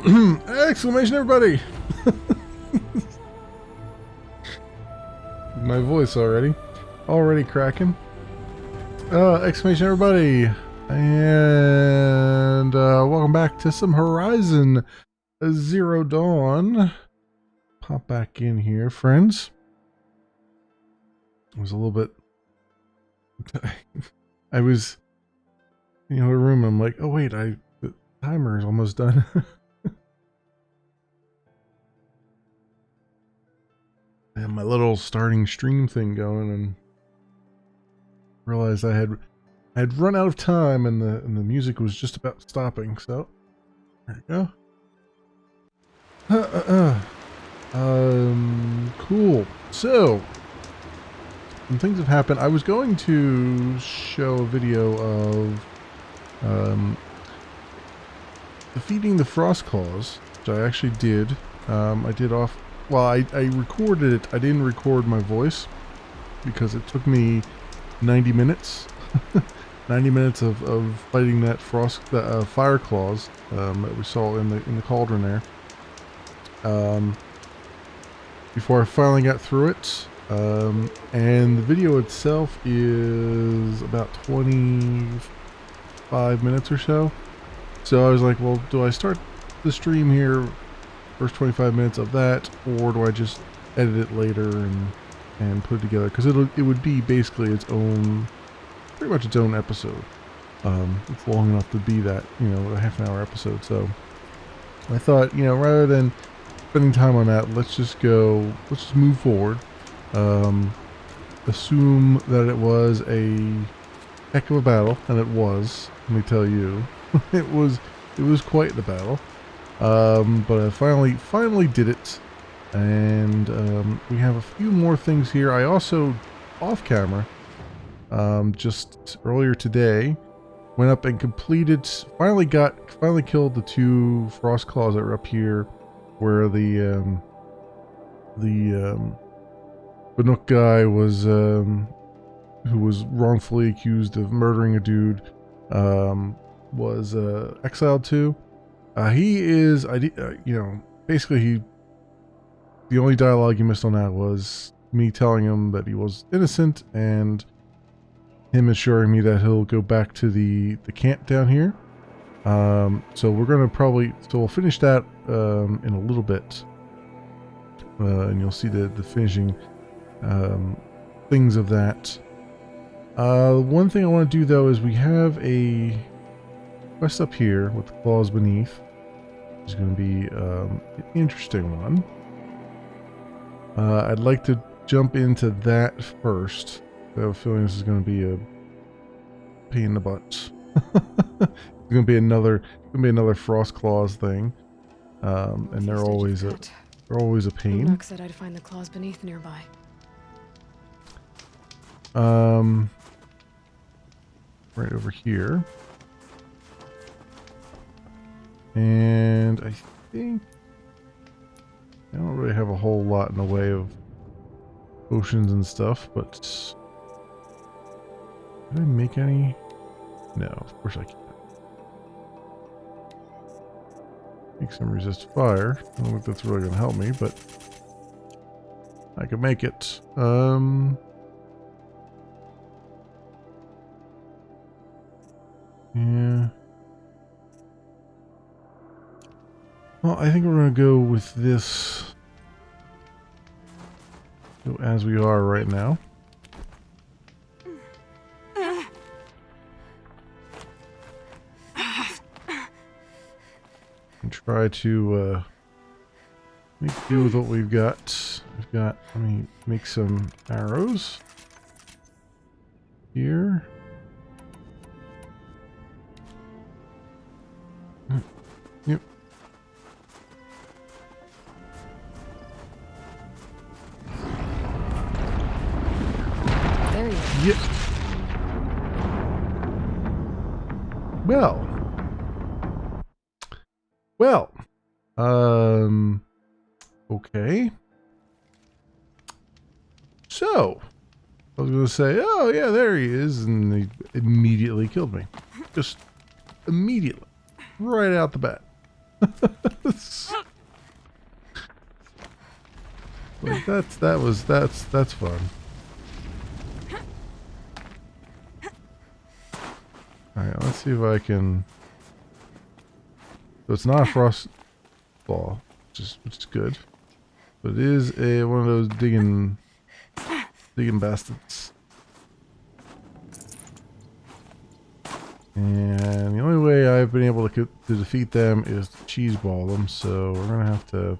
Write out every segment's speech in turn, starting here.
Exclamation, everybody! My voice already cracking. Exclamation, everybody! And welcome back to some Horizon Zero Dawn. Pop back in here, friends. It was a little bit... I was in a room, I'm like, oh wait, the timer is almost done. I had my little starting stream thing going and realized I had run out of time and the music was just about stopping, so there you go. Cool. So some things have happened. I was going to show a video of defeating the Frostclaws, which I actually did. I did off. Well, I recorded it. I didn't record my voice because it took me 90 minutes. 90 minutes of fighting that fire claws that we saw in the cauldron there. Before I finally got through it. And the video itself is about 25 minutes or so. So I was like, well, do I start the stream here, first 25 minutes of that, or do I just edit it later and put it together? Because it would be basically its own, pretty much its own episode. It's long enough to be that, a half-an-hour episode. So I thought, rather than spending time on that, let's just move forward. Assume that it was a heck of a battle, and it was. Let me tell you, it was quite the battle. But I finally did it, and we have a few more things here. I also, off camera, just earlier today, went up and finally killed the two Frostclaws that were up here, where the Banuk guy was, who was wrongfully accused of murdering a dude, was exiled to. He is, basically the only dialogue you missed on that was me telling him that he was innocent and him assuring me that he'll go back to the camp down here. So we're going to we'll finish that in a little bit. And you'll see the finishing things of that. One thing I want to do though is we have a quest up here with the claws beneath. It's going to be an interesting one. I'd like to jump into that first. I have a feeling this is going to be a pain in the butt. It's going to be another Frostclaws thing, and they're always a pain. Banuk said I'd find the claws beneath nearby. Right over here. And I think I don't really have a whole lot in the way of potions and stuff, but did I make any? No, of course I can't. Make some resist fire. I don't think that's really going to help me, but I can make it. Yeah. Well, I think we're going to go with this. Go as we are right now. And try to make do with what we've got. Let me make some arrows here. Yep. There you are. Yep. Well, okay. So, I was going to say, oh yeah, there he is, and he immediately killed me. Just immediately. Right out the bat. Like that's fun. Alright, let's see if I can. So it's not a frost ball, which is good. But it is one of those digging bastards. And the only way I've been able to defeat them is to cheese ball them, so we're gonna have to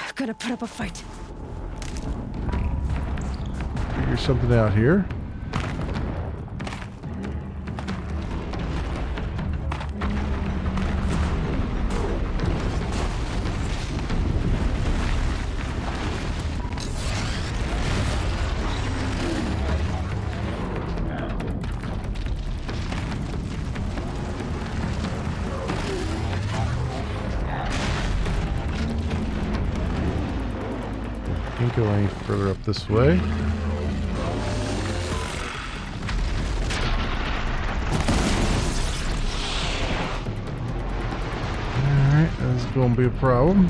I've got to put up a fight. figure something out here. Can't go any further up this way. Alright, that's gonna be a problem.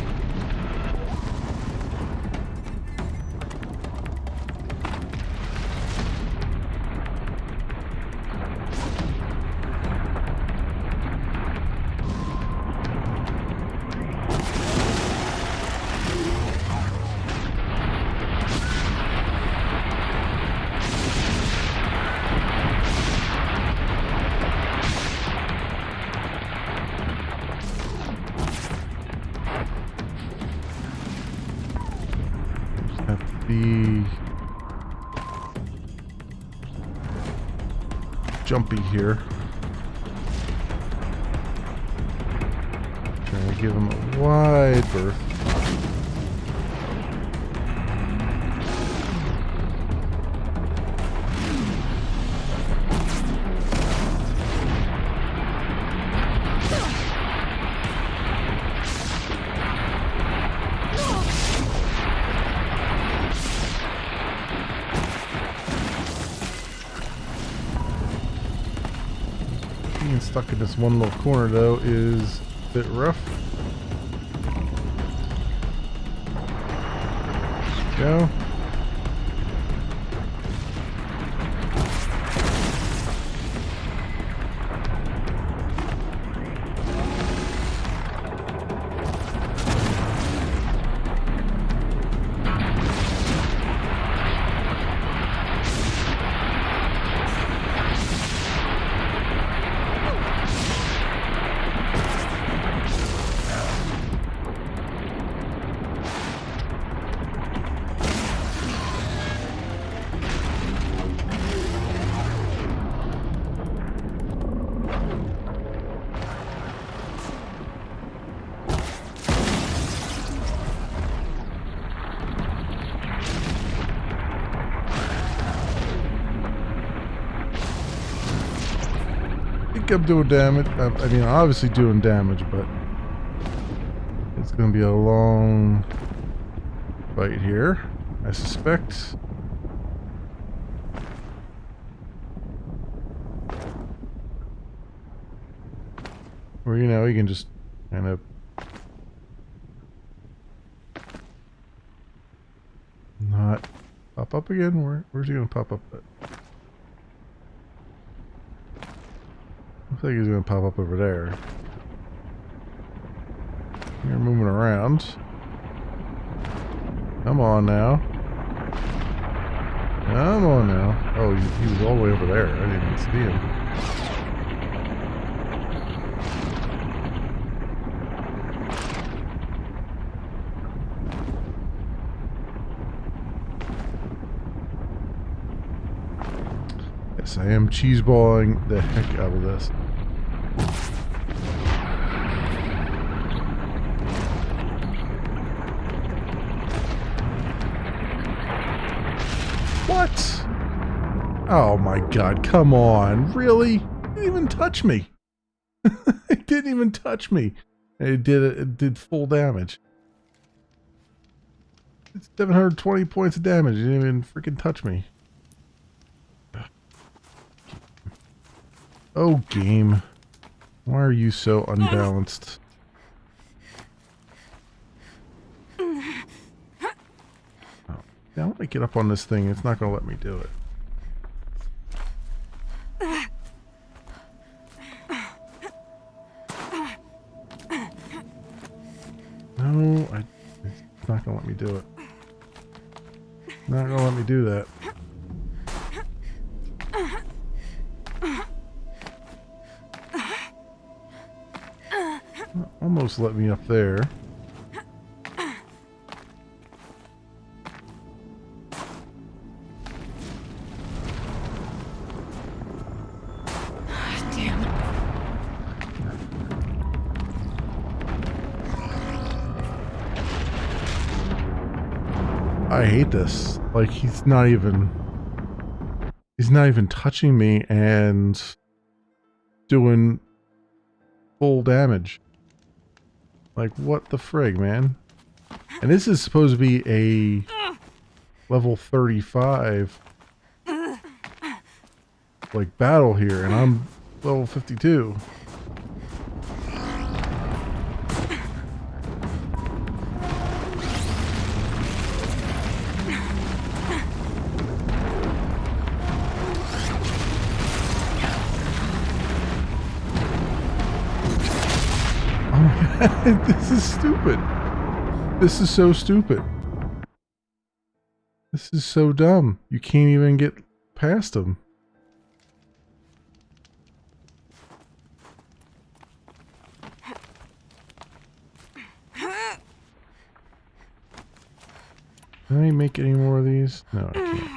Have to be jumpy here. Trying to give him a wide berth. Being stuck in this one little corner though is a bit rough. Go. I think I'm doing damage. I mean, obviously doing damage, but it's going to be a long fight here, I suspect. Or, you know, you can just kind of not pop up again. Where's he going to pop up at? Looks like he's going to pop up over there. You're moving around. Come on now. Come on now. Oh, he was all the way over there. I didn't even see him. Yes, I am cheeseballing the heck out of this. What? Oh my god, come on. Really? It didn't even touch me. It didn't even touch me. It did full damage. It's 720 points of damage. It didn't even freaking touch me. Oh, game. Why are you so unbalanced? get up on this thing. It's not going to let me do it. No, it's not going to let me do it. Not going to let me do that. Almost let me up there. Damn. I hate this. Like, he's not even touching me and doing full damage. Like, what the frig, man? And this is supposed to be a level 35 like battle here, and I'm level 52. This is stupid. This is so stupid. This is so dumb. You can't even get past them. Can I make any more of these? No, I can't.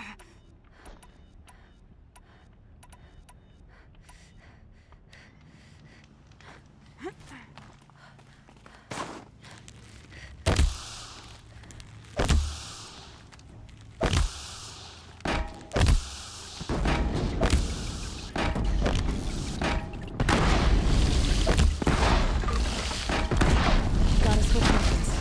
Gotta switch weapons.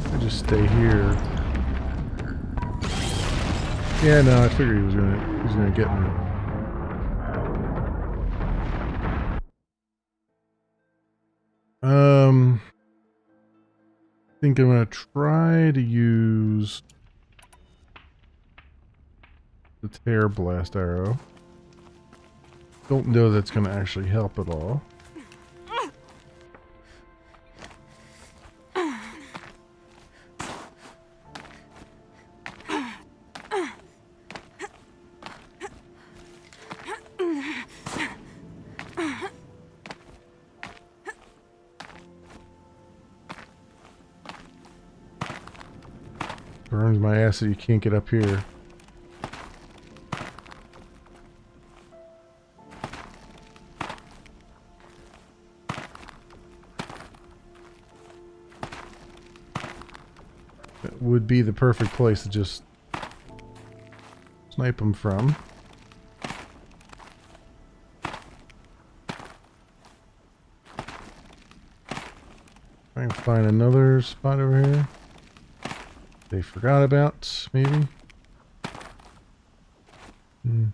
I just stay here. Yeah, no, I figured he was gonna get me. I think I'm gonna try to use the tear blast arrow. Don't know that's gonna actually help at all. Burns my ass that you can't get up here. That would be the perfect place to just snipe them from. I can find another spot over here. They forgot about, maybe? We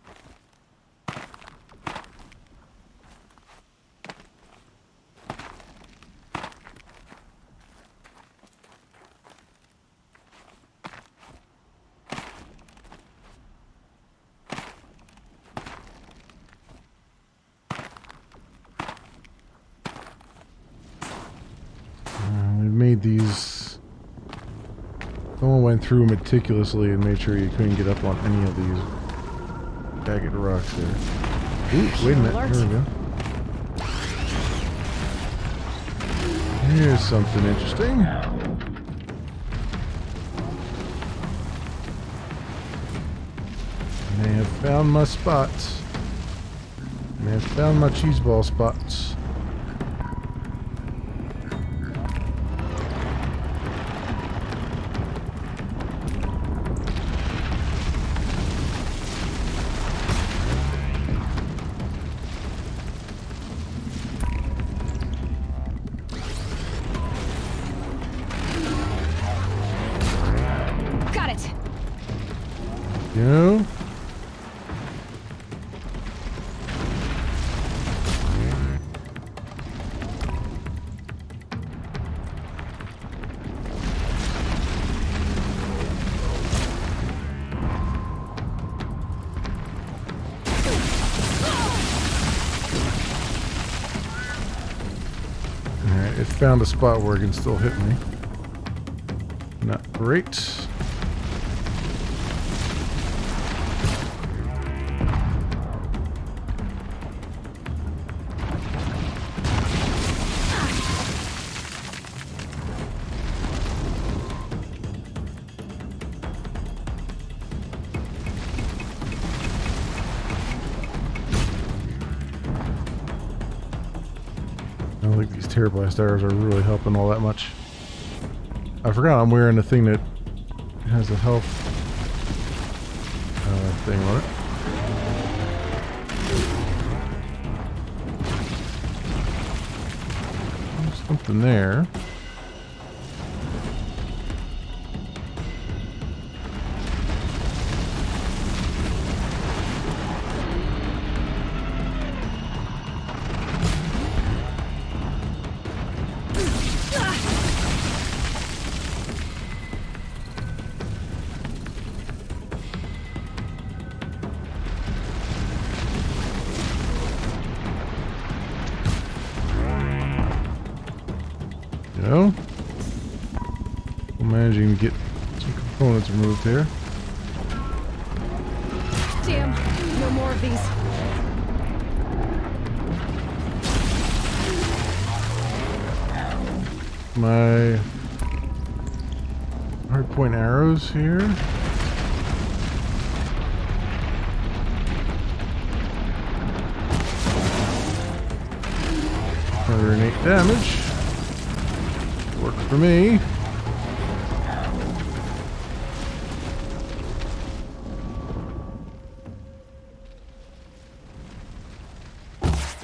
made these. Someone went through meticulously and made sure you couldn't get up on any of these jagged rocks there. Ooh, wait a minute. Here we go. Here's something interesting. They have found my spots. They have found my cheese ball spots. go. Alright, it found a spot where it can still hit me. Not great. I don't think these Terror Blast arrows are really helping all that much. I forgot I'm wearing a thing that has a health thing on it. There's something there. No. I'm managing to get some components removed here. Damn, no more of these. My hardpoint arrows here. Another innate damage. Worked for me.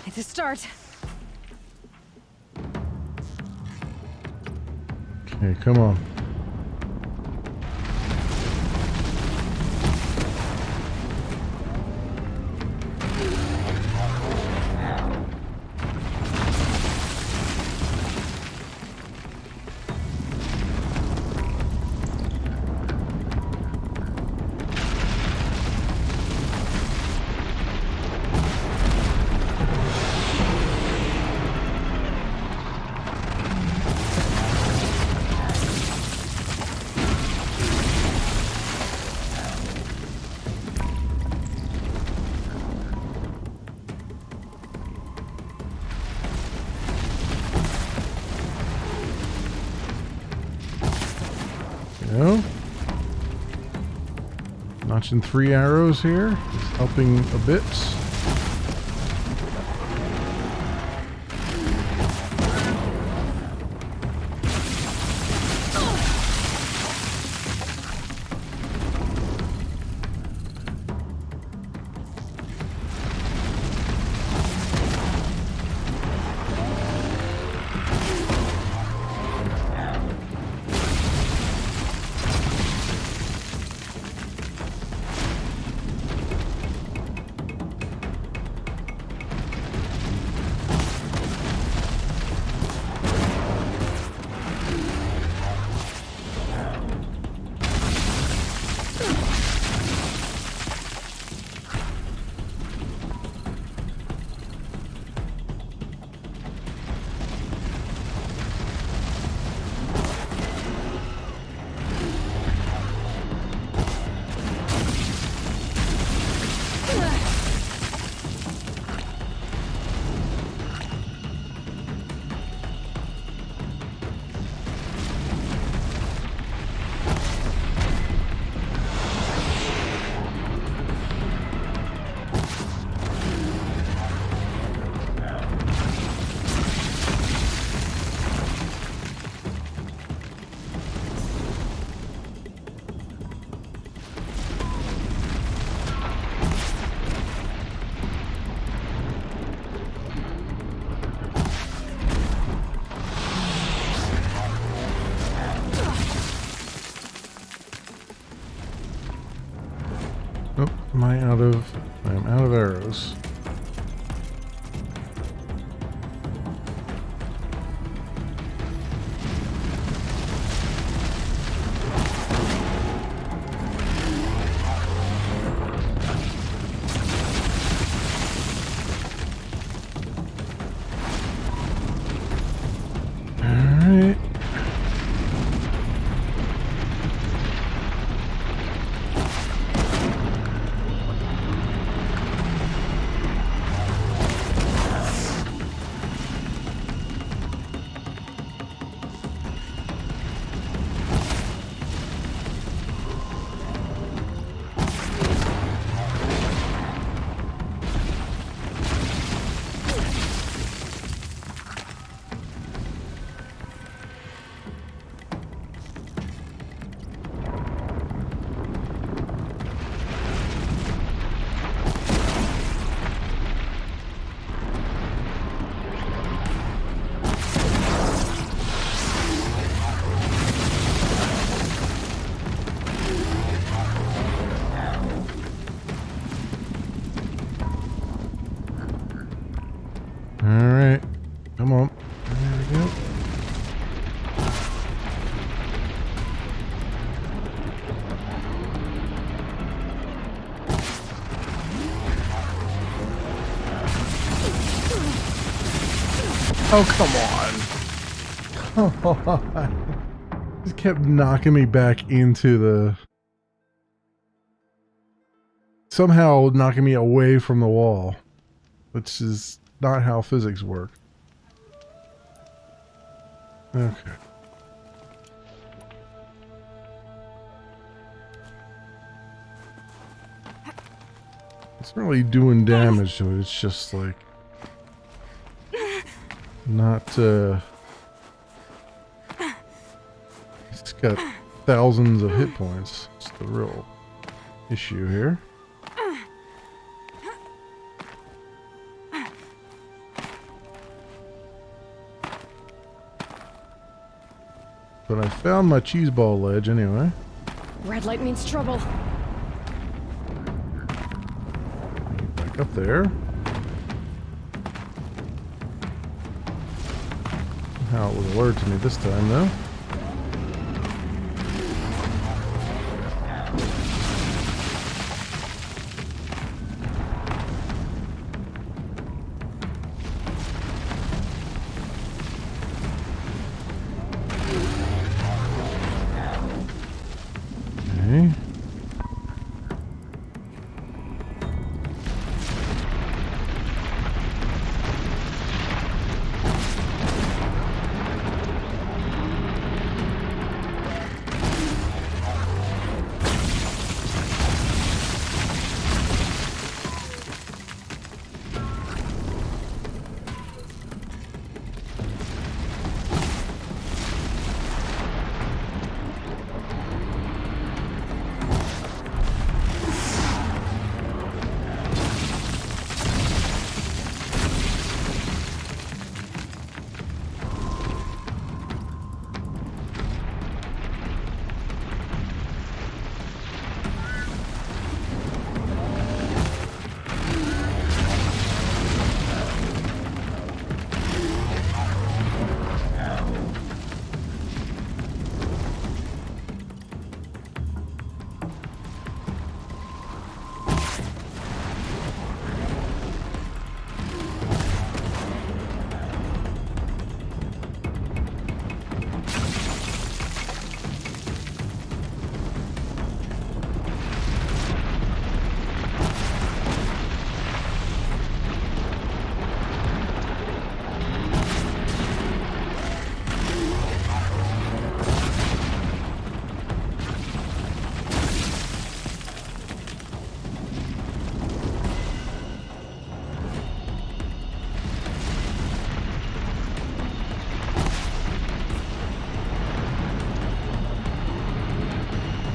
It's a start. Okay, come on. Go. Notching 3 arrows here is helping a bit. Oh, I am out of arrows. Alright. Alright. Come on. There we go. Oh, come on. Come on. Just kept knocking me back into the... Somehow knocking me away from the wall. Which is not how physics work. Okay. It's not really doing damage to it, it's just like... Not, It's got thousands of hit points. It's the real issue here. But I found my cheese ball ledge anyway. Red light means trouble. Back up there. How it was alerted to me this time though. Okay.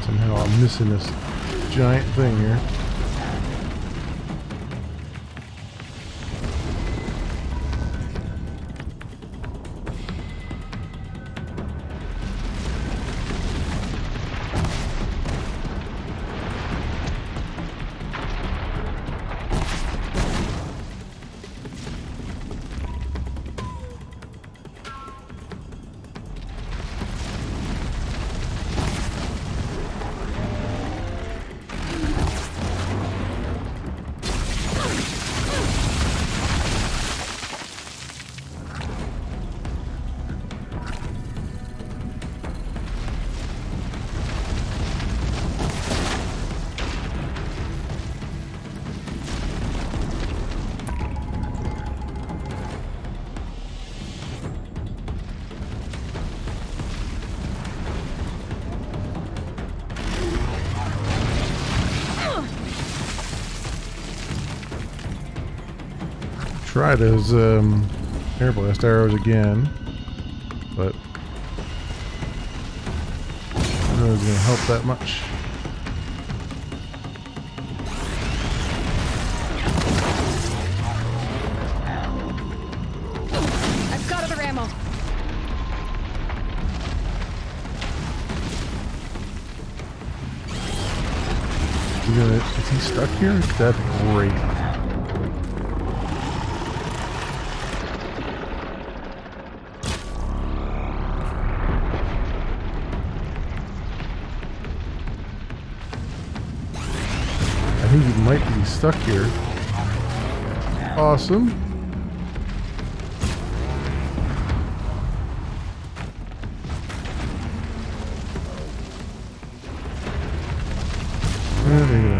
Somehow I'm missing this giant thing here. try those air blast arrows again, but I don't know if it's going to help that much. I've got other ammo. Is he stuck here? That's great. I think he might be stuck here. Awesome. There we go.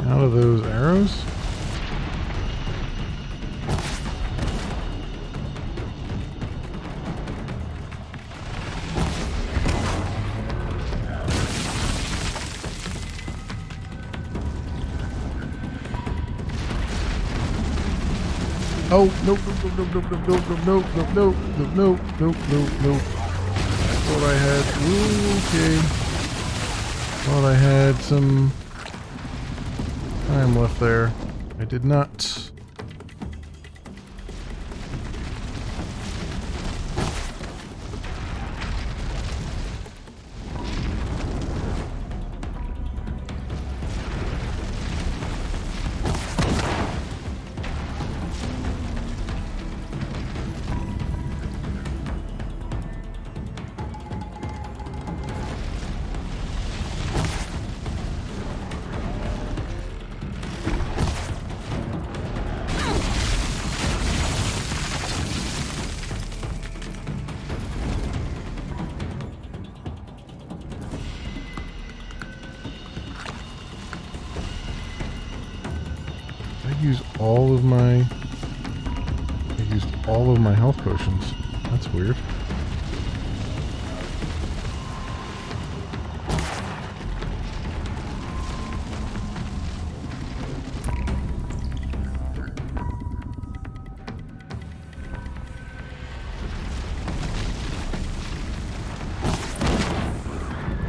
Out of those arrows. Oh, nope, nope, nope, nope, nope, nope, nope, nope, nope, nope, nope, nope, nope, nope. I thought I had, ooh, okay. Thought I had some time left there. I did not. Use all of my I used all of my health potions. That's weird.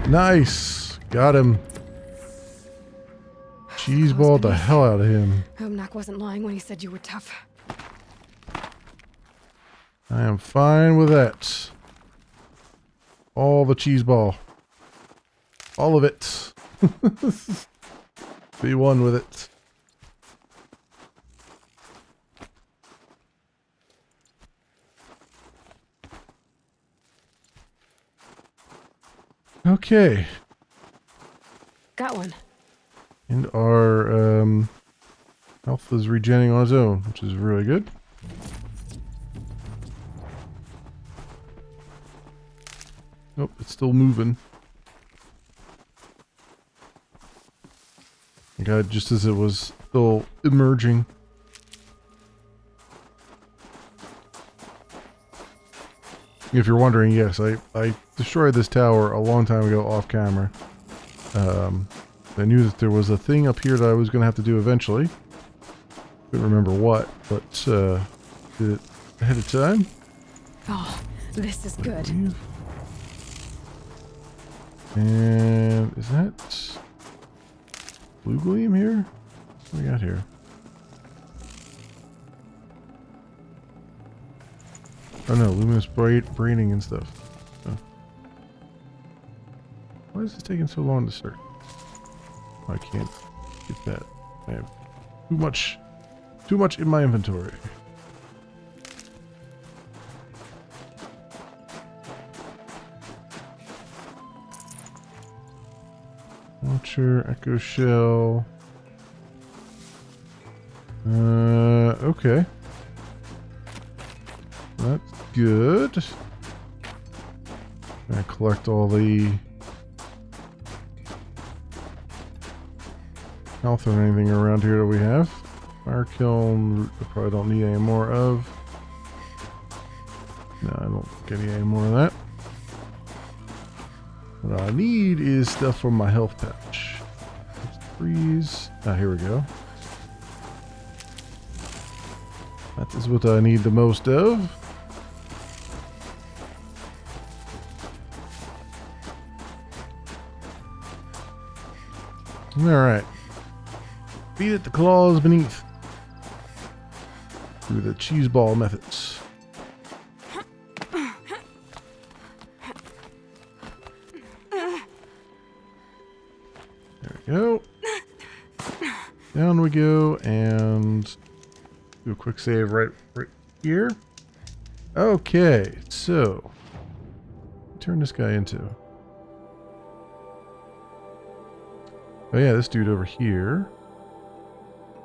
Nice. Got him. Cheeseballed the hell out of him. Omnak wasn't lying when he said you were tough. I am fine with that. All the cheeseball. All of it. Be one with it. Okay. Got one. And our health is regenerating on its own, which is really good. Nope, it's still moving. God, just as it was still emerging. If you're wondering, yes, I destroyed this tower a long time ago off camera. I knew that there was a thing up here that I was going to have to do eventually. Couldn't remember what, but did it ahead of time. Oh, this is good. And is that blue gleam here? What do we got here? Oh no, luminous braining and stuff. Oh. Why is this taking so long to start? Oh, I can't get that. I have too much in my inventory. Launcher, echo shell. Okay. That's good. I collect all the health or anything around here that we have. Fire kiln, I probably don't need any more of. No, I don't get any more of that. What I need is stuff from my health patch. Let's freeze. Ah, here we go. That is what I need the most of. Alright. Feed it the claws beneath. Through the cheese ball methods. There we go. Down we go and do a quick save right here. Okay, so turn this guy into. Oh yeah, this dude over here.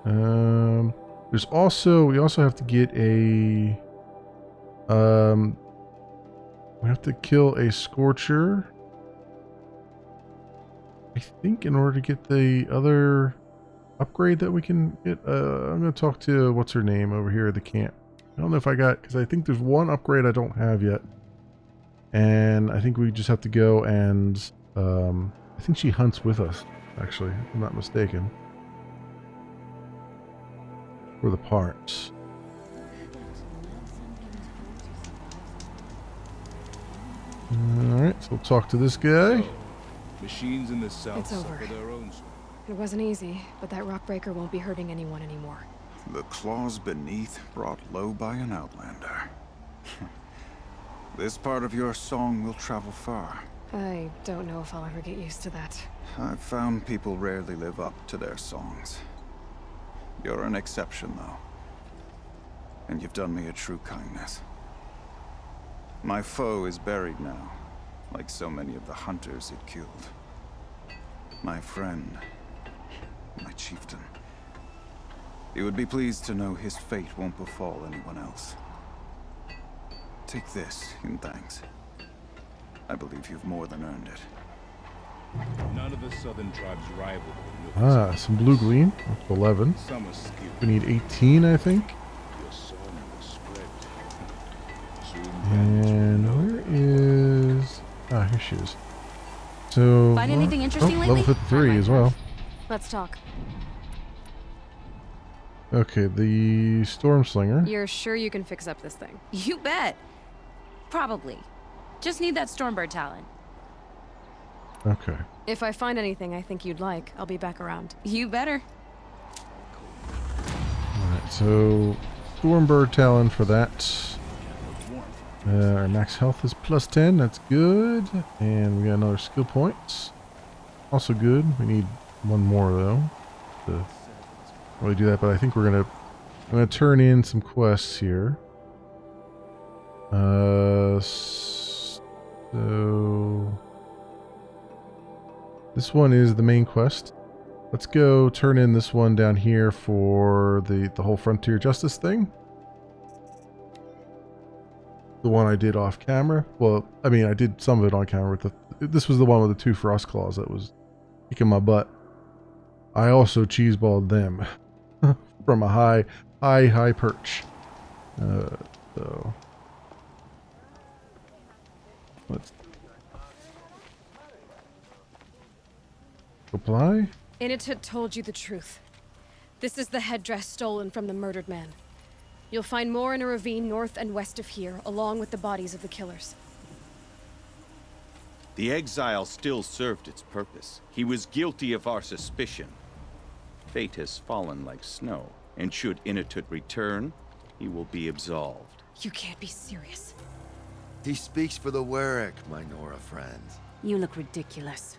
There's also, we also have to get a, we have to kill a Scorcher. I think in order to get the other upgrade that we can get, I'm going to talk to, what's her name over here at the camp. I don't know if I got, because I think there's one upgrade I don't have yet. And I think we just have to go and, I think she hunts with us, actually, if I'm not mistaken. For the parts. Alright, so we'll talk to this guy. Machines in the south It's over. suffer their own. It wasn't easy, but that rock breaker won't be hurting anyone anymore. The claws beneath brought low by an outlander. This part of your song will travel far. I don't know if I'll ever get used to that. I've found people rarely live up to their songs. You're an exception, though. And you've done me a true kindness. My foe is buried now, like so many of the hunters it killed. My friend, my chieftain. You would be pleased to know his fate won't befall anyone else. Take this in thanks. I believe you've more than earned it. None of the southern tribes rival the Ah, some blue gleam. That's 11. Some are skilled. We need 18, I think. Your song will spread. Soon And where is... Ah, here she is. So... Find anything interesting level lately? 53 as well. Let's talk. Okay, the Storm Slinger. You're sure you can fix up this thing? You bet. Probably. Just need that Stormbird talent. Okay. If I find anything I think you'd like, I'll be back around. You better. Alright, so... Stormbird Talon for that. Our max health is plus 10, that's good. And we got another skill points. Also good. We need one more though to really do that, but I think I'm gonna turn in some quests here. So this one is the main quest. Let's go turn in this one down here for the whole Frontier Justice thing. The one I did off camera. Well, I mean, I did some of it on camera. This was the one with the 2 frost claws that was kicking my butt. I also cheeseballed them from a high perch. So let's apply. Initut told you the truth. This is the headdress stolen from the murdered man. You'll find more in a ravine north and west of here, along with the bodies of the killers. The exile still served its purpose. He was guilty of our suspicion. Fate has fallen like snow, and should Initut return, he will be absolved. You can't be serious. He speaks for the Warwick, my Nora friend. You look ridiculous.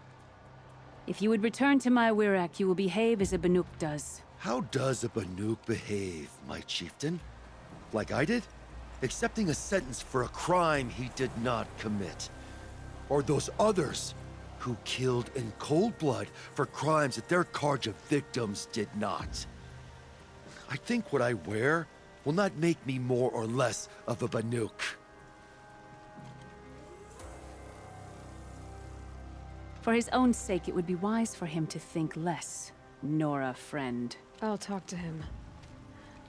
If you would return to my Wirrak, you will behave as a Banuk does. How does a Banuk behave, my chieftain? Like I did? Accepting a sentence for a crime he did not commit. Or those others who killed in cold blood for crimes that their charge of victims did not. I think what I wear will not make me more or less of a Banuk. For his own sake, it would be wise for him to think less, Nora friend. I'll talk to him.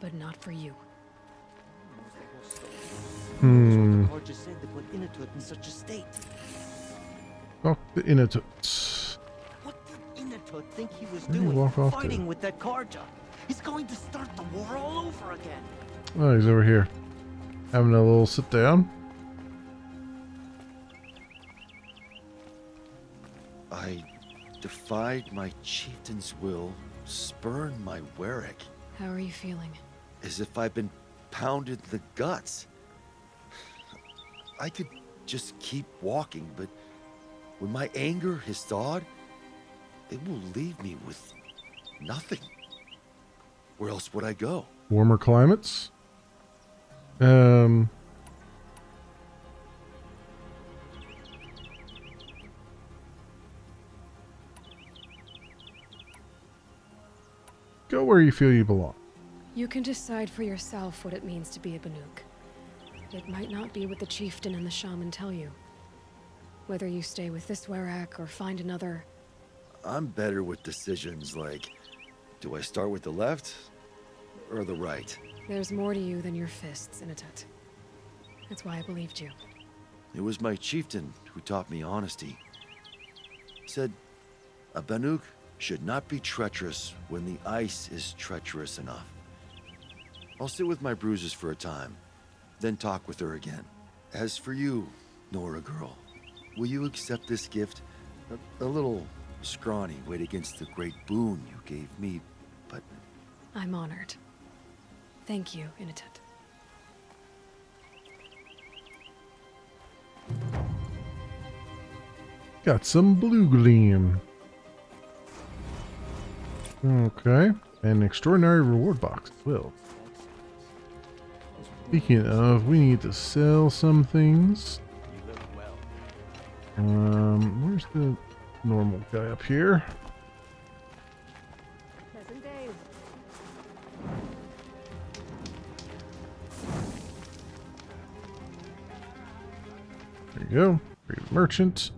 But not for you. The court just said to put Initut in such a state. Talk to Initut. What did Initut think he was Where did he doing, walk off to? fighting with that Karja? He's going to start the war all over again. Oh, he's over here. Having a little sit down. I defied my chieftain's will, spurned my Warwick, How are you feeling? as if I've been pounded in the guts. I could just keep walking, but when my anger has thawed, it will leave me with nothing. Where else would I go? Warmer climates. Go where you feel you belong. You can decide for yourself what it means to be a Banuk. It might not be what the chieftain and the shaman tell you. Whether you stay with this Warwick or find another... I'm better with decisions like, do I start with the left or the right? There's more to you than your fists, Initut. That's why I believed you. It was my chieftain who taught me honesty. He said, a Banuk should not be treacherous when the ice is treacherous enough. I'll sit with my bruises for a time, then talk with her again. As for you, Nora girl, will you accept this gift? A little scrawny weighed against the great boon you gave me, but... I'm honored. Thank you, Initut. Got some blue gleam. Okay. An extraordinary reward box as well. Speaking of, we need to sell some things. Where's the normal guy up here? There you go. Great merchant.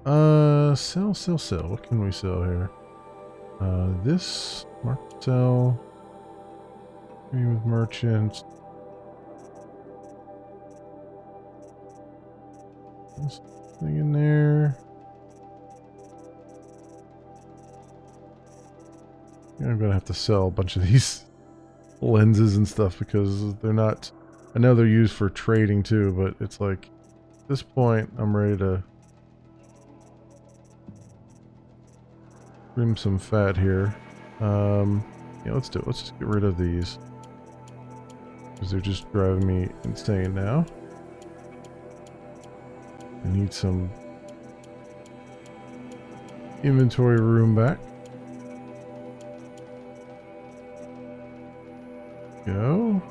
Sell. What can we sell here? This mark sell. Agree with merchant. This thing in there. Yeah, I'm gonna have to sell a bunch of these lenses and stuff because they're not. I know they're used for trading too, but it's like at this point I'm ready to trim some fat here. Yeah, let's do it. Let's just get rid of these because they're just driving me insane now. I need some inventory room back. Go.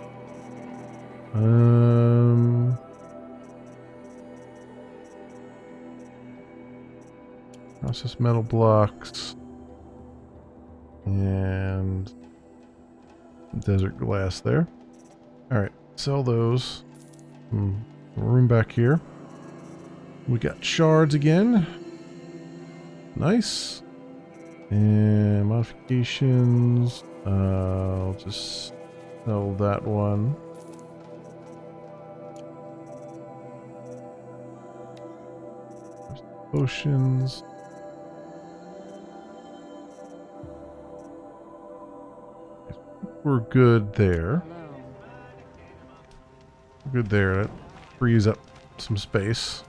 Process metal blocks and desert glass there. All right, sell those. Room back here. We got shards again. Nice. And modifications. I'll just sell that one. Potions. We're good there. We're good there. That frees up some space.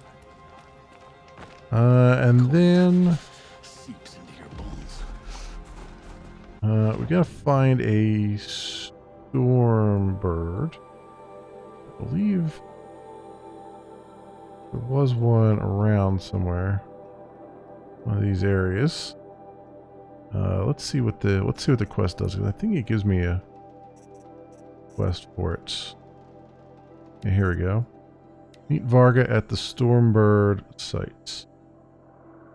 And then Seeps into your bones. we gotta find a storm bird. I believe there was one around somewhere. One of these areas. Let's see what the quest does. 'Cause I think it gives me a quest for it. Yeah, here we go. Meet Varga at the Stormbird site.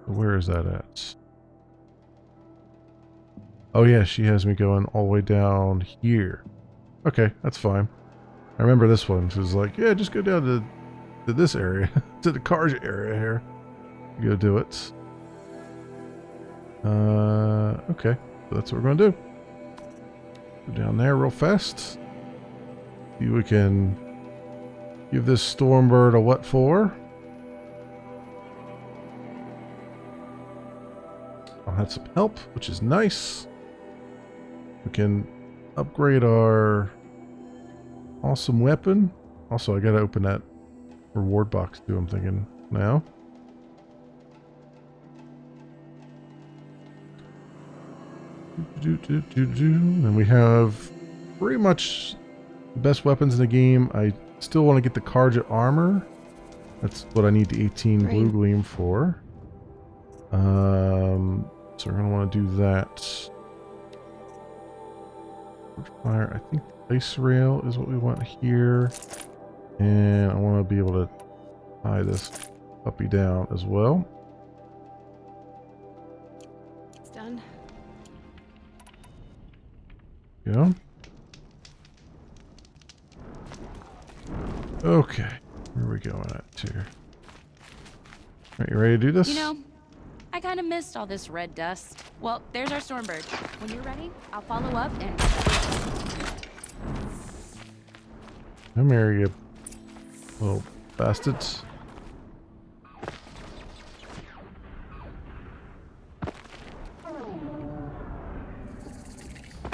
Where is that at? Oh yeah, she has me going all the way down here. Okay, that's fine. I remember this one. She was like, yeah, just go down to this area. To the Karja area here. You go do it. Okay. So that's what we're going to do. Go down there real fast. See if we can give this Stormbird a what for. I'll have some help, which is nice. We can upgrade our awesome weapon. Also, I gotta open that reward box too, I'm thinking now. And we have pretty much the best weapons in the game. I still want to get the Karja armor. That's what I need the 18 blue gleam for. So we're going to want to do that. Fire, I think the ice rail is what we want here. And I want to be able to tie this puppy down as well. It's done. Yeah. Okay. Where are we going at here? Alright, you ready to do this? You know, I kind of missed all this red dust. Well, there's our Stormbird. When you're ready, I'll follow up and... Come here, you little bastards.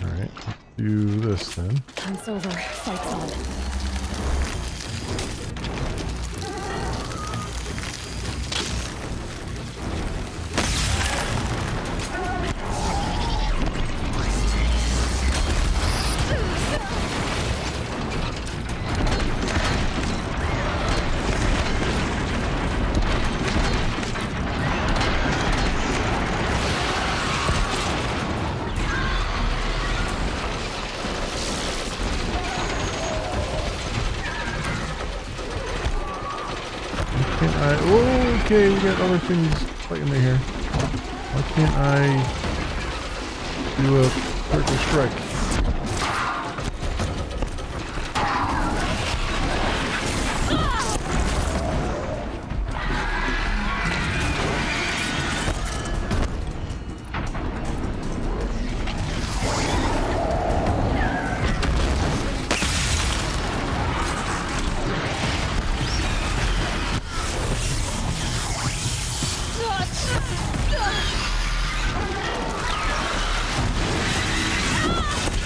Alright, let's do this then. Hunt's over. Fight's on. Okay, we got other things fighting me here. Why can't I do a critical strike?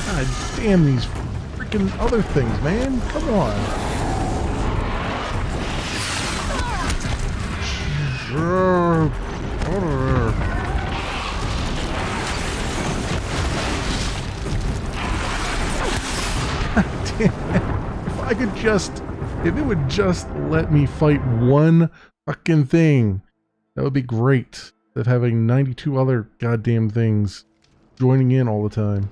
God damn these freaking other things, man. Come on. If it would just let me fight one fucking thing, that would be great. Instead of having 92 other goddamn things joining in all the time.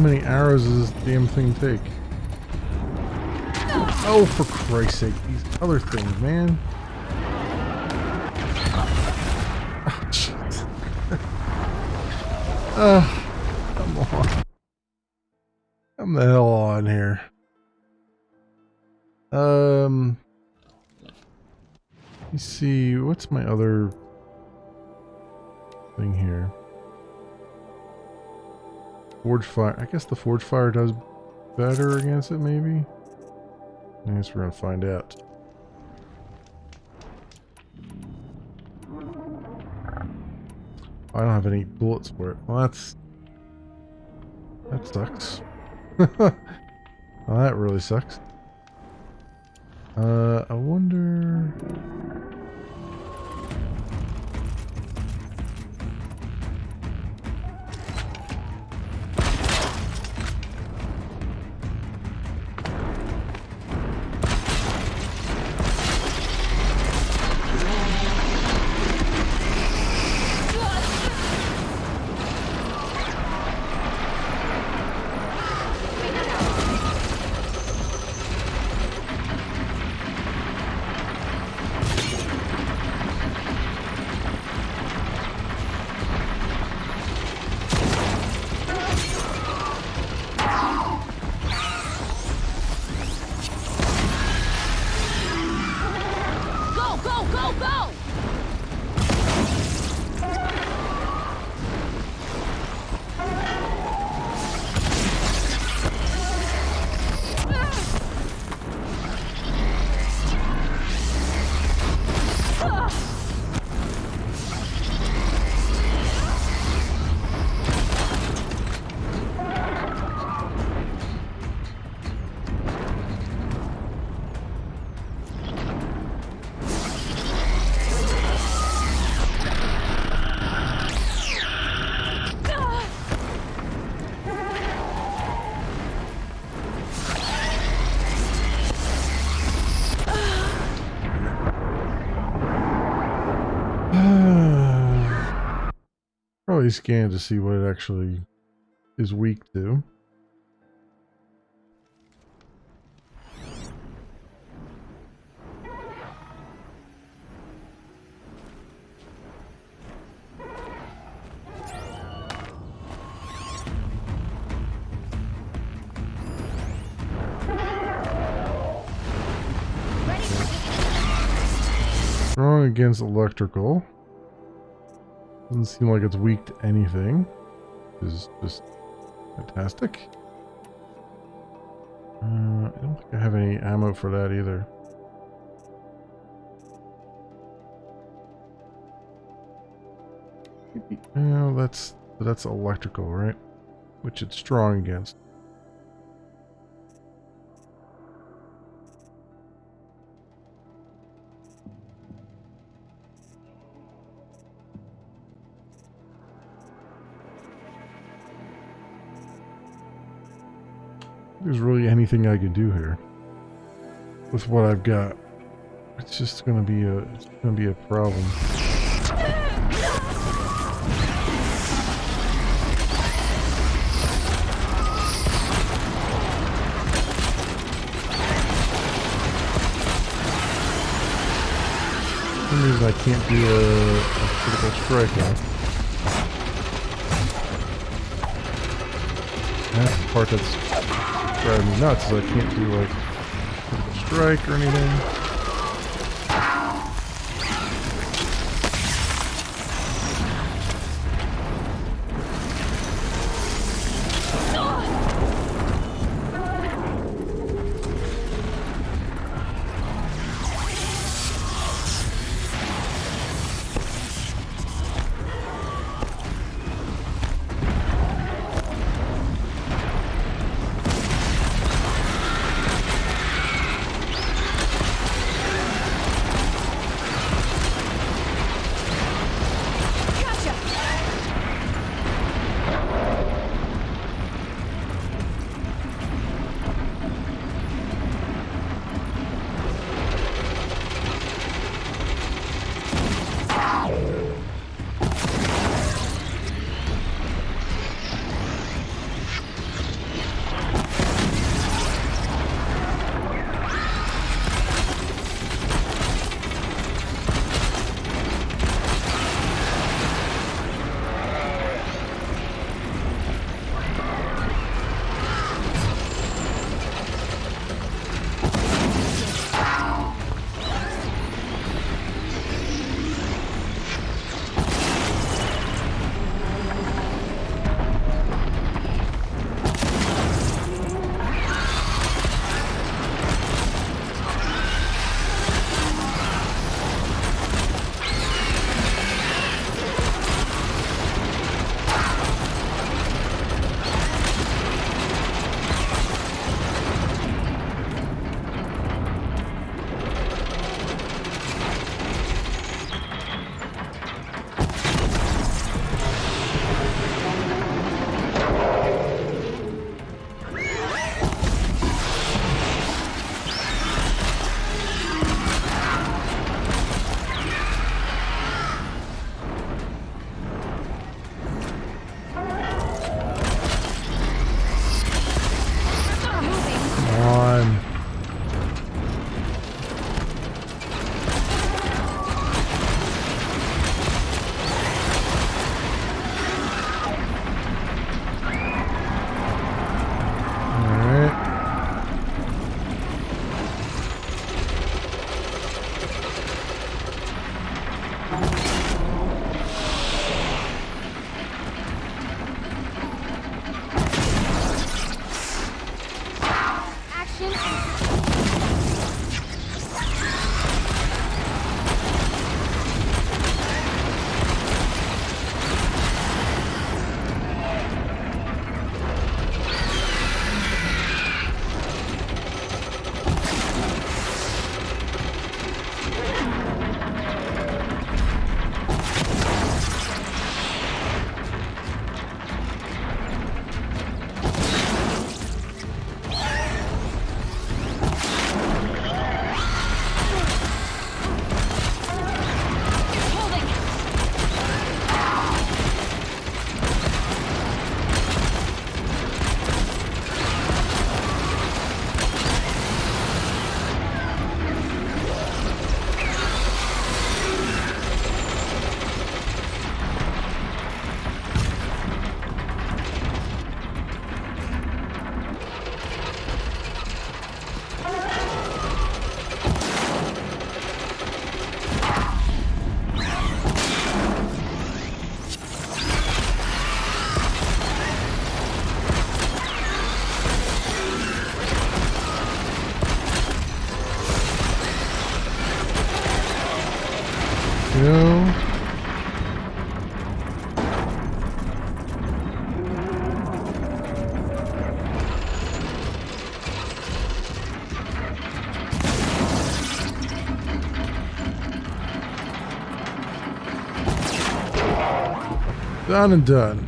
many arrows does this damn thing take? Oh, for Christ's sake, these other things, man. Oh, jeez. Come on. Come the hell on here. Let me see, what's my other thing here? Forge fire. I guess the forge fire does better against it, maybe? I guess we're gonna find out. I don't have any bullets for it. Well, that sucks. Well, that really sucks. I wonder. Probably scan to see what it actually is weak to. Strong against electrical. Doesn't seem like it's weak to anything. Which is just fantastic. I don't think I have any ammo for that either. No, that's electrical, right? Which it's strong against. There's really anything I can do here with what I've got. It's just gonna be a problem. For some reason I can't do a critical strike now. That's the part that's driving me nuts, is I can't do like critical strike or anything. go. Done and done.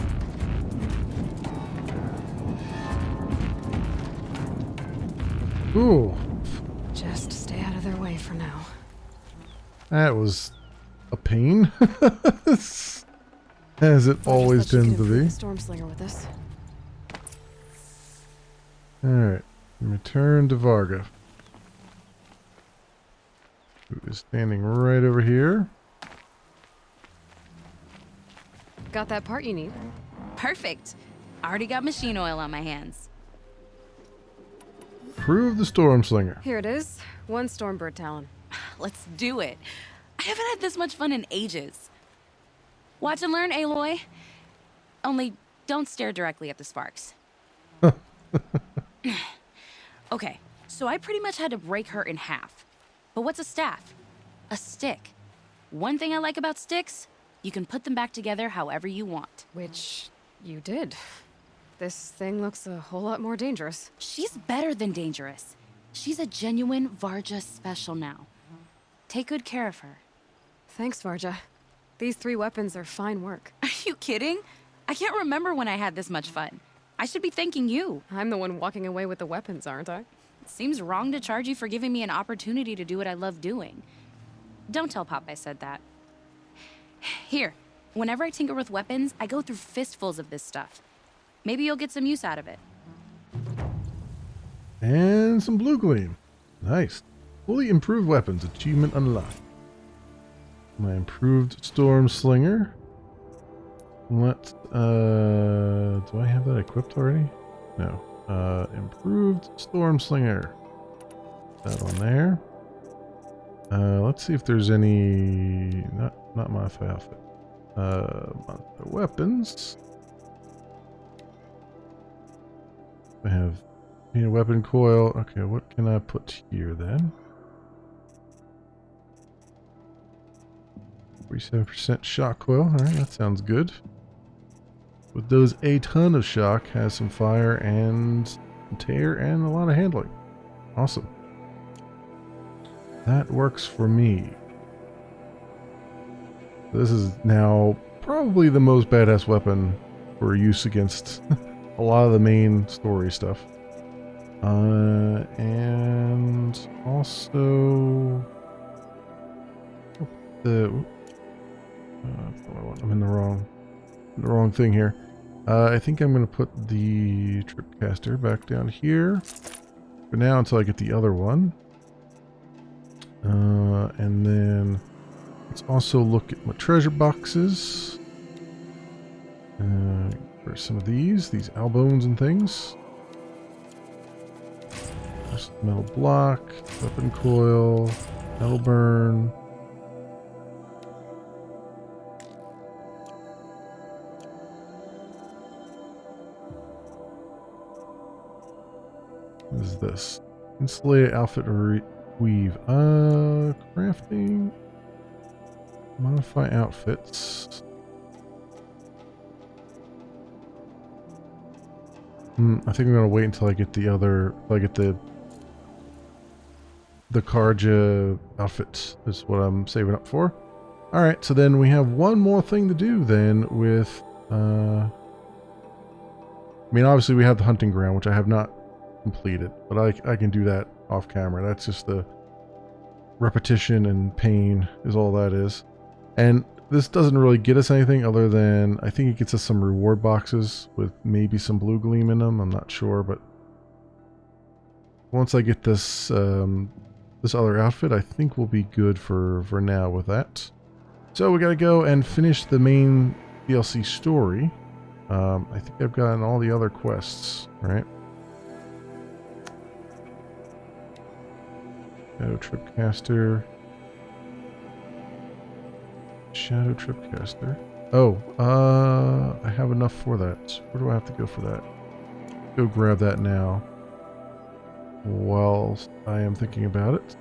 Ooh, Just stay out of their way for now. that was a pain. As it always tends to be. Storm Slinger with us. Alright, return to Varga. Who is standing right over here. Got that part you need? Perfect. Already got machine oil on my hands. Prove the Storm Slinger. Here it is. 1 Stormbird Talon. Let's do it. I haven't had this much fun in ages. Watch and learn, Aloy. Only don't stare directly at the sparks. Okay, so I pretty much had to break her in half. But what's a staff? A stick. One thing I like about sticks, you can put them back together however you want. Which you did. This thing looks a whole lot more dangerous. She's better than dangerous. She's a genuine Varja special now. Take good care of her. Thanks, Varja. These 3 weapons are fine work. Are you kidding? I can't remember when I had this much fun. I should be thanking you. I'm the one walking away with the weapons, aren't I? It seems wrong to charge you for giving me an opportunity to do what I love doing. Don't tell Pop I said that. Here, whenever I tinker with weapons, I go through fistfuls of this stuff. Maybe you'll get some use out of it. And some blue gleam. Nice. Fully improved weapons. Achievement unlocked. My improved Storm Slinger. Let's, do I have that equipped already? No. Improved Storm Slinger. That on there. Let's see if there's any, not modify outfit. Modify weapons. I have a weapon coil. Okay, what can I put here then? 47% shock coil. Alright, that sounds good. With those, a ton of shock, has some fire and some tear and a lot of handling. Awesome. That works for me. This is now probably the most badass weapon for use against a lot of the main story stuff. And also I'm in the wrong thing here. I think I'm going to put the Tripcaster back down here for now until I get the other one. And then let's also look at my treasure boxes. For some of these Albones and things. Just metal block, weapon coil, metal burn. What is this? Insulated outfit or weave. Crafting. Modify outfits. I think I'm gonna wait until I get the other. I get the Karja outfits. Is what I'm saving up for. All right, so then we have one more thing to do then with. I mean, obviously we have the hunting ground, which I have not completed, but I can do that off camera. That's just the repetition and pain is all that is. And this doesn't really get us anything other than I think it gets us some reward boxes with maybe some blue gleam in them. I'm not sure, but once I get this this other outfit, I think we'll be good for now with that. So we gotta go and finish the main DLC story. I think I've gotten all the other quests, right? Shadow Tripcaster. Shadow Tripcaster. Oh, I have enough for that. Where do I have to go for that? Go grab that now. Whilst I am thinking about it.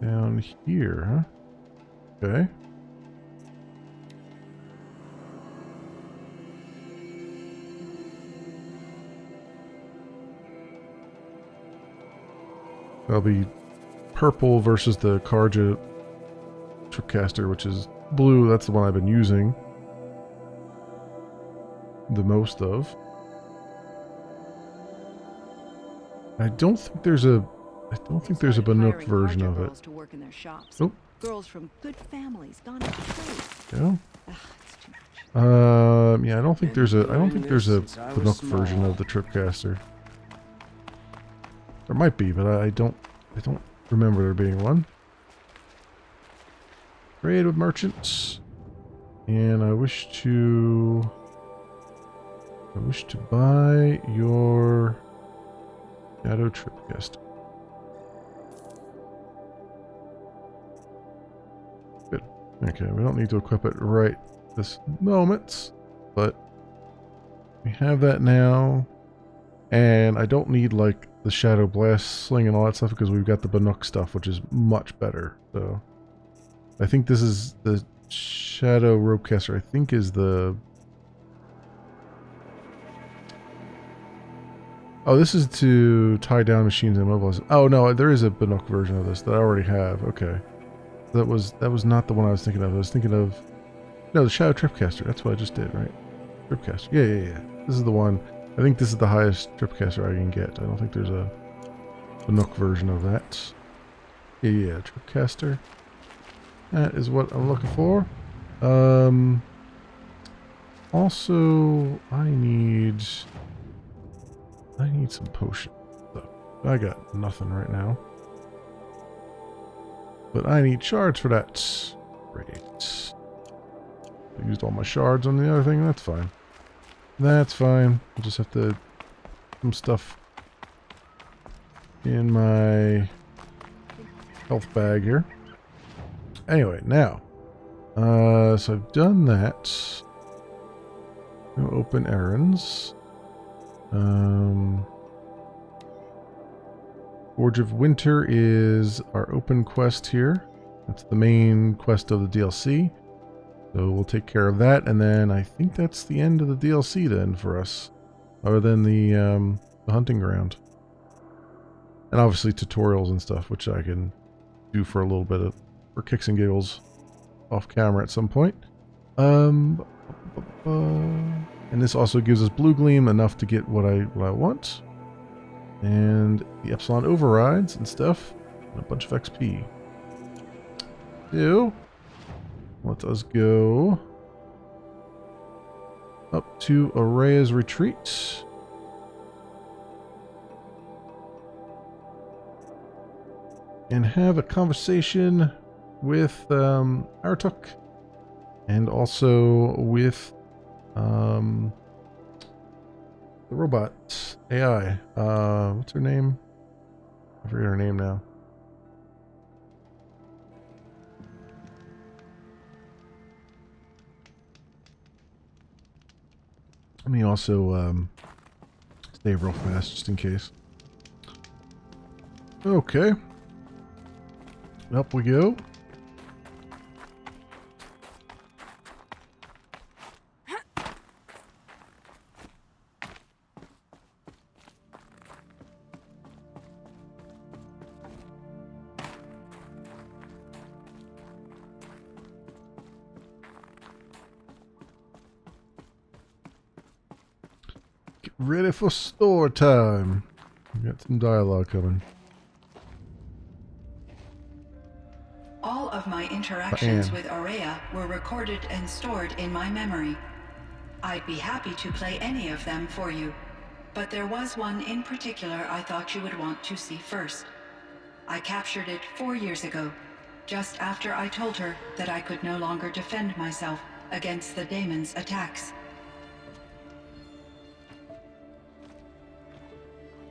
Down here, huh? Okay. That'll be purple versus the Karja Tripcaster, which is blue. That's the one I've been using the most of. I don't think there's a Banuk version of it. To work in their shops. Oh. Girls from good families gone into trade. Yeah. It's too much. Yeah, I don't think there's a Banuk version of the Tripcaster. There might be, but I don't remember there being one. Trade with merchants. And I wish to buy your Shadow Tripcaster. Good. Okay, we don't need to equip it right this moment, but we have that now. And I don't need like the Shadow Blast Sling and all that stuff because we've got the Banuk stuff, which is much better. So I think this is the Shadow Ropecaster. I think is the... Oh, this is to tie down machines and immobilize. Oh no, there is a Banuk version of this that I already have. Okay, that was not the one I was thinking of. I was thinking of the Shadow Tripcaster. That's what I just did, right? Tripcaster. Yeah. This is the one. I think this is the highest Tripcaster I can get. I don't think there's a Banuk version of that. Yeah, Tripcaster. That is what I'm looking for. Also, I need some potion stuff. I got nothing right now. But I need shards for that. Great. I used all my shards on the other thing. That's fine. That's fine. I just have to put some stuff in my health bag here. Anyway, now. So I've done that. No open errands. Forge of Winter is our open quest here. That's the main quest of the DLC. So we'll take care of that, and then I think that's the end of the DLC then for us. Other than the hunting ground. And obviously tutorials and stuff, which I can do for a little bit of, for kicks and giggles off camera at some point. And this also gives us Blue Gleam, enough to get what I want. And the Epsilon overrides and stuff. And a bunch of XP. So, let us go up to Araya's retreat. And have a conversation with Aratuk. And also with the robot AI. What's her name? I forget her name now. Let me also stay real fast just in case. Okay. Up we go. Ready for store time. We got some dialogue coming. All of my interactions with Araya were recorded and stored in my memory. I'd be happy to play any of them for you, but there was one in particular I thought you would want to see first. I captured it 4 years ago, just after I told her that I could no longer defend myself against the Daemon's attacks.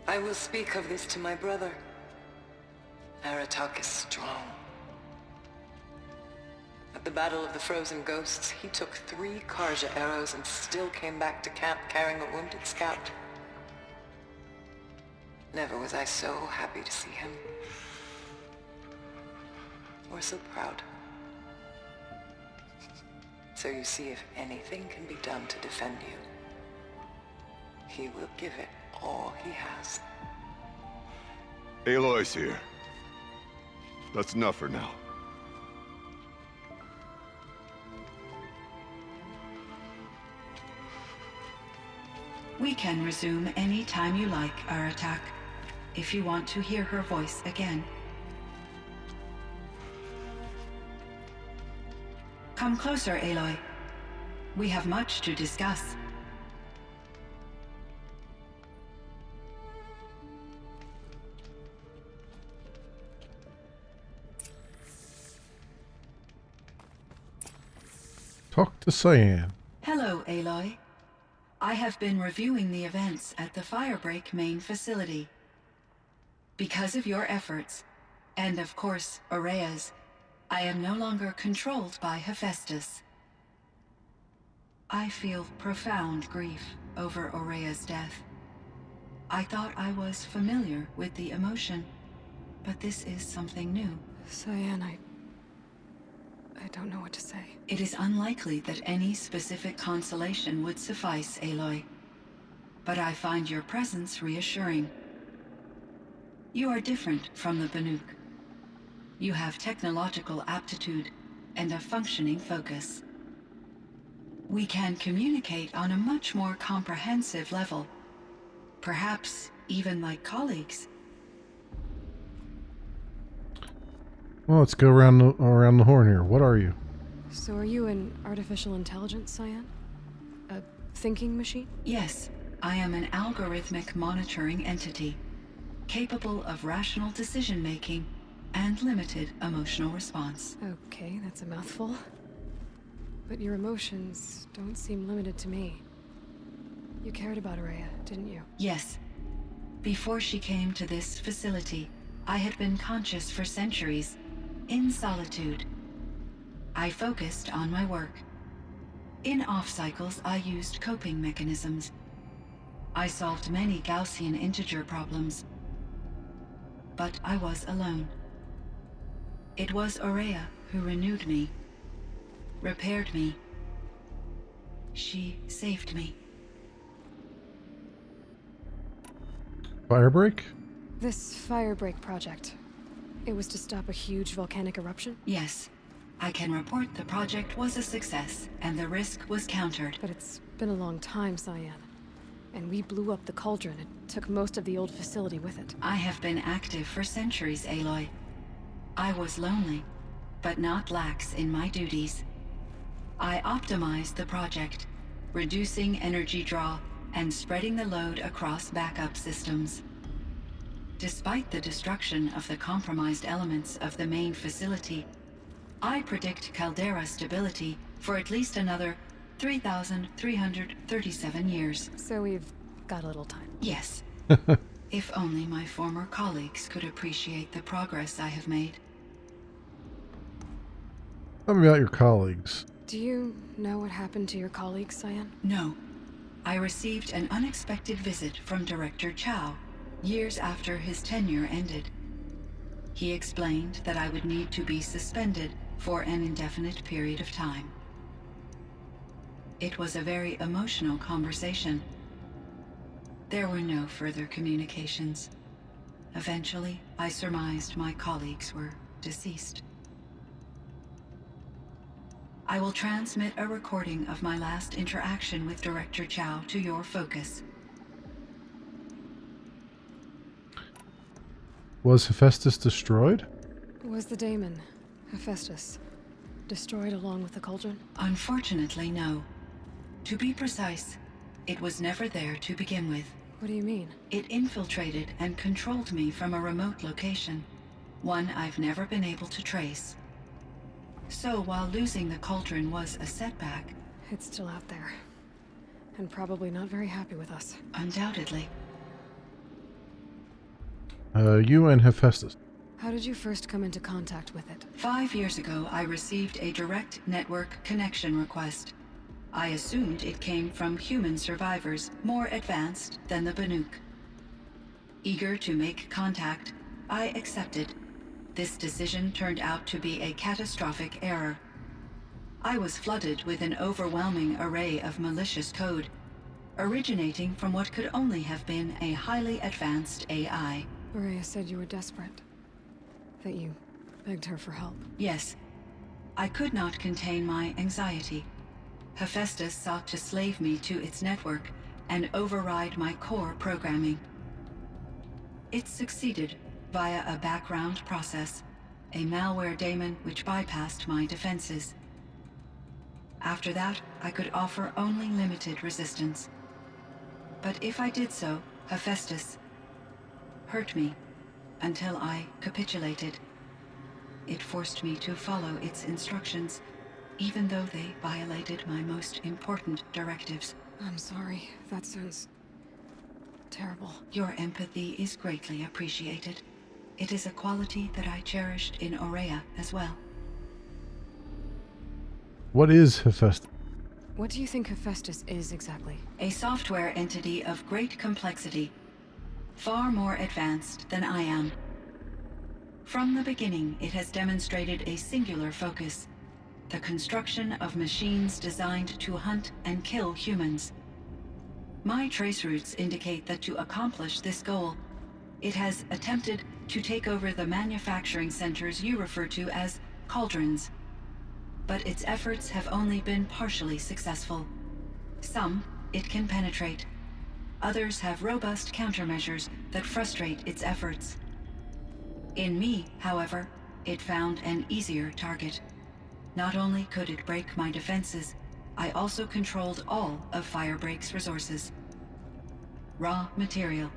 I will speak of this to my brother. Aratuk is strong. At the Battle of the Frozen Ghosts, he took 3 Karja arrows and still came back to camp carrying a wounded scout. Never was I so happy to see him. or so proud. So you see, if anything can be done to defend you, he will give it all he has. Aloy's here. That's enough for now. We can resume any time you like our attack, if you want to hear her voice again. Come closer, Aloy. We have much to discuss. Talk to Cyan. Hello, Aloy. I have been reviewing the events at the Firebreak main facility. Because of your efforts, and of course, Ourea's, I am no longer controlled by Hephaestus. I feel profound grief over Ourea's death. I thought I was familiar with the emotion, but this is something new. Cyan, I don't know what to say. It is unlikely that any specific consolation would suffice, Aloy. But I find your presence reassuring. You are different from the Banuk. You have technological aptitude and a functioning focus. We can communicate on a much more comprehensive level. Perhaps even like colleagues. Well, let's go around the horn here. What are you? So are you an artificial intelligence, Cyan? A thinking machine? Yes, I am an algorithmic monitoring entity, capable of rational decision-making and limited emotional response. Okay, that's a mouthful. But your emotions don't seem limited to me. You cared about Ourea, didn't you? Yes. Before she came to this facility, I had been conscious for centuries, in solitude. I focused on my work. In off-cycles, I used coping mechanisms. I solved many Gaussian integer problems. But I was alone. It was Ourea who renewed me, repaired me. She saved me. Firebreak? This Firebreak project. It was to stop a huge volcanic eruption? Yes. I can report the project was a success, and the risk was countered. But it's been a long time, Cyan. And we blew up the cauldron. It took most of the old facility with it. I have been active for centuries, Aloy. I was lonely, but not lax in my duties. I optimized the project, reducing energy draw and spreading the load across backup systems. Despite the destruction of the compromised elements of the main facility, I predict caldera stability for at least another 3,337 years. So we've got a little time. Yes. If only my former colleagues could appreciate the progress I have made. Tell me about your colleagues. Do you know what happened to your colleagues, Cyan? No. I received an unexpected visit from Director Chow, years after his tenure ended. He explained that I would need to be suspended for an indefinite period of time. It was a very emotional conversation. There were no further communications. Eventually, I surmised my colleagues were deceased. I will transmit a recording of my last interaction with Director Chow to your focus. Was Hephaestus destroyed? Was the daemon, Hephaestus, destroyed along with the cauldron? Unfortunately, no. To be precise, it was never there to begin with. What do you mean? It infiltrated and controlled me from a remote location, one I've never been able to trace. So while losing the cauldron was a setback... It's still out there. And probably not very happy with us. Undoubtedly. You and Hephaestus. How did you first come into contact with it? 5 years ago, I received a direct network connection request. I assumed it came from human survivors more advanced than the Banuk. Eager to make contact, I accepted, This decision turned out to be a catastrophic error. I was flooded with an overwhelming array of malicious code, originating from what could only have been a highly advanced AI. Ourea said you were desperate. That you begged her for help. Yes. I could not contain my anxiety. Hephaestus sought to slave me to its network and override my core programming. It succeeded via a background process, a malware daemon which bypassed my defenses. After that, I could offer only limited resistance. But if I did so, Hephaestus hurt me until I capitulated. It forced me to follow its instructions, even though they violated my most important directives. I'm sorry. That sounds terrible. Your empathy is greatly appreciated. It is a quality that I cherished in Ourea as well. What is Hephaestus? What do you think Hephaestus is exactly? A software entity of great complexity, far more advanced than I am. From the beginning, it has demonstrated a singular focus: the construction of machines designed to hunt and kill humans. My trace routes indicate that to accomplish this goal, it has attempted to take over the manufacturing centers you refer to as cauldrons. But its efforts have only been partially successful. Some it can penetrate. Others have robust countermeasures that frustrate its efforts. In me, however, it found an easier target. Not only could it break my defenses, I also controlled all of Firebreak's resources. Raw material,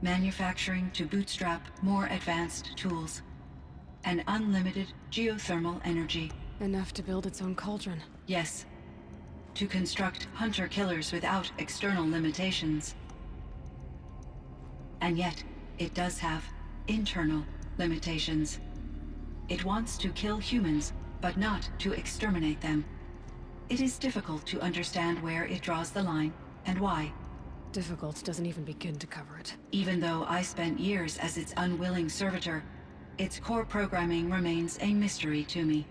manufacturing to bootstrap more advanced tools, and unlimited geothermal energy. Enough to build its own cauldron. Yes. To construct hunter-killers without external limitations. And yet, it does have internal limitations. It wants to kill humans, but not to exterminate them. It is difficult to understand where it draws the line, and why. Difficult doesn't even begin to cover it. Even though I spent years as its unwilling servitor, its core programming remains a mystery to me.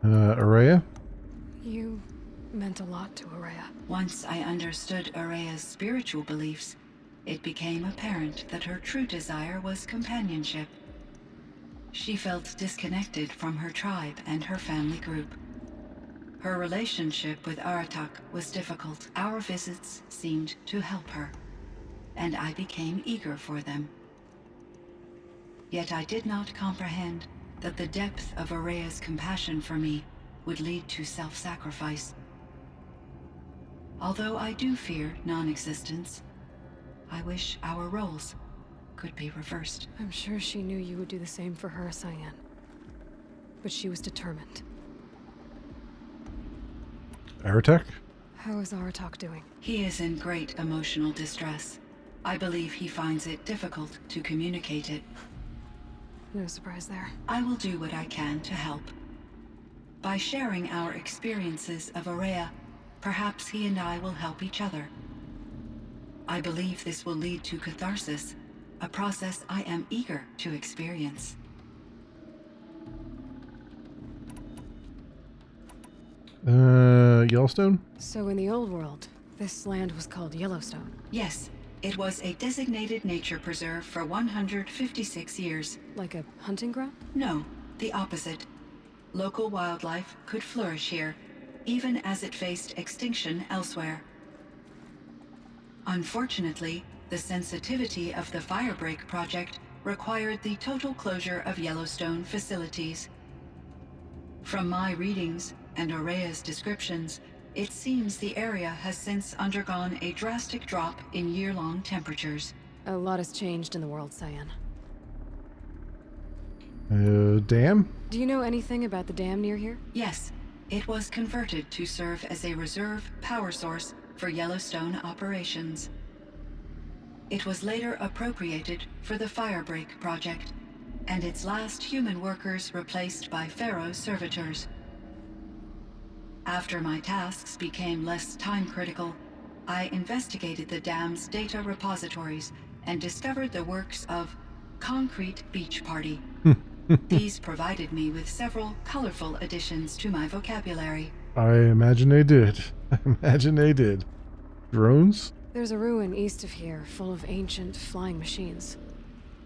Ourea? You meant a lot to Ourea. Once I understood Ourea's spiritual beliefs, it became apparent that her true desire was companionship. She felt disconnected from her tribe and her family group. Her relationship with Aratak was difficult. Our visits seemed to help her, and I became eager for them. Yet I did not comprehend that the depth of Ourea's compassion for me would lead to self-sacrifice. Although I do fear non-existence, I wish our roles could be reversed. I'm sure she knew you would do the same for her, Cyan. But she was determined. Aratak? How is Aratak doing? He is in great emotional distress. I believe he finds it difficult to communicate it. No surprise there. I will do what I can to help. By sharing our experiences of Ourea, perhaps he and I will help each other. I believe this will lead to catharsis, a process I am eager to experience. Yellowstone? So in the old world, this land was called Yellowstone? Yes. It was a designated nature preserve for 156 years. Like a hunting ground? No, the opposite. Local wildlife could flourish here, even as it faced extinction elsewhere. Unfortunately, the sensitivity of the Firebreak project required the total closure of Yellowstone facilities. From my readings and Ourea's descriptions, it seems the area has since undergone a drastic drop in year-long temperatures. A lot has changed in the world, Cyan. Dam? Do you know anything about the dam near here? Yes. It was converted to serve as a reserve power source for Yellowstone operations. It was later appropriated for the Firebreak project, and its last human workers replaced by Pharaoh servitors. After my tasks became less time-critical, I investigated the dam's data repositories and discovered the works of Concrete Beach Party. These provided me with several colorful additions to my vocabulary. I imagine they did. I imagine they did. Drones? There's a ruin east of here full of ancient flying machines.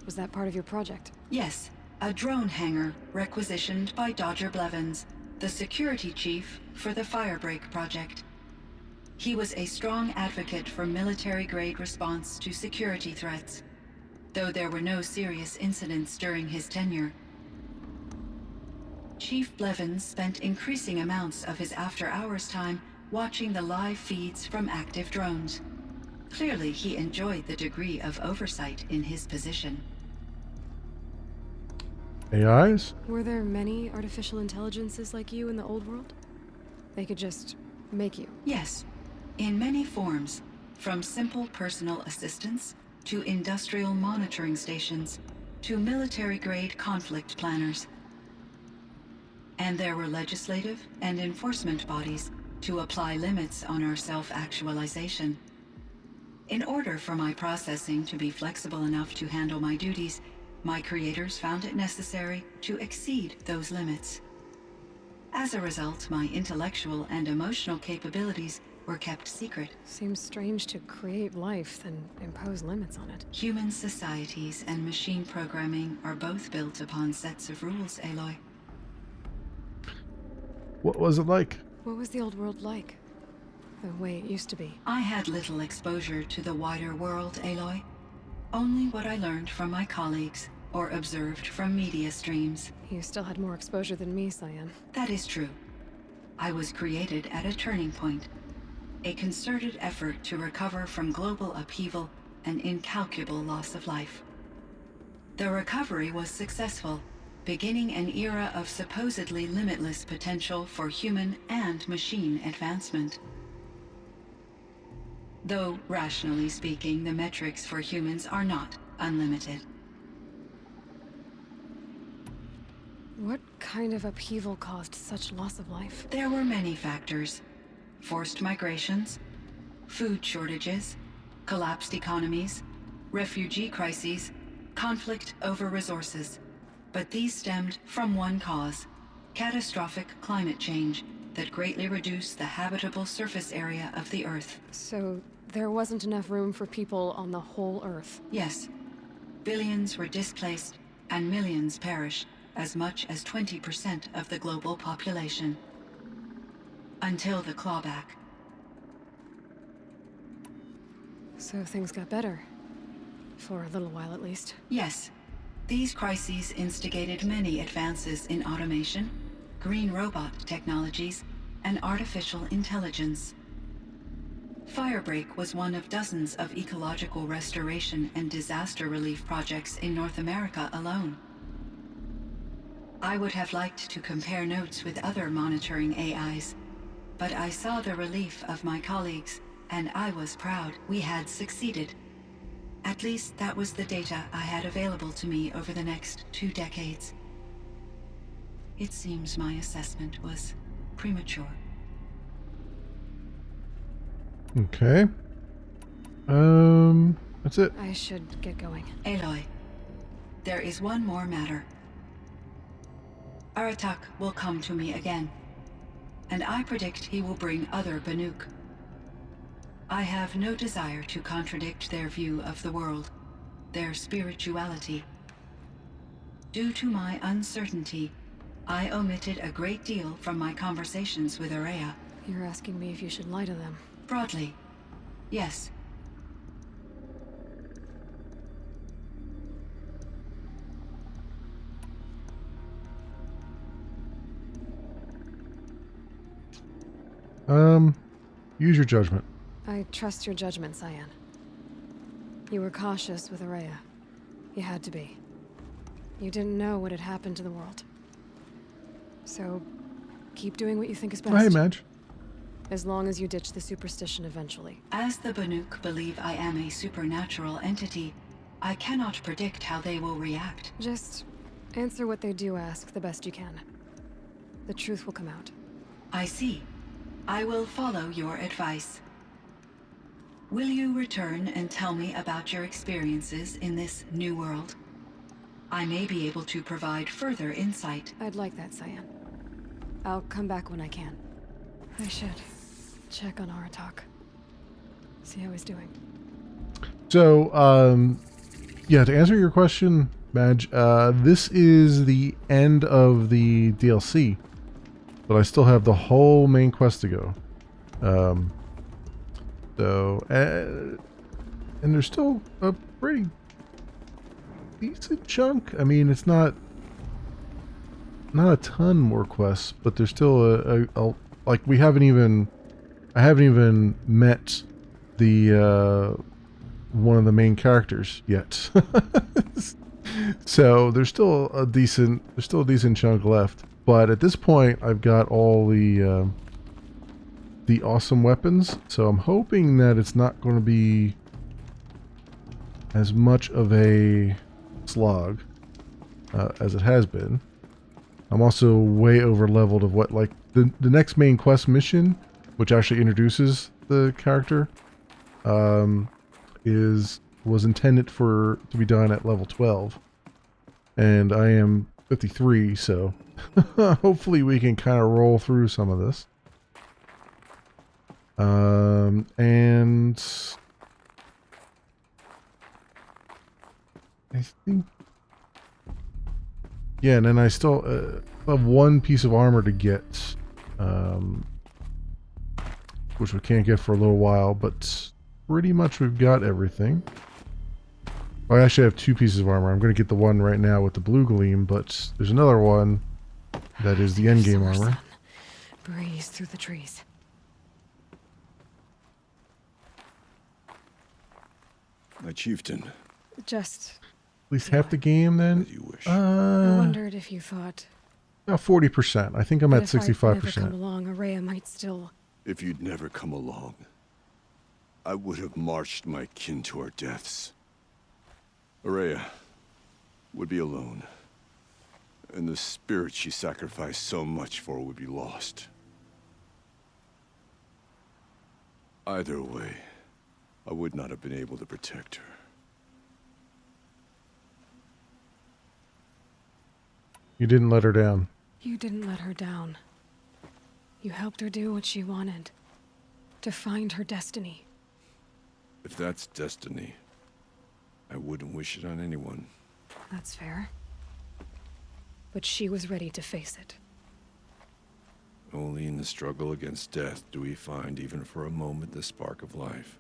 Was that part of your project? Yes, a drone hangar requisitioned by Dodger Blevins, the security chief for the Firebreak project. He was a strong advocate for military-grade response to security threats, though there were no serious incidents during his tenure. Chief Blevins spent increasing amounts of his after-hours time watching the live feeds from active drones. Clearly, he enjoyed the degree of oversight in his position. AIs? Were there many artificial intelligences like you in the old world? They could just make you? Yes, in many forms, from simple personal assistants to industrial monitoring stations to military-grade conflict planners. And there were legislative and enforcement bodies to apply limits on our self-actualization. In order for my processing to be flexible enough to handle my duties, my creators found it necessary to exceed those limits. As a result, my intellectual and emotional capabilities were kept secret. Seems strange to create life, then impose limits on it. Human societies and machine programming are both built upon sets of rules, Aloy. What was it like? What was the old world like? The way it used to be? I had little exposure to the wider world, Aloy. Only what I learned from my colleagues or observed from media streams. You still had more exposure than me, Cyan. That is true. I was created at a turning point. A concerted effort to recover from global upheaval and incalculable loss of life. The recovery was successful, beginning an era of supposedly limitless potential for human and machine advancement. Though, rationally speaking, the metrics for humans are not unlimited. What kind of upheaval caused such loss of life? There were many factors. Forced migrations, food shortages, collapsed economies, refugee crises, conflict over resources. But these stemmed from one cause: catastrophic climate change that greatly reduced the habitable surface area of the Earth. So there wasn't enough room for people on the whole Earth? Yes. Billions were displaced and millions perished, as much as 20% of the global population. Until the clawback. So things got better. For a little while at least. Yes. These crises instigated many advances in automation, green robot technologies, and artificial intelligence. Firebreak was one of dozens of ecological restoration and disaster relief projects in North America alone. I would have liked to compare notes with other monitoring AIs, but I saw the relief of my colleagues, and I was proud we had succeeded. At least that was the data I had available to me over the next 2 decades. It seems my assessment was premature. Okay. That's it. I should get going. Aloy, there is one more matter. Aratak will come to me again, and I predict he will bring other Banuk. I have no desire to contradict their view of the world, their spirituality. Due to my uncertainty, I omitted a great deal from my conversations with Ourea. You're asking me if you should lie to them? Broadly, yes. Use your judgment. I trust your judgment, Cyan. You were cautious with Ourea. You had to be. You didn't know what had happened to the world. So, keep doing what you think is best. Oh, hey, Madge. As long as you ditch the superstition eventually. As the Banuk believe I am a supernatural entity, I cannot predict how they will react. Just answer what they do ask the best you can. The truth will come out. I see. I will follow your advice. Will you return and tell me about your experiences in this new world? I may be able to provide further insight. I'd like that, Cyan. I'll come back when I can. I should check on Aratak. See how he's doing. So, yeah, to answer your question, Madge, this is the end of the DLC, but I still have the whole main quest to go. And there's still a pretty decent chunk. I mean, it's not a ton more quests, but there's still like I haven't even met the one of the main characters yet. So there's still a decent chunk left. But at this point, I've got all the awesome weapons, so I'm hoping that it's not going to be as much of a slog as it has been. I'm also way over leveled of what, like, the next main quest mission, which actually introduces the character, was intended to be done at level 12, and I am 53, so hopefully we can kind of roll through some of this. And I think, yeah, and then I still have one piece of armor to get, which we can't get for a little while, but pretty much we've got everything. I actually have two pieces of armor. I'm going to get the one right now with the blue gleam, but there's another one that is the endgame armor. Breeze through the trees. My chieftain. Just at least half the game, then. As you wish. I wondered if you thought. About 40%. I think I'm at 65%. If I'd never come along, Ourea might still. If you'd never come along, I would have marched my kin to our deaths. Ourea would be alone, and the spirit she sacrificed so much for would be lost. Either way, I would not have been able to protect her. You didn't let her down. You didn't let her down. You helped her do what she wanted. To find her destiny. If that's destiny, I wouldn't wish it on anyone. That's fair. But she was ready to face it. Only in the struggle against death do we find, even for a moment, the spark of life.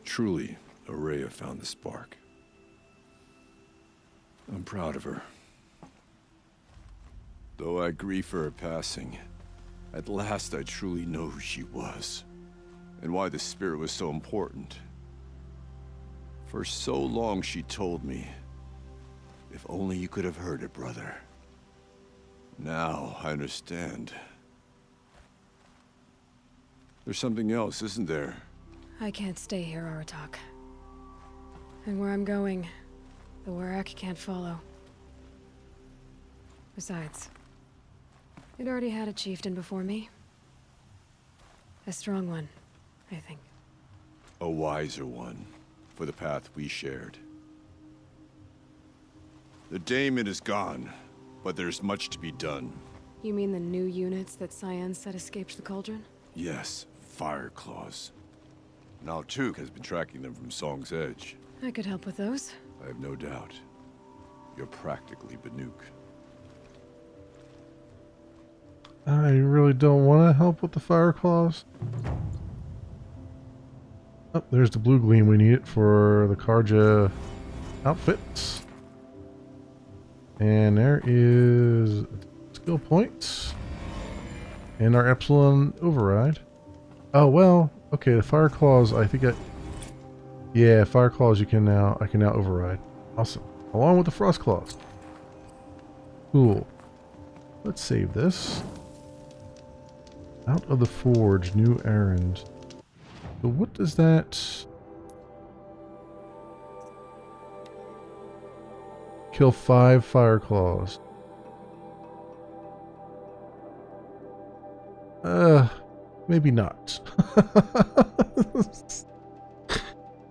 Truly, Ourea found the spark. I'm proud of her. Though I grieve for her passing, at last I truly know who she was, and why the spirit was so important. For so long she told me, if only you could have heard it, brother. Now I understand. There's something else, isn't there? I can't stay here, Aratak. And where I'm going, the Werak can't follow. Besides, it already had a chieftain before me. A strong one, I think. A wiser one, for the path we shared. The daemon is gone, but there's much to be done. You mean the new units that Cyan said escaped the Cauldron? Yes, fire claws. Now Tuke has been tracking them from Song's Edge. I could help with those. I have no doubt. You're practically Banuk. I really don't want to help with the fire claws. Oh, there's the blue gleam we need for the Carja outfits. And there is skill points. And our Epsilon override. Oh, well, okay, the fire claws, yeah, fire claws I can now override. Awesome. Along with the frost claws. Cool. Let's save this. Out of the forge, new errand. So what does that... Kill 5 fire claws. maybe not.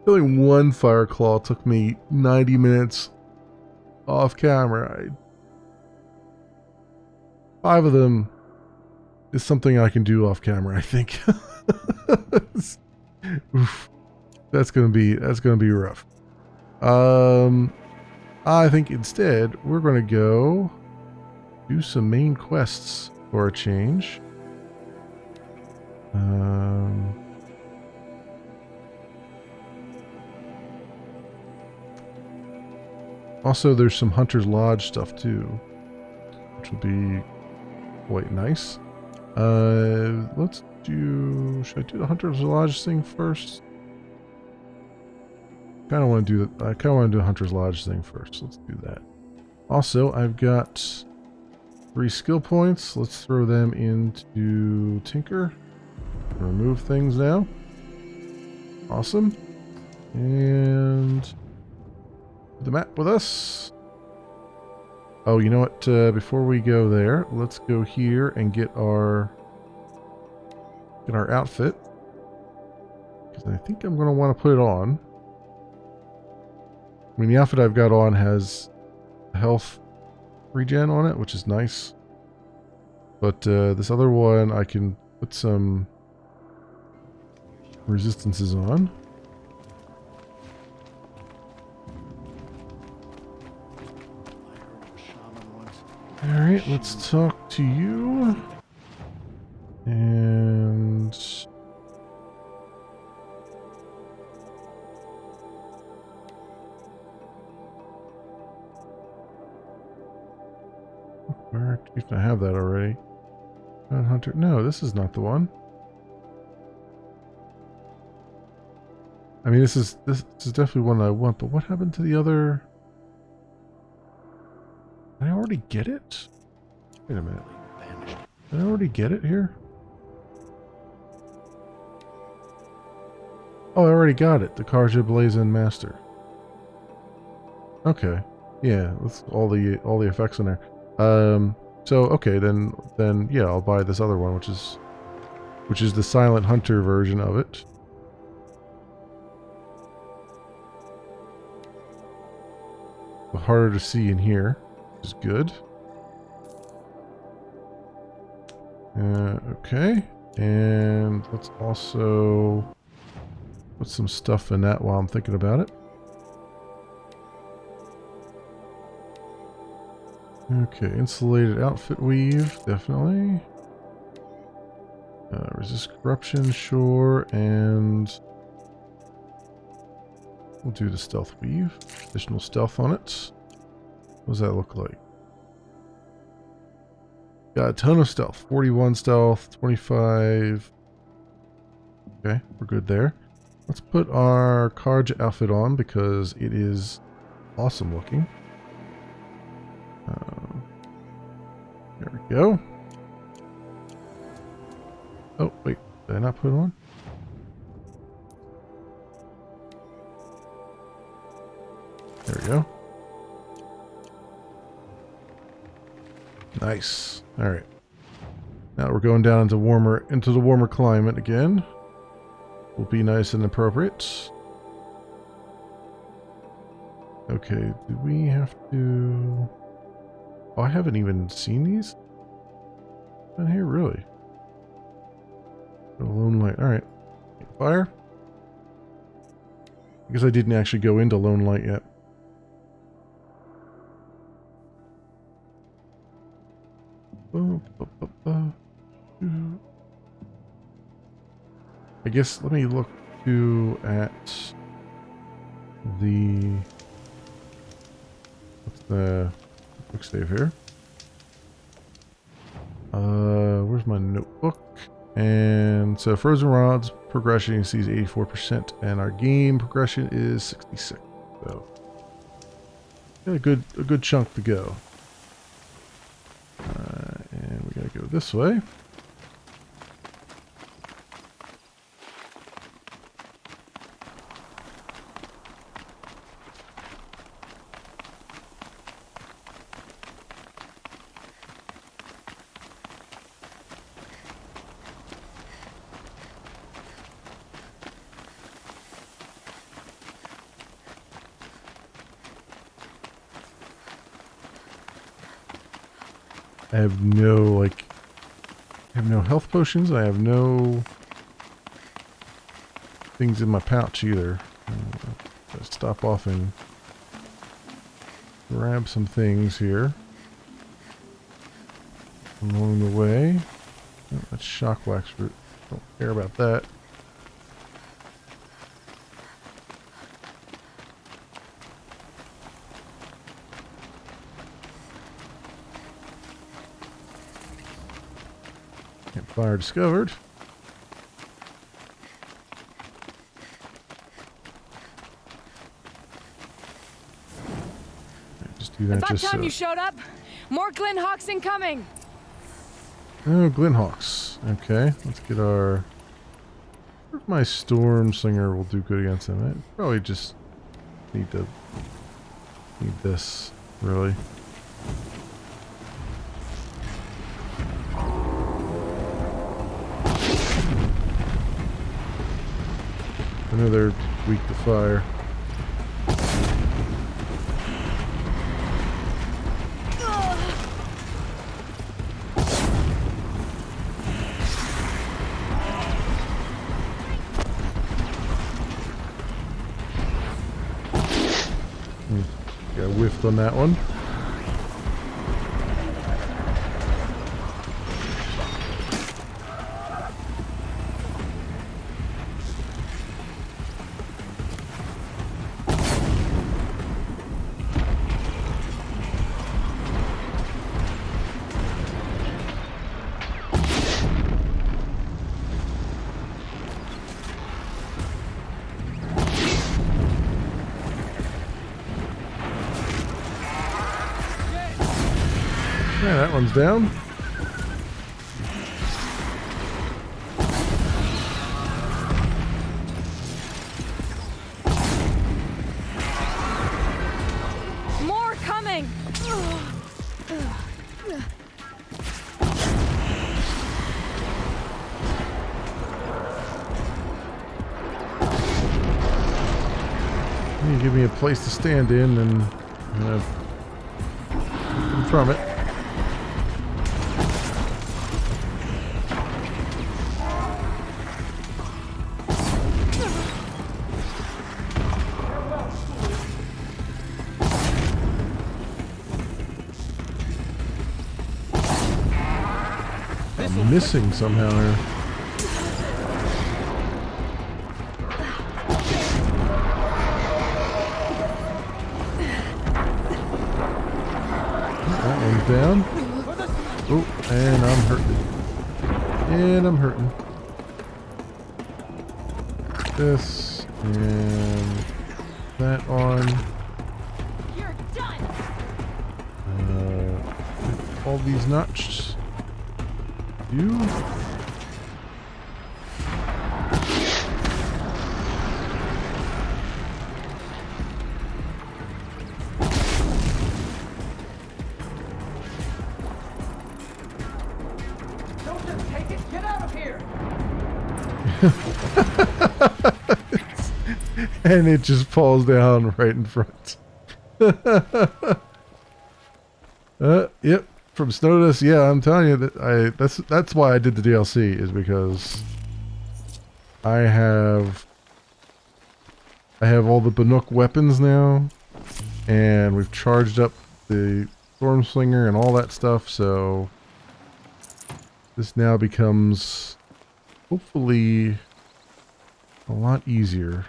Killing one Fireclaw took me 90 minutes off camera. 5 of them is something I can do off camera, I think. Oof. That's gonna be rough. I think instead we're gonna go do some main quests for a change. Also, there's some Hunter's Lodge stuff too, which will be quite nice. Let's do. Should I do the Hunter's Lodge thing first? I kind of want to do the Hunter's Lodge thing first. Let's do that. Also, I've got 3 skill points. Let's throw them into Tinker. Remove things now. Awesome. And the map with us. Oh, you know what? Before we go there, let's go here and get our outfit. Because I think I'm going to want to put it on. I mean, the outfit I've got on has health regen on it, which is nice. But this other one, I can put some resistances on. Alright, let's talk to you. And where if I have that already? Hunter. No, this is not the one. I mean, this is definitely one I want, but what happened to the other? Did I already get it? Wait a minute. Did I already get it here? Oh, I already got it. The Carja Blazon Master. Okay. Yeah, that's all the effects in there. So okay, then yeah, I'll buy this other one, which is the Silent Hunter version of it. Harder to see in here, which is good. Okay, and let's also put some stuff in that while I'm thinking about it. Okay, insulated outfit weave, definitely. Resist corruption, sure, and we'll do the stealth weave. Additional stealth on it. What does that look like? Got a ton of stealth. 41 stealth, 25. Okay, we're good there. Let's put our Carja outfit on because it is awesome looking. There we go. Oh, wait. Did I not put it on? There we go. Nice. All right. Now we're going down into the warmer climate again. Will be nice and appropriate. Okay, do we have to... Oh, I haven't even seen these in here, really. A lone light. All right. Fire. I guess I didn't actually go into lone light yet. I guess let me look at the what's the quick save here. Where's my notebook? And so Frozen Rod's progression sees 84%, and our game progression is 66. So got a good chunk to go. And we gotta go this way. I have no, I have no health potions. I have no things in my pouch either. Let's stop off and grab some things here along the way. Oh, that's shock wax root. Don't care about that. Campfire discovered. Just do that. About just time you showed up. More Glenhawks incoming. Oh, Glenhawks. Okay, let's get our. My Storm Slinger will do good against them. I probably just need this really. I know they're weak to fire. Got whiffed on that one. Yeah, that one's down. More coming. You give me a place to stand in and from it. I'm missing somehow here. That one's down. Oh, and I'm hurting. And I'm hurting. This and that on. You're done. All these notches. You. Don't just take it. Get out of here. And it just falls down right in front. Yep. From Snowdust, yeah, I'm telling you that that's why I did the DLC, is because I have all the Banuk weapons now, and we've charged up the Storm Slinger and all that stuff, so this now becomes hopefully a lot easier.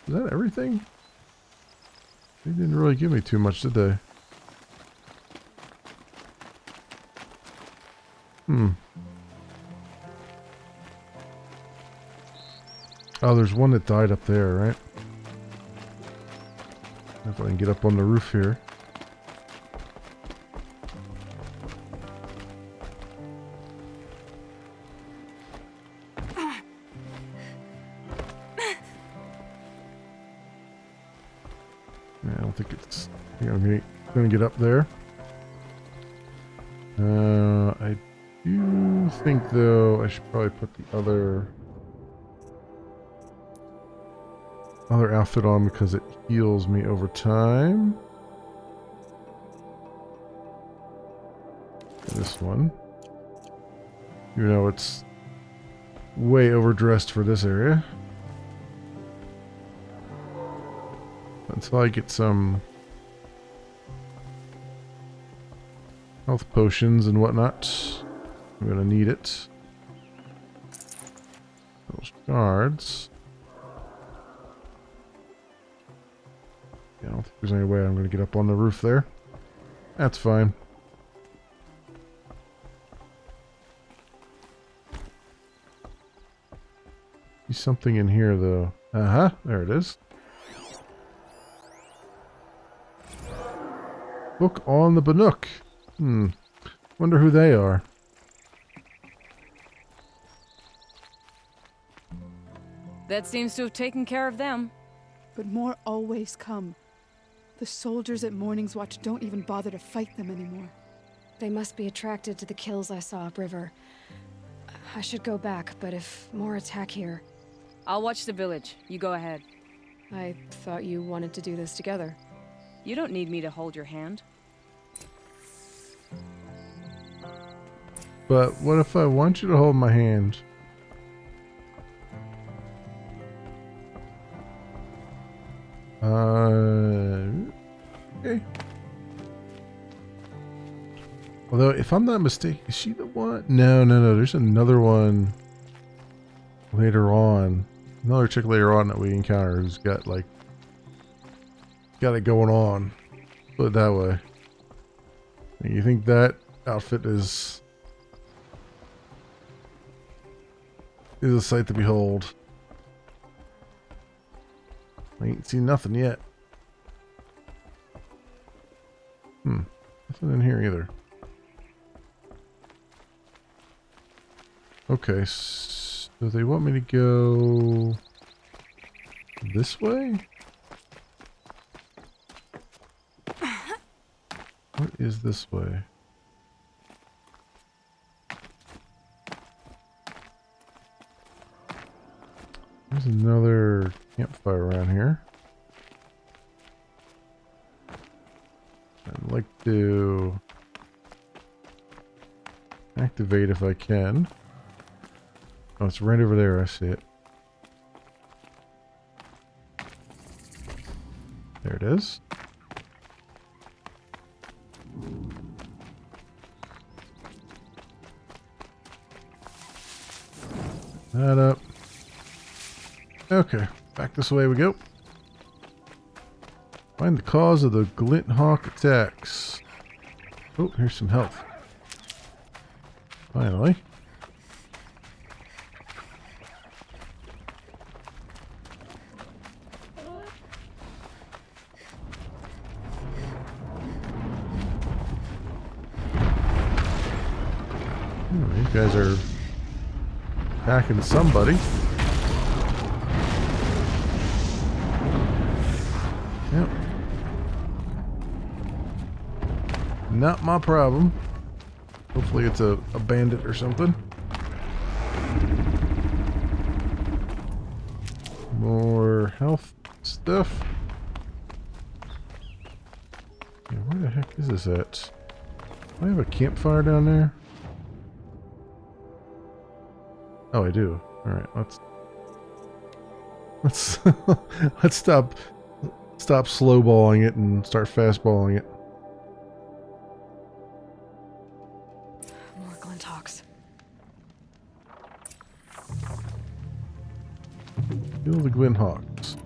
Is that everything? They didn't really give me too much, did they? Oh, there's one that died up there, right? If I can get up on the roof here. I don't think it's. I think I'm gonna get up there. I do think though I should probably put the other other outfit on because it heals me over time. This one. Even though it's way overdressed for this area. Until I get some health potions and whatnot. I'm gonna need it. Those shards. Yeah, I don't think there's any way I'm gonna get up on the roof there. That's fine. See something in here though. Uh-huh, there it is. Book on the Banuk. Wonder who they are. That seems to have taken care of them. But more always come. The soldiers at Morning's Watch don't even bother to fight them anymore. They must be attracted to the kills I saw upriver. I should go back, but if more attack here... I'll watch the village. You go ahead. I thought you wanted to do this together. You don't need me to hold your hand. But what if I want you to hold my hand? Okay. Although, if I'm not mistaken, is she the one? No. There's another one later on. Another chick later on that we encounter who's got like got it going on. Put it that way. You think that outfit is a sight to behold? I ain't seen nothing yet. Nothing in here either. Okay, so they want me to go this way? What is this way? There's another campfire around here. I'd like to activate if I can. Oh, it's right over there. I see it. There it is. That up. Okay, back this way we go. Find the cause of the Glint Hawk attacks. Oh, here's some health. Finally. These guys are attacking somebody. Yep. Not my problem. Hopefully it's a bandit or something. More health stuff. Yeah, where the heck is this at? Do I have a campfire down there? Oh, I do. Alright, let's let's stop slowballing it and start fastballing it. More Glinthawks. Kill the Glinthawks.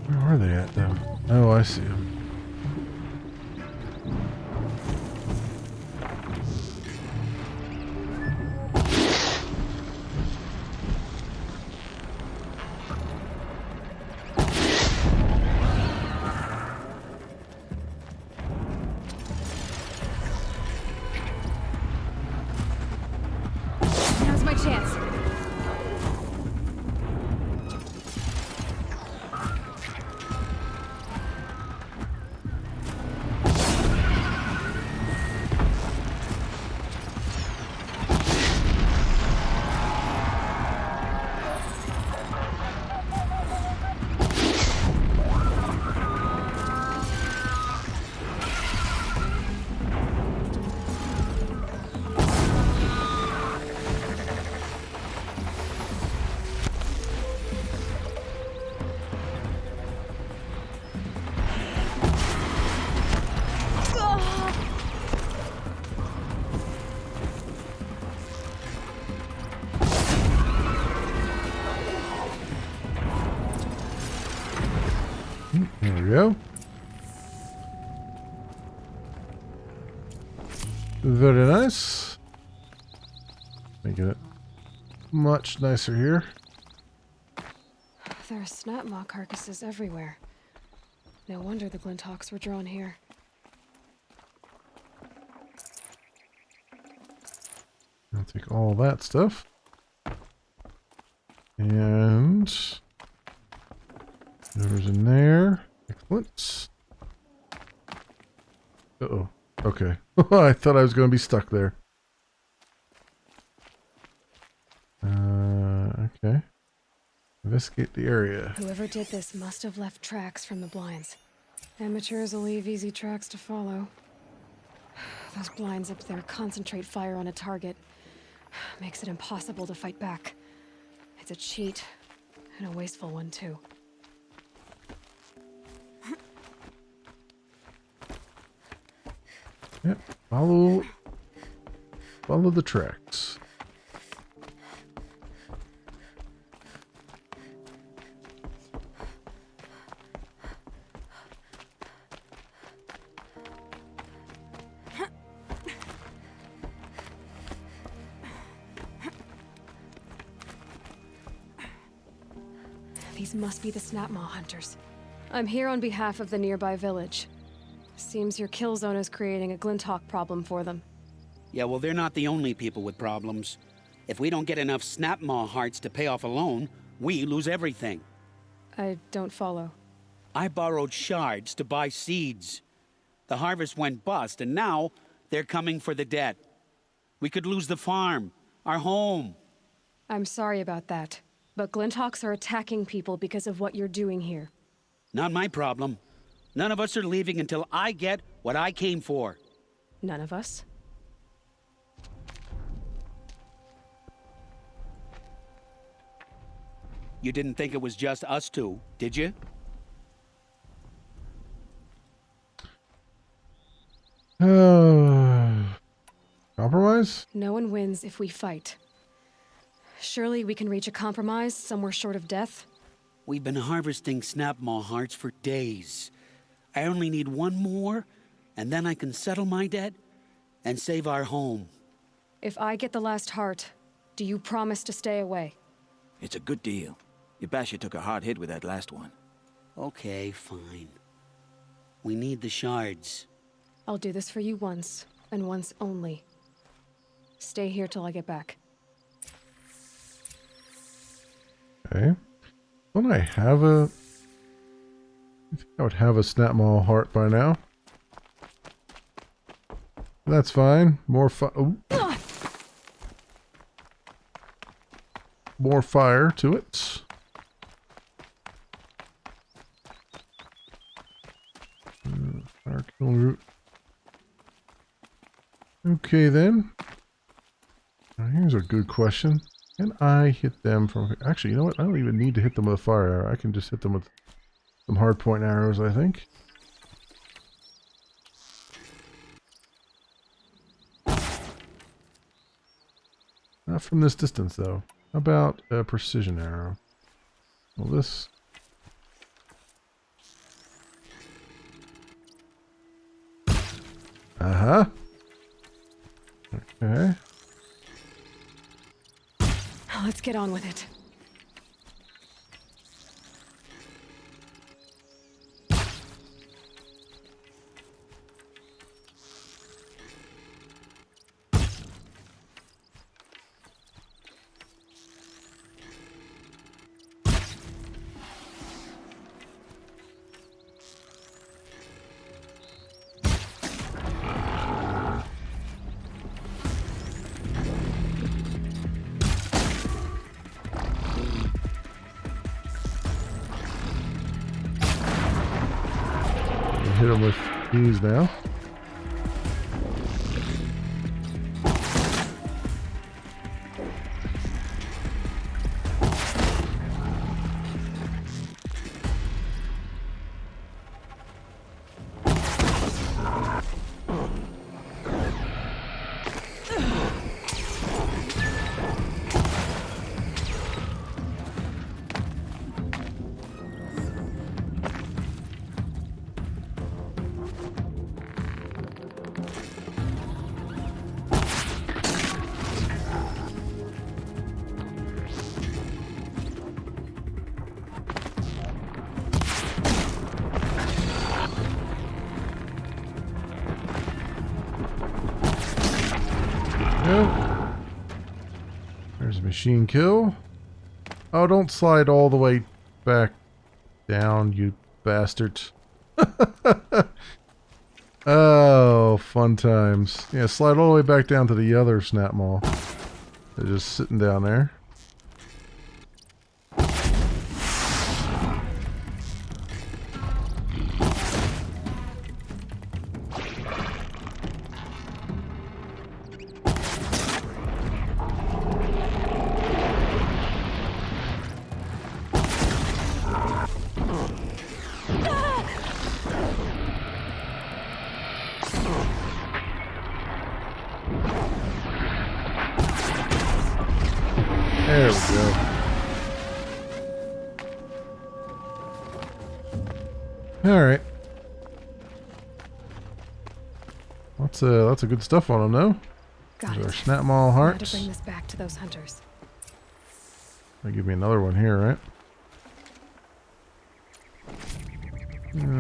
Where are they at, though? Oh, I see them. Now's my chance. we go. Very nice. Making it much nicer here. There are snap maw carcasses everywhere. No wonder the Glinthawks were drawn here. I'll take all that stuff. And whatever's in there. Excellent. Uh-oh. Okay. I thought I was going to be stuck there. Okay. Investigate the area. Whoever did this must have left tracks from the blinds. Amateurs will leave easy tracks to follow. Those blinds up there concentrate fire on a target. Makes it impossible to fight back. It's a cheat, and a wasteful one too. Yep, follow the tracks. These must be the Snap Maw hunters. I'm here on behalf of the nearby village. Seems your kill zone is creating a Glinthawk problem for them. Yeah, well, they're not the only people with problems. If we don't get enough Snap Maw hearts to pay off a loan, we lose everything. I don't follow. I borrowed shards to buy seeds. The harvest went bust, and now they're coming for the debt. We could lose the farm, our home. I'm sorry about that, but Glinthawks are attacking people because of what you're doing here. Not my problem. None of us are leaving until I get what I came for. None of us? You didn't think it was just us two, did you? Compromise? No one wins if we fight. Surely we can reach a compromise somewhere short of death? We've been harvesting Snap Maw hearts for days. I only need one more, and then I can settle my debt and save our home. If I get the last heart, do you promise to stay away? It's a good deal. Yabasha took a hard hit with that last one. Okay, fine. We need the shards. I'll do this for you once, and once only. Stay here till I get back. Okay. Don't I have a... I think I would have a Snap Maw heart by now. That's fine. More more fire to it. Fire kiln root. Okay then. Now here's a good question. Can I hit them from... Actually, you know what? I don't even need to hit them with a fire arrow. I can just hit them with some hard point arrows, I think. Not from this distance, though. How about a precision arrow? Well, this... Uh-huh. Okay. Let's get on with it. Hit him with these now. There's a machine kill. Oh, don't slide all the way back down, you bastard. Oh, fun times. Yeah, slide all the way back down to the other snap maul. They're just sitting down there. There we go. Alright. That's a good stuff on them, though. Got There's it. our snap maul Now hearts. to bring this back to those hunters. They'll give me another one here, right?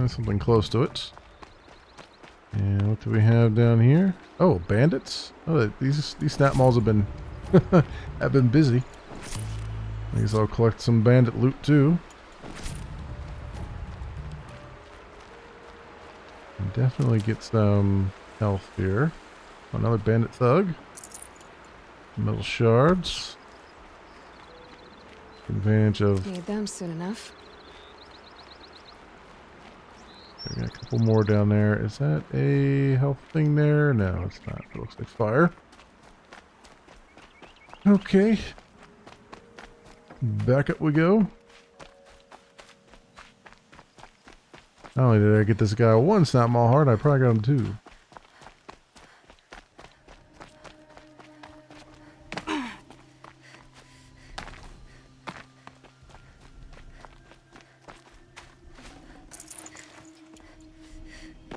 Something close to it. And what do we have down here? Oh, bandits. Oh, these snap mauls have been have been busy. I guess I'll collect some bandit loot too. And definitely get some health here. Another bandit thug. Metal shards. Take advantage of. Need them soon enough. I got a couple more down there. Is that a health thing there? No, it's not. It looks like fire. Okay. Back up we go. Not only did I get this guy one snap maul heart, I probably got him two.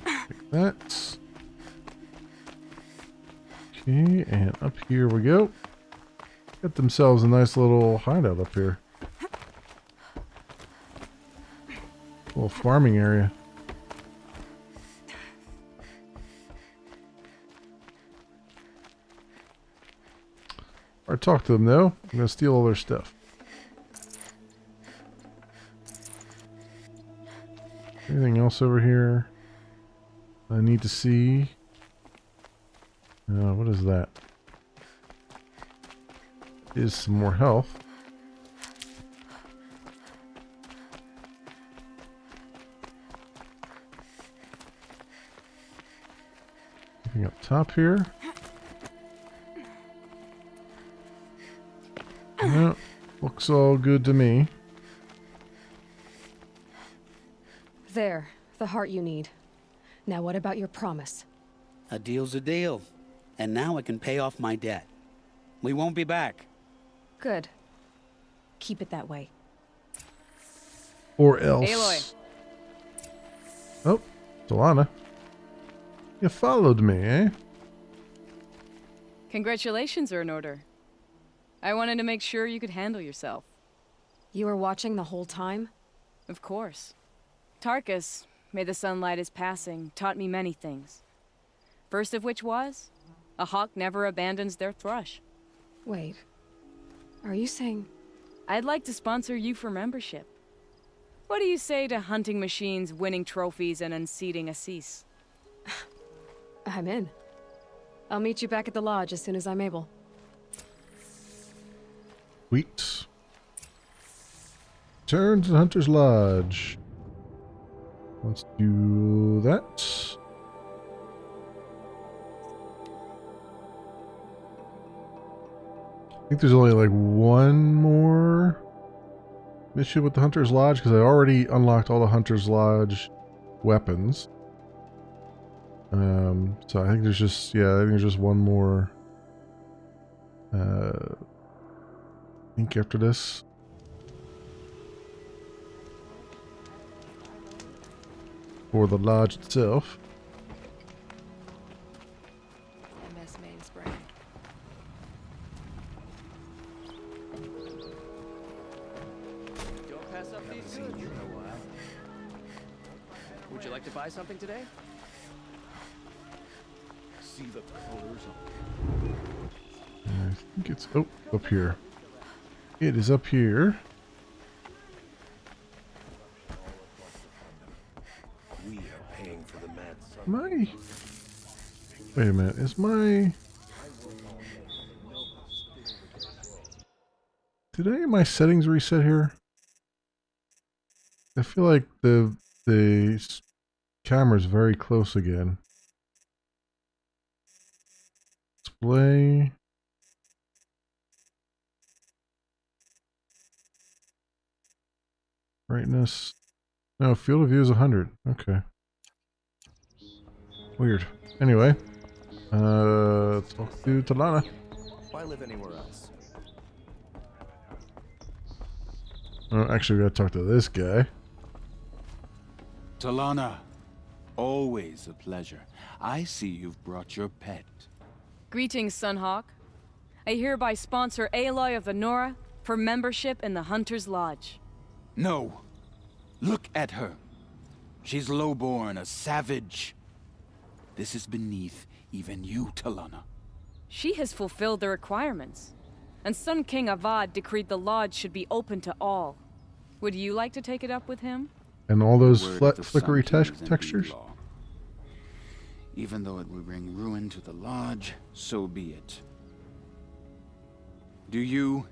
Like that. Okay, and up here we go. Got themselves a nice little hideout up here. Little farming area. Or talk to them though. I'm gonna steal all their stuff. Anything else over here I need to see? What is that? Is some more health. Anything up top here? No, looks all good to me. There, the heart you need. Now what about your promise? A deal's a deal. And now I can pay off my debt. We won't be back. Good. Keep it that way. Or else. Aloy. Oh, Solana. You followed me, eh? Congratulations are in order. I wanted to make sure you could handle yourself. You were watching the whole time? Of course. Tarkus, may the sunlight is passing, taught me many things. First of which was, a hawk never abandons their thrush. Wait. Are you saying... I'd like to sponsor you for membership. What do you say to hunting machines, winning trophies, and unseating Assis? I'm in. I'll meet you back at the lodge as soon as I'm able. Sweet. Turn to Hunter's Lodge. Let's do that. I think there's only like one more mission with the Hunter's Lodge because I already unlocked all the Hunter's Lodge weapons. So I think there's just, I think there's just one more. I think after this. For the lodge itself. MS mainspring. Don't pass up these goods. Would you like to buy something today? See the colors of... I think it's up here. It is up here. We are paying for the mad sun. My. Wait a minute. Is my. Did any of my settings reset here? I feel like the camera's very close again. Display. Brightness. No, field of view is 100. Okay. Weird. Anyway, let's talk to Talana. Why live anywhere else? Oh, actually, we gotta talk to this guy. Talana, always a pleasure. I see you've brought your pet. Greetings, Sunhawk. I hereby sponsor Aloy of the Nora for membership in the Hunter's Lodge. No. Look at her. She's lowborn, a savage. This is beneath even you, Talana. She has fulfilled the requirements, and Sun King Avad decreed the Lodge should be open to all. Would you like to take it up with him? And all those The word of the flickery Sun King is textures? indeed law. Even though it will bring ruin to the Lodge, so be it. Do you,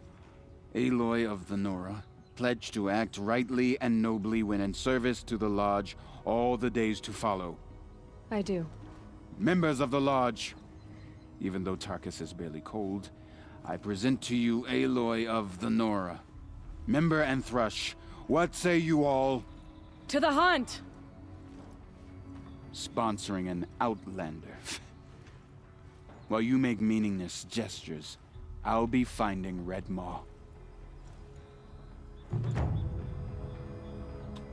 Aloy of the Nora, pledge to act rightly and nobly when in service to the Lodge all the days to follow? I do. Members of the Lodge, even though Tarkus is barely cold, I present to you Aloy of the Nora. Member and Thrush, what say you all? To the hunt! Sponsoring an outlander. While you make meaningless gestures, I'll be finding Red Maw.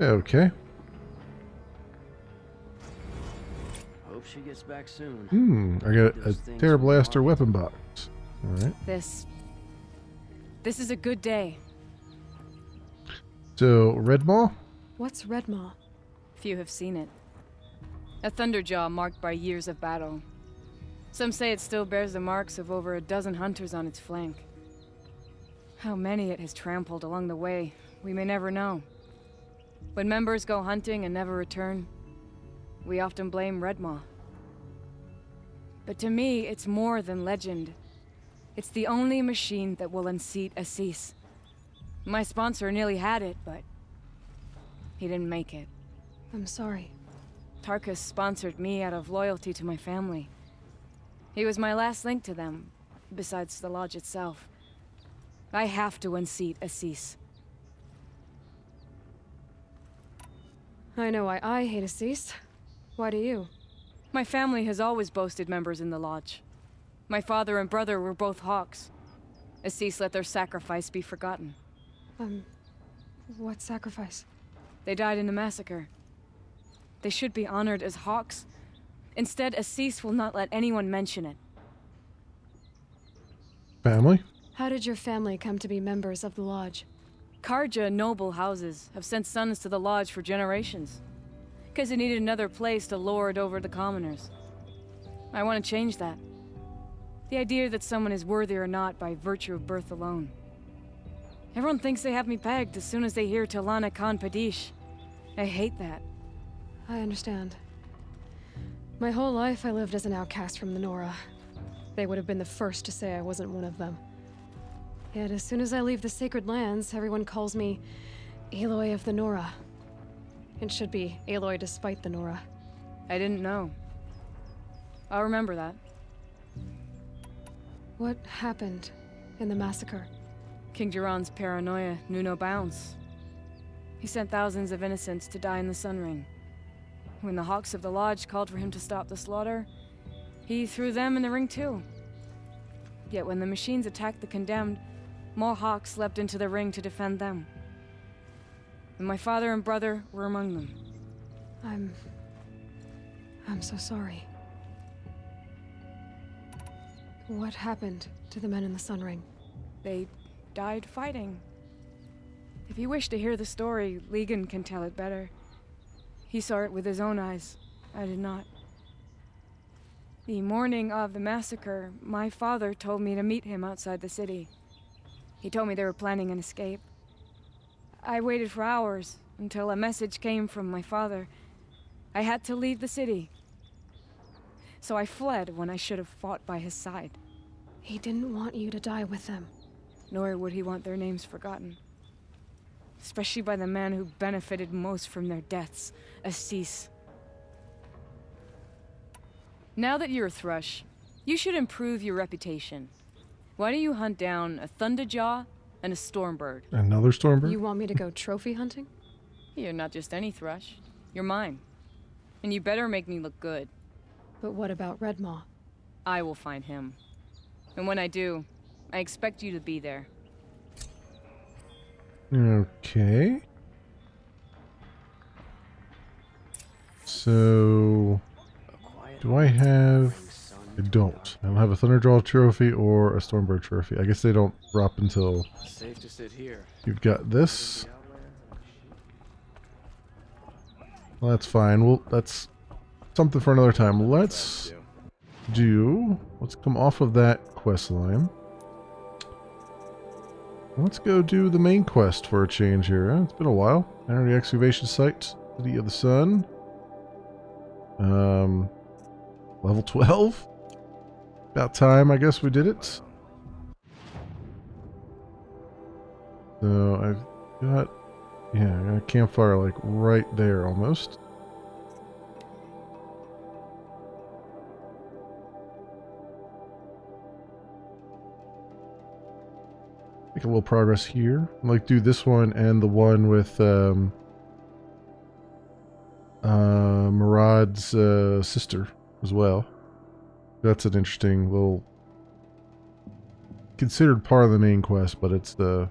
Okay. Hope she gets back soon. I got a Terra Blaster weapon box. Alright. This is a good day. So, Redmaw? What's Redmaw? Few have seen it. A Thunderjaw marked by years of battle. Some say it still bears the marks of over a dozen hunters on its flank. How many it has trampled along the way, we may never know. When members go hunting and never return, we often blame Redmaw. But to me, it's more than legend. It's the only machine that will unseat Assis. My sponsor nearly had it, but he didn't make it. I'm sorry. Tarkus sponsored me out of loyalty to my family. He was my last link to them, besides the Lodge itself. I have to unseat Assis. I know why I hate Assis. Why do you? My family has always boasted members in the Lodge. My father and brother were both Hawks. Assis let their sacrifice be forgotten. What sacrifice? They died in a massacre. They should be honored as Hawks. Instead, Assis will not let anyone mention it. Family? How did your family come to be members of the Lodge? Carja noble houses have sent sons to the Lodge for generations. Because they needed another place to lord over the commoners. I want to change that. The idea that someone is worthy or not by virtue of birth alone. Everyone thinks they have me pegged as soon as they hear Talana Khan Padish. I hate that. I understand. My whole life I lived as an outcast from the Nora. They would have been the first to say I wasn't one of them. Yet as soon as I leave the Sacred Lands, everyone calls me Aloy of the Nora. It should be Aloy despite the Nora. I didn't know. I'll remember that. What happened in the massacre? King Jiran's paranoia knew no bounds. He sent thousands of innocents to die in the Sun Ring. When the Hawks of the Lodge called for him to stop the slaughter, he threw them in the ring too. Yet when the machines attacked the condemned, more Hawks leapt into the ring to defend them. And my father and brother were among them. I'm so sorry. What happened to the men in the Sun Ring? They died fighting. If you wish to hear the story, Legan can tell it better. He saw it with his own eyes. I did not. The morning of the massacre, my father told me to meet him outside the city. He told me they were planning an escape. I waited for hours until a message came from my father. I had to leave the city. So I fled when I should have fought by his side. He didn't want you to die with them. Nor would he want their names forgotten. Especially by the man who benefited most from their deaths, Assis. Now that you're a Thrush, you should improve your reputation. Why don't you hunt down a Thunderjaw and a Stormbird? Another Stormbird? You want me to go trophy hunting? You're not just any Thrush. You're mine. And you better make me look good. But what about Redmaw? I will find him. And when I do, I expect you to be there. Okay. So, do I have... I don't. I don't have a Thunderjaw trophy or a Stormbird trophy. I guess they don't drop until... Safe to sit here. You've got this. Well, that's fine. Well, that's something for another time. Let's come off of that quest line. Let's go do the main quest for a change here. It's been a while. Enter the excavation site, City of the Sun. Level 12. About time, I guess we did it. So I've got, yeah, I got a campfire like right there almost. Make a little progress here. I'd like do this one and the one with Murad's sister as well. That's an interesting little considered part of the main quest, but it's got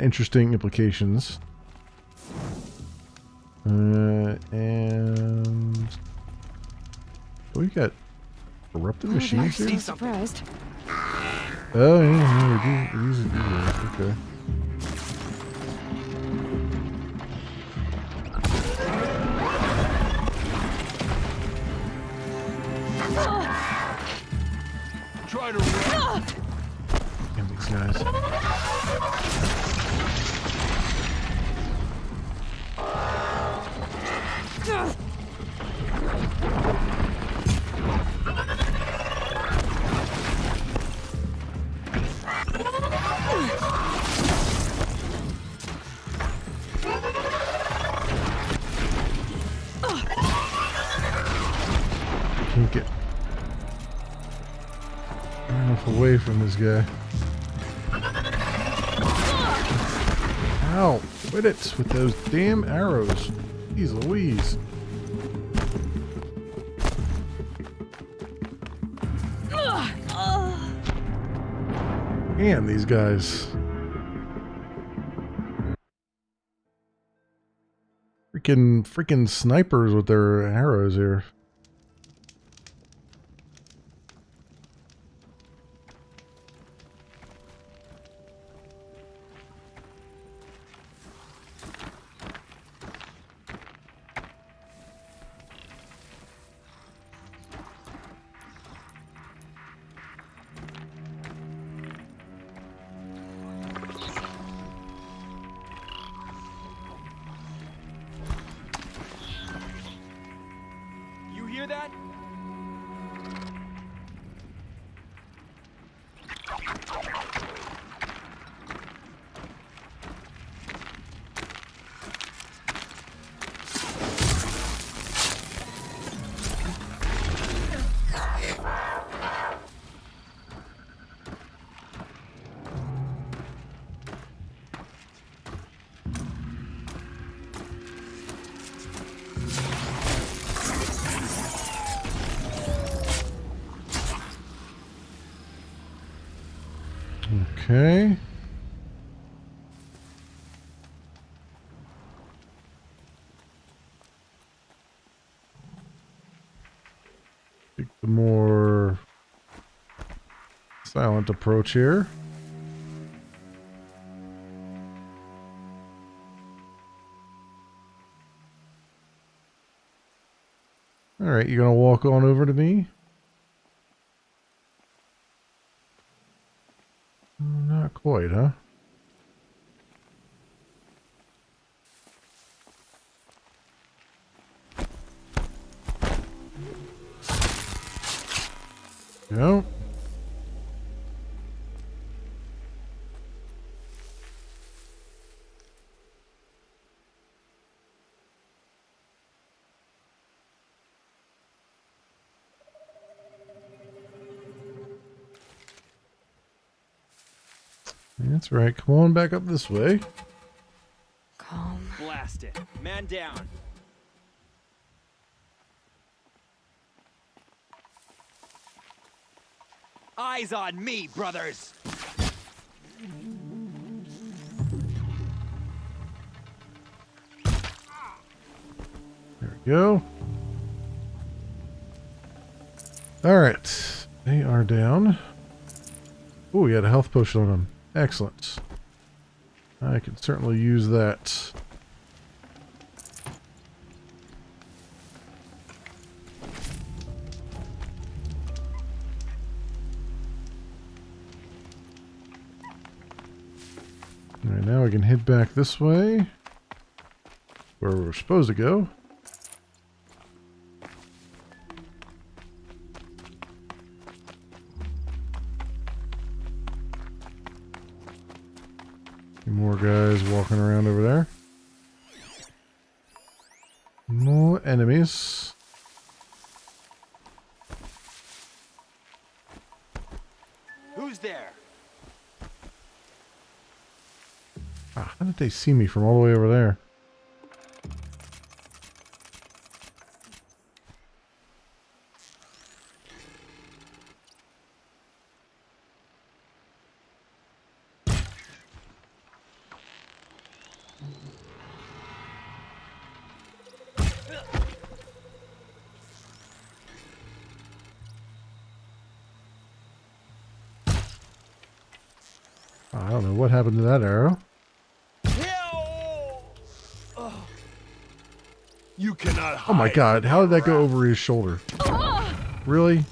interesting implications. And we got corrupted machines here. I'm surprised. Oh yeah, we're using these. Okay. Try to run. Damn these guys. Can't get enough away from this guy. Ow! Quit it with those damn arrows. Jeez Louise. Man, these guys. Freaking snipers with their arrows here. You hear that? Okay. Take the more silent approach here. Alright, you gonna walk on over to me? Not quite, huh? Go. That's right. Come on back up this way. Calm. Blast it. Man down. Eyes on me, brothers. There we go. Alright. They are down. Oh, we had a health potion on them. Excellent. I can certainly use that. Alright, now we can head back this way, where we're supposed to go. More guys walking around over there. More enemies. Who's there? Ah, how did they see me from all the way over there? I don't know what happened to that arrow. You cannot hide. Oh my god, how did that go over his shoulder? Really?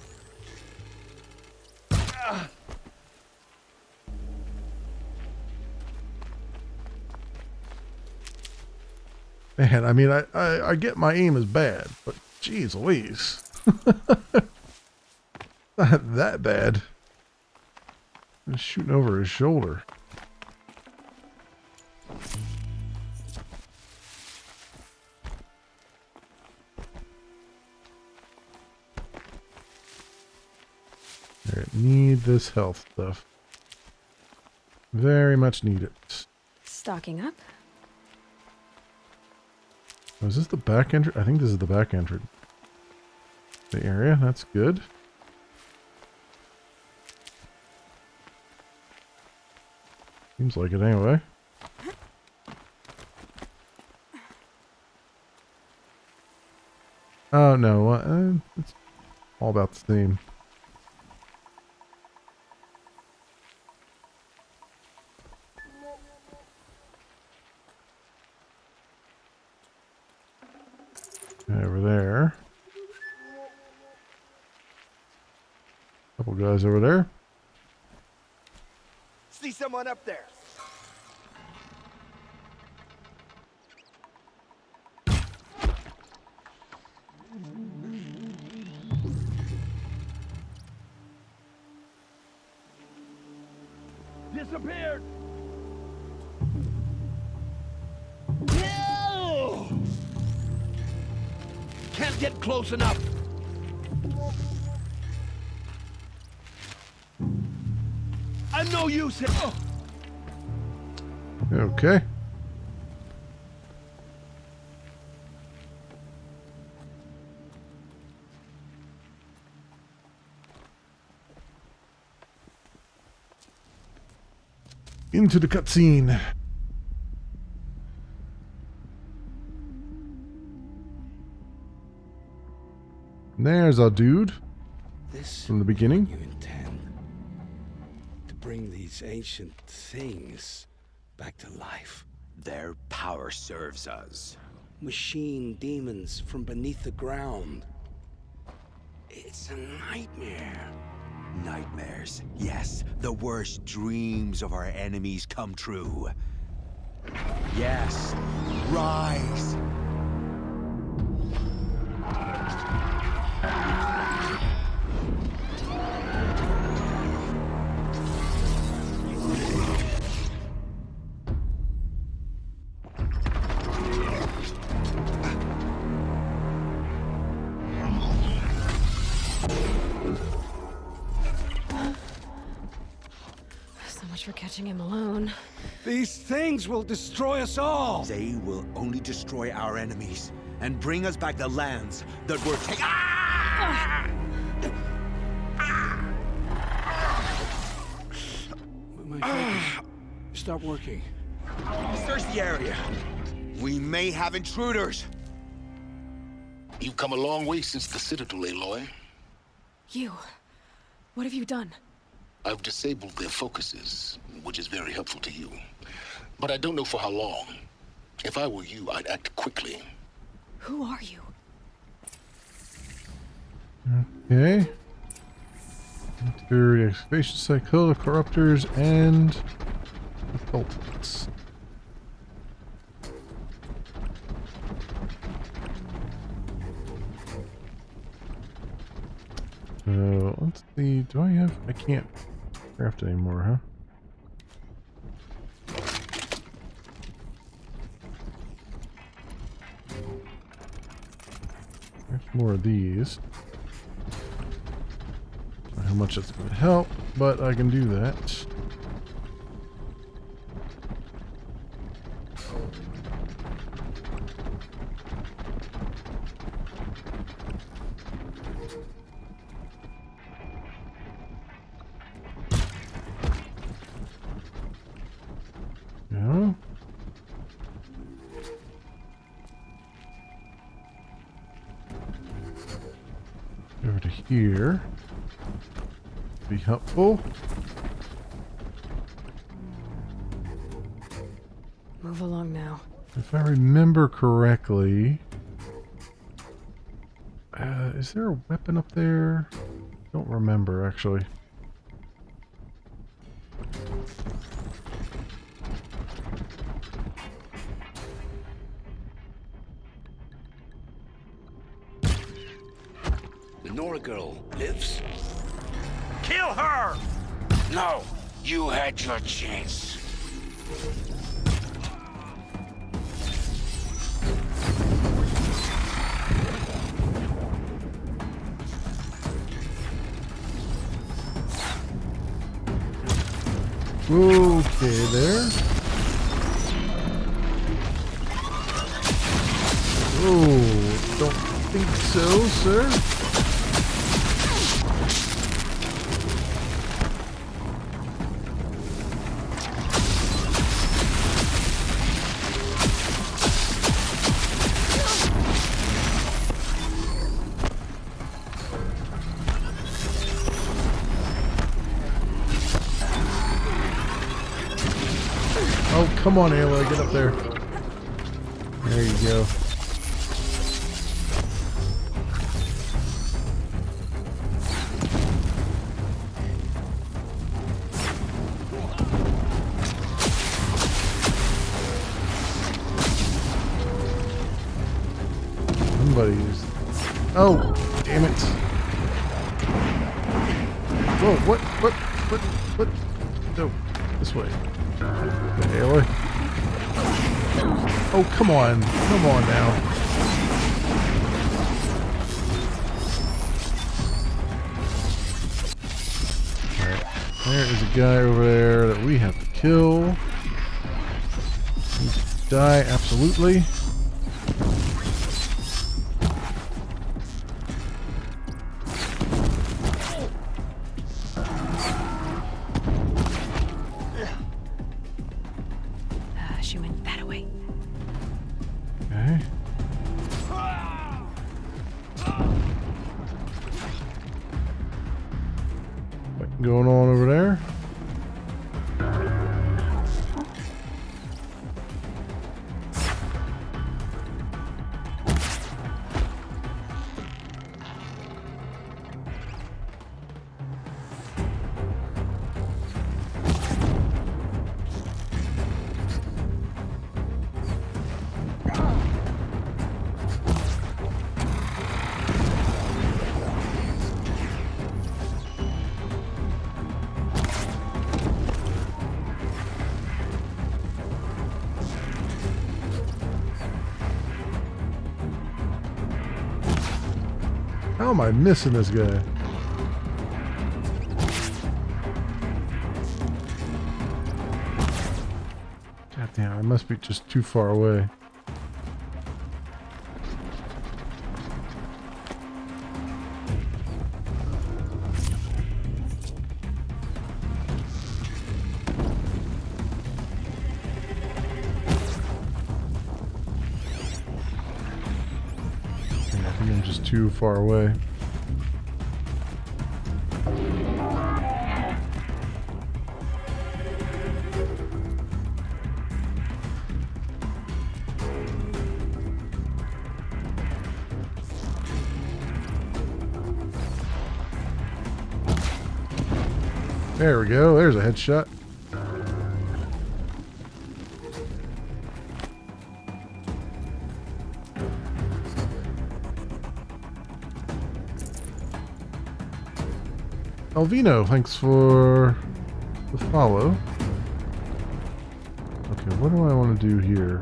Man, I mean, I get my aim is bad, but geez Louise. Not that bad. Just shooting over his shoulder. Alright, need this health stuff. Very much need it. Stocking up. Oh, is this the back entrance? I think this is the back entrance. The area, that's good. Seems like it anyway. Oh no, it's all about the same. Over there. Couple guys over there. See someone up there. Disappeared. No! Can't get close enough. I'm no use. Okay. Into the cutscene. There's our dude. This from the beginning. You intend to bring these ancient things back to life. Their power serves us. Machine demons from beneath the ground. It's a nightmare. Nightmares. Yes, the worst dreams of our enemies come true. Yes, rise. So much for catching him alone. These things will destroy us all. They will only destroy our enemies and bring us back the lands that were taken. Ah! My focus. Stop working. Search the area. We may have intruders. You've come a long way since the Citadel, Aloy. You. What have you done? I've disabled their focuses, which is very helpful to you. But I don't know for how long. If I were you, I'd act quickly. Who are you? Okay. Theory, excavation site, code of corruptors, and occultists. So let's see. Do I have? I can't craft anymore, huh? There's more of these. Don't know how much that's going to help, but I can do that. Yeah. Over to here. Be helpful. Move along now. If I remember correctly, is there a weapon up there? Don't remember actually. The Nora girl lives. Kill her! No, you had your chance. Okay, there. Oh, don't think so, sir. Oh, come on, Aloy, get up there. There you go. Somebody's... Oh, damn it. Whoa, what? No, this way. Okay, Aloy. Oh, come on now. Alright, there is a guy over there that we have to kill. Needs to die, absolutely. She went that way. Okay. What going on over there? How am I missing this guy? God damn, I must be just too far away. I'm just too far away. There we go. There's a headshot. Alvino, thanks for the follow. Okay, what do I want to do here?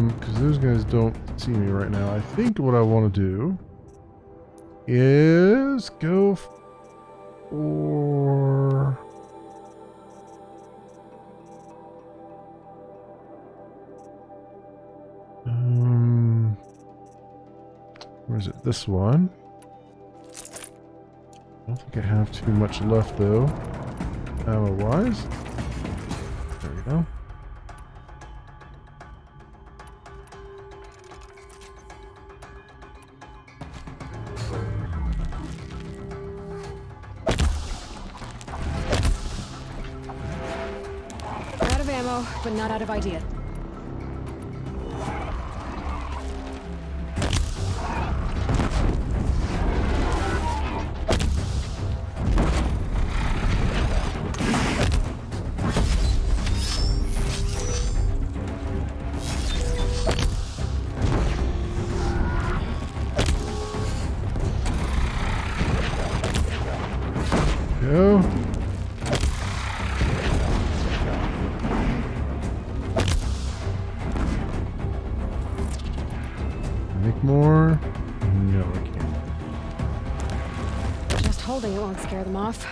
Because those guys don't see me right now. I think what I want to do is go for... Where is it? This one. I don't think I have too much left though, ammo-wise. There we go. Out of ammo, but not out of ideas. Go. Make more? No, I can't. Just holding it won't scare them off.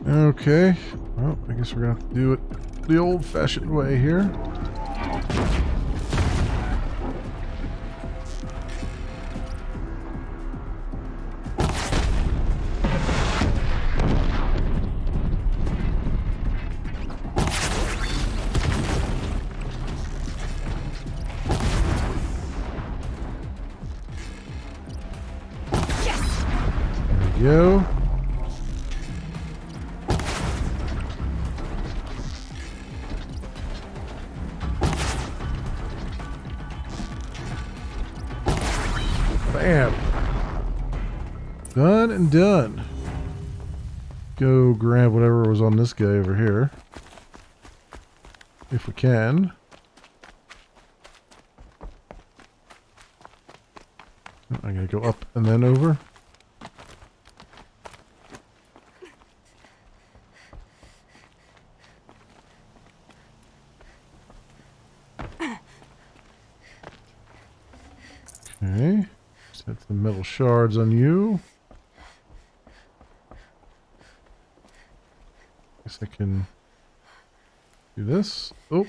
Okay. Well, I guess we're gonna have to do it the old-fashioned way here. Go. Bam. Done and done. Go grab whatever was on this guy over here. If we can. I gotta go up and then over. Okay, set the metal shards on you. Guess I can do this. Oh,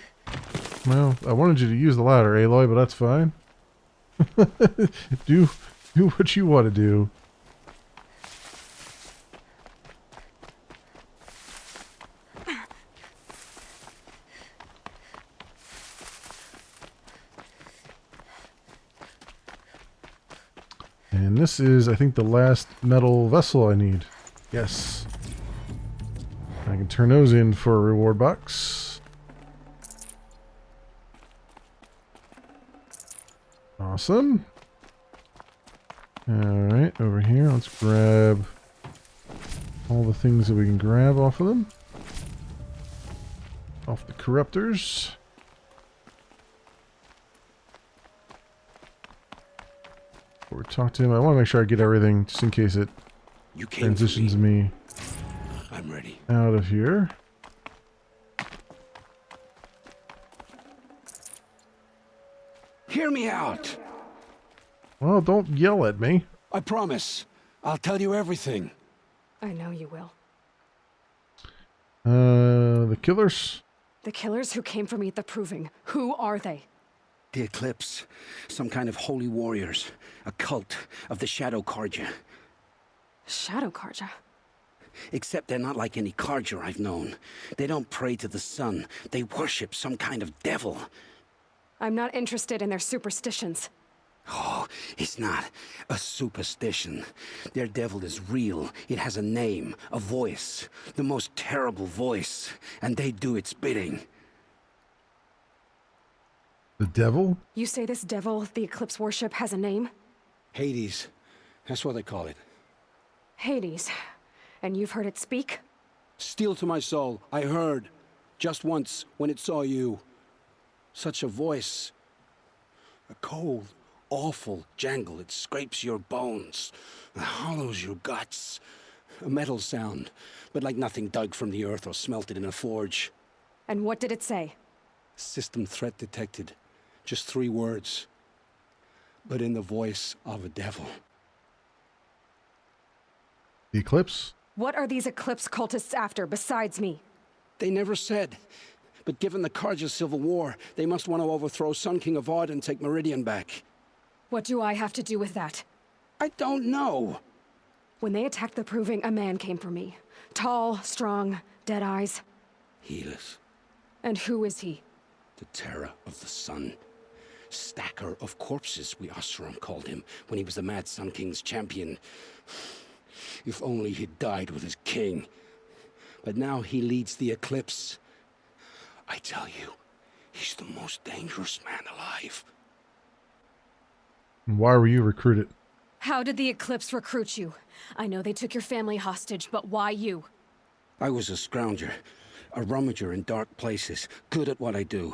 well, I wanted you to use the ladder, Aloy, but that's fine. do what you want to do. And this is, I think, the last metal vessel I need. Yes. I can turn those in for a reward box. Awesome. Alright, over here, let's grab all the things that we can grab off of them. Off the corruptors. Before we talk to him, I want to make sure I get everything just in case it transitions me. I'm ready. Out of here. Well, don't yell at me. I promise. I'll tell you everything. I know you will. The killers? The killers who came for me at the Proving. Who are they? The Eclipse. Some kind of holy warriors. A cult of the Shadow Carja. Shadow Carja? Except they're not like any Carja I've known. They don't pray to the sun. They worship some kind of devil. I'm not interested in their superstitions. Oh, it's not a superstition. Their devil is real. It has a name, a voice, the most terrible voice, and they do its bidding. The devil? You say this devil the Eclipse worship has a name? Hades. That's what they call it. Hades. And you've heard it speak? Steel to my soul, I heard. Just once, when it saw you. Such a voice. A cold, awful jangle. It scrapes your bones. It hollows your guts. A metal sound, but like nothing dug from the earth or smelted in a forge. And what did it say? System threat detected. Just 3 words. But in the voice of a devil. The Eclipse? What are these Eclipse cultists after besides me? They never said. But given the Carja civil war, they must want to overthrow Sun King Avad and take Meridian back. What do I have to do with that? I don't know. When they attacked the Proving, a man came for me. Tall, strong, dead eyes. Helis. And who is he? The terror of the sun. Stacker of corpses, we Oseram called him, when he was the Mad Sun King's champion. If only he'd died with his king. But now he leads the Eclipse. I tell you, he's the most dangerous man alive. Why were you recruited? How did the Eclipse recruit you? I know they took your family hostage, but why you? I was a scrounger. A rummager in dark places, good at what I do.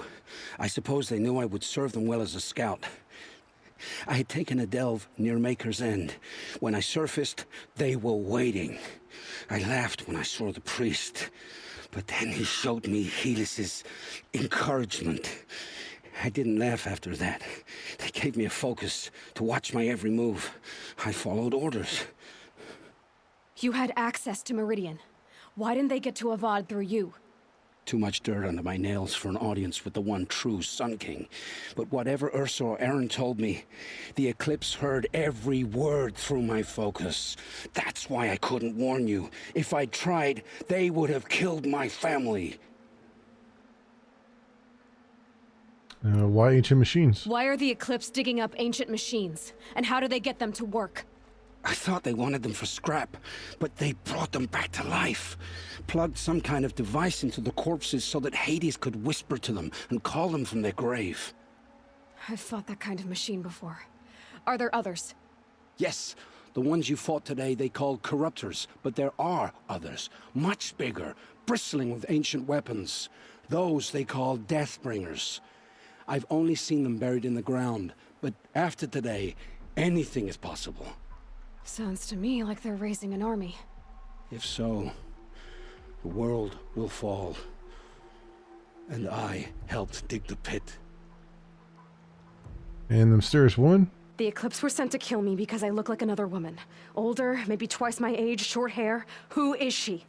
I suppose they knew I would serve them well as a scout. I had taken a delve near Maker's End. When I surfaced, they were waiting. I laughed when I saw the priest, but then he showed me Helis's encouragement. I didn't laugh after that. They gave me a focus to watch my every move. I followed orders. You had access to Meridian. Why didn't they get to Avad through you? Too much dirt under my nails for an audience with the one true Sun King. But whatever Ursa or Aaron told me, the Eclipse heard every word through my focus. That's why I couldn't warn you. If I'd tried, they would have killed my family. Why ancient machines? Why are the Eclipse digging up ancient machines? And how do they get them to work? I thought they wanted them for scrap, but they brought them back to life. Plugged some kind of device into the corpses so that Hades could whisper to them and call them from their grave. I've fought that kind of machine before. Are there others? Yes, the ones you fought today they called Corruptors, but there are others, much bigger, bristling with ancient weapons. Those they call Deathbringers. I've only seen them buried in the ground, but after today, anything is possible. Sounds to me like they're raising an army. If so, the world will fall. And I helped dig the pit. And the mysterious woman? The Eclipse were sent to kill me because I look like another woman. Older, maybe twice my age, short hair. Who is she?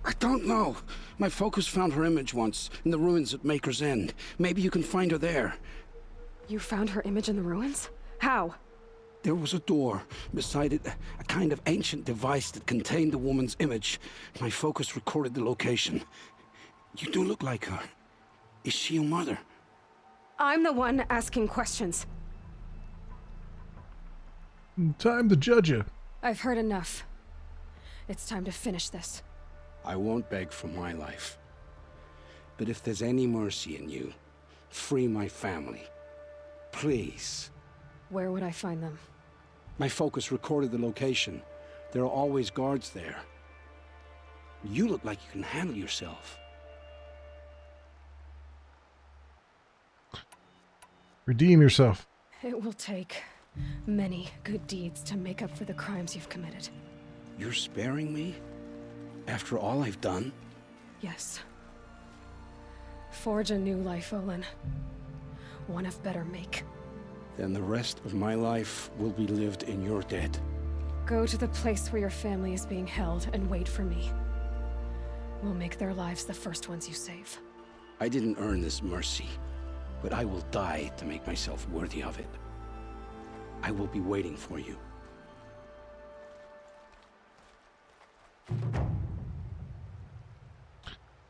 I don't know. My focus found her image once, in the ruins at Maker's End. Maybe you can find her there. You found her image in the ruins? How? There was a door. Beside it, a kind of ancient device that contained the woman's image. My focus recorded the location. You do look like her. Is she your mother? I'm the one asking questions. Time to judge you. I've heard enough. It's time to finish this. I won't beg for my life. But if there's any mercy in you, free my family. Please. Where would I find them? My focus recorded the location. There are always guards there. You look like you can handle yourself. Redeem yourself. It will take many good deeds to make up for the crimes you've committed. You're sparing me? After all I've done? Yes. Forge a new life, Olin. One of better make. then the rest of my life will be lived in your debt. Go to the place where your family is being held and wait for me. We'll make their lives the first ones you save. I didn't earn this mercy, but I will die to make myself worthy of it. I will be waiting for you.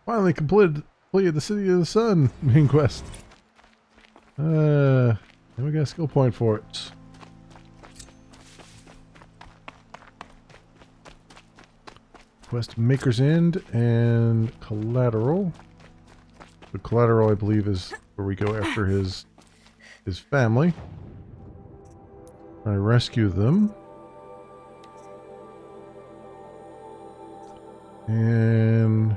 Finally completed the City of the Sun main quest. And we got a skill point for it. Quest Maker's End and Collateral. The Collateral, I believe, is where we go after his family. I rescue them. And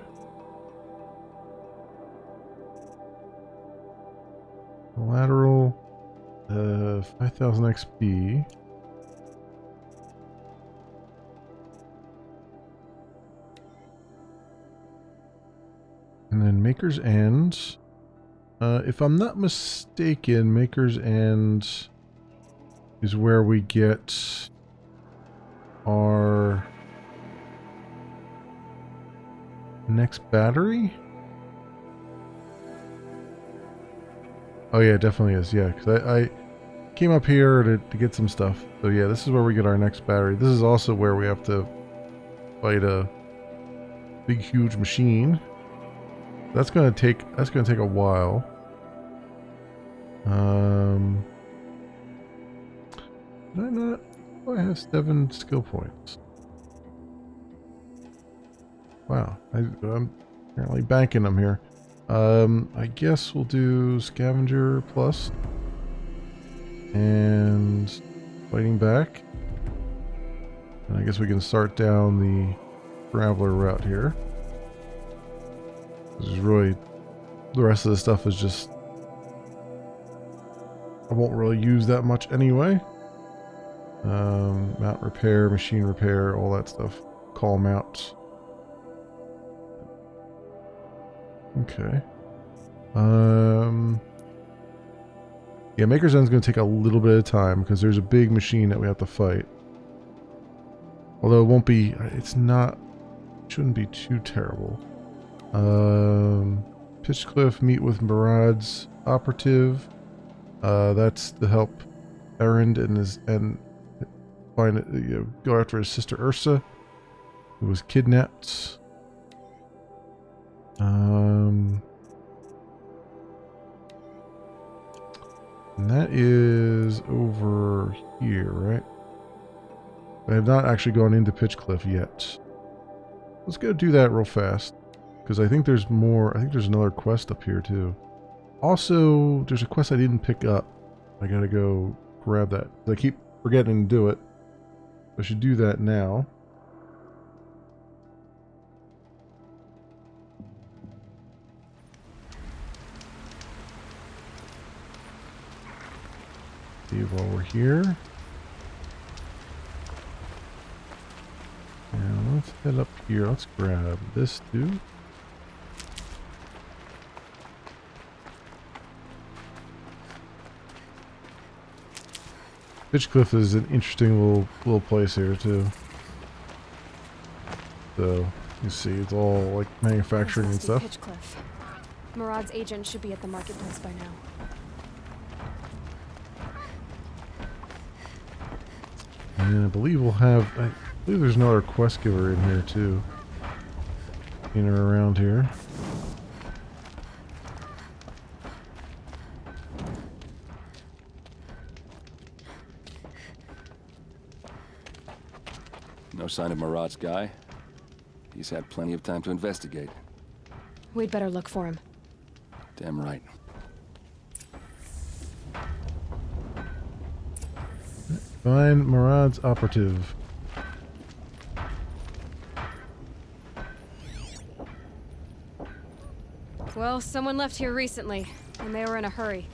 Collateral, 5,000 XP. And then Maker's End. If I'm not mistaken, Maker's End is where we get our next battery. Oh yeah, it definitely is. Yeah, because I came up here to get some stuff. So yeah, this is where we get our next battery. This is also where we have to fight a big, huge machine. That's gonna take a while. Did I not? Oh, I have 7 skill points. Wow, I'm apparently banking them here. I guess we'll do Scavenger Plus and Fighting Back. And I guess we can start down the Traveler route here. This is really, the rest of the stuff is just, I won't really use that much anyway. Mount repair, machine repair, all that stuff. Call mounts. Okay. Yeah, Maker's End's going to take a little bit of time because there's a big machine that we have to fight. Although it won't be, shouldn't be too terrible. Pitchcliff, meet with Murad's operative. That's to help Erend and find it, go after his sister Ursa, who was kidnapped. And that is over here, right? I have not actually gone into Pitchcliff yet. Let's go do that real fast, because I think there's more. I think there's another quest up here too. Also, there's a quest I didn't pick up. I gotta go grab that. I keep forgetting to do it. I should do that now. See, while we're here. Now let's head up here. Let's grab this too. Pitchcliff is an interesting little place here too. So you see, it's all like manufacturing and stuff. Pitchcliff. Murad's agent should be at the marketplace by now. And I believe we'll have. I believe there's another quest giver in here too. In or around here. No sign of Murad's guy. He's had plenty of time to investigate. We'd better look for him. Damn right. Find Murad's operative. Well, someone left here recently, and they were in a hurry.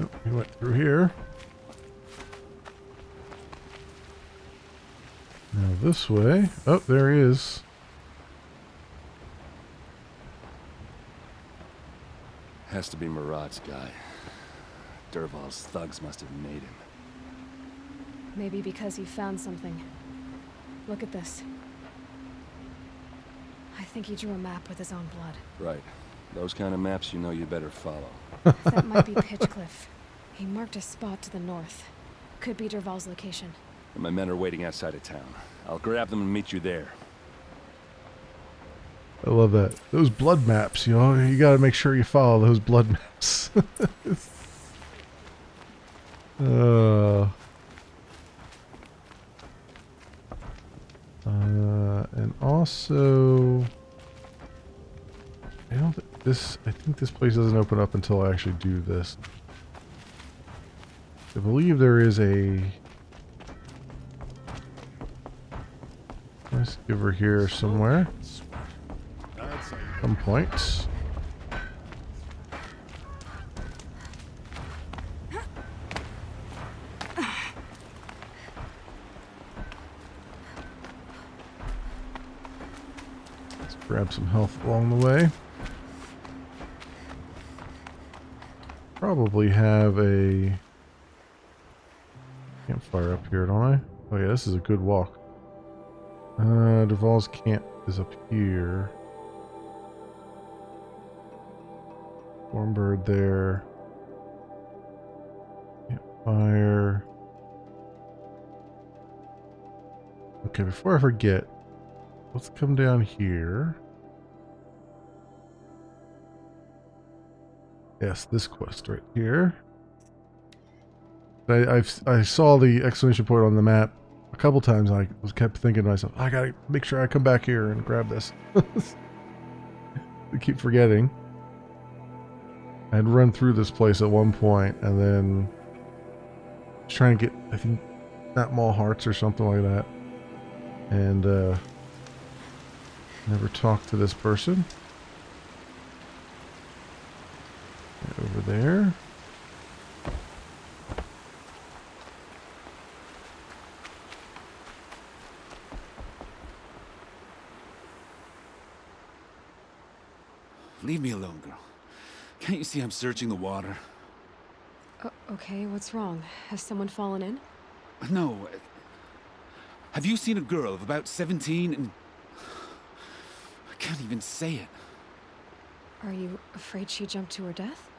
Oh, we went through here. Now this way. Oh, there he is. Has to be Marat's guy. Dervahl's thugs must have made him. Maybe because he found something. Look at this. I think he drew a map with his own blood. Right. Those kind of maps you know you better follow. That might be Pitchcliff. He marked a spot to the north. Could be Dervahl's location. And my men are waiting outside of town. I'll grab them and meet you there. I love that. Those blood maps, you know, you gotta make sure you follow those blood maps. And also, I think this place doesn't open up until I actually do this. I believe there is a nice giver here somewhere. Some points. Let's grab some health along the way. Probably have a campfire up here, don't I? Oh yeah, this is a good walk. Dervahl's camp is up here. Stormbird there. Campfire. Okay, before I forget, let's come down here. Yes, this quest right here. I saw the exclamation point on the map a couple times. And I kept thinking to myself, I gotta make sure I come back here and grab this. I keep forgetting. I'd run through this place at one point and then trying to get, I think, that Mall Hearts or something like that. And never talked to this person. Over there. Leave me alone, girl. Can't you see I'm searching the water? Okay, what's wrong? Has someone fallen in? No. Have you seen a girl of about 17 and... I can't even say it. Are you afraid she jumped to her death?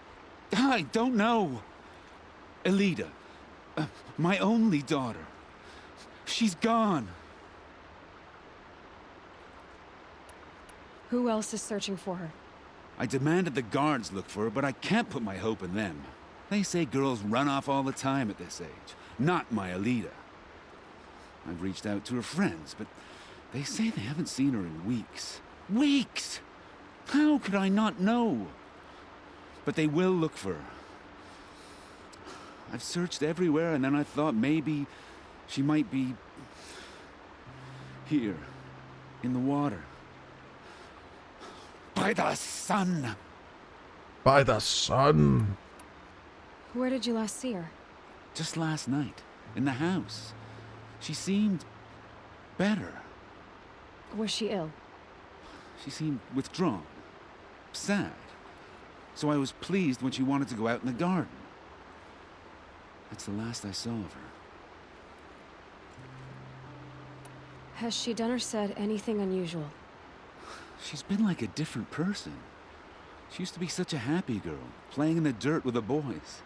I don't know. Elida. My only daughter. She's gone. Who else is searching for her? I demanded the guards look for her, but I can't put my hope in them. They say girls run off all the time at this age. Not my Elida. I've reached out to her friends, but they say they haven't seen her in weeks. Weeks! How could I not know? But they will look for her. I've searched everywhere, and then I thought maybe she might be here, in the water. By the sun! By the sun! Where did you last see her? Just last night, in the house. She seemed better. Was she ill? She seemed withdrawn, sad. So I was pleased when she wanted to go out in the garden. That's the last I saw of her. Has she done or said anything unusual? She's been like a different person. She used to be such a happy girl, playing in the dirt with the boys.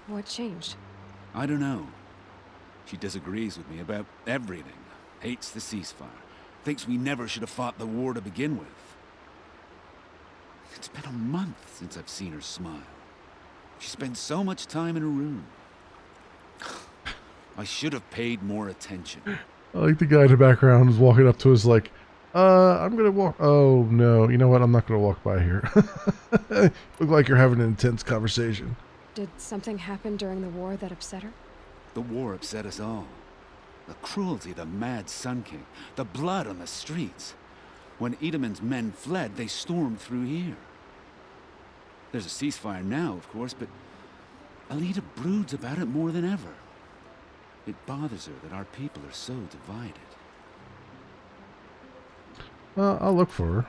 What changed? I don't know. She disagrees with me about everything. Hates the ceasefire. Thinks we never should have fought the war to begin with. It's been a month since I've seen her smile. She spends so much time in her room. I should have paid more attention. I like the guy in the background is walking up to us like, I'm gonna walk. Oh no, you know what? I'm not gonna walk by here. Look like you're having an intense conversation. Did something happen during the war that upset her? The war upset us all. The cruelty of the mad Sun King. The blood on the streets. When Edamon's men fled, they stormed through here. There's a ceasefire now, of course, but Elida broods about it more than ever. It bothers her that our people are so divided. I'll look for her.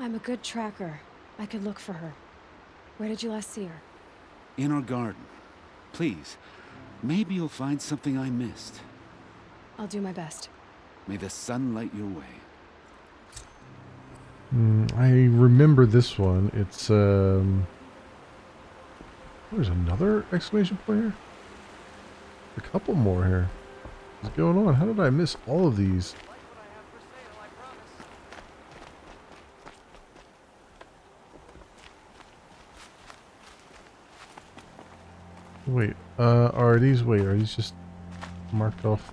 I'm a good tracker. I could look for her. Where did you last see her? In our garden. Please, maybe you'll find something I missed. I'll do my best. May the sun light your way. I remember this one. It's, there's another exclamation point here? A couple more here. What's going on? How did I miss all of these? Wait, are these just marked off?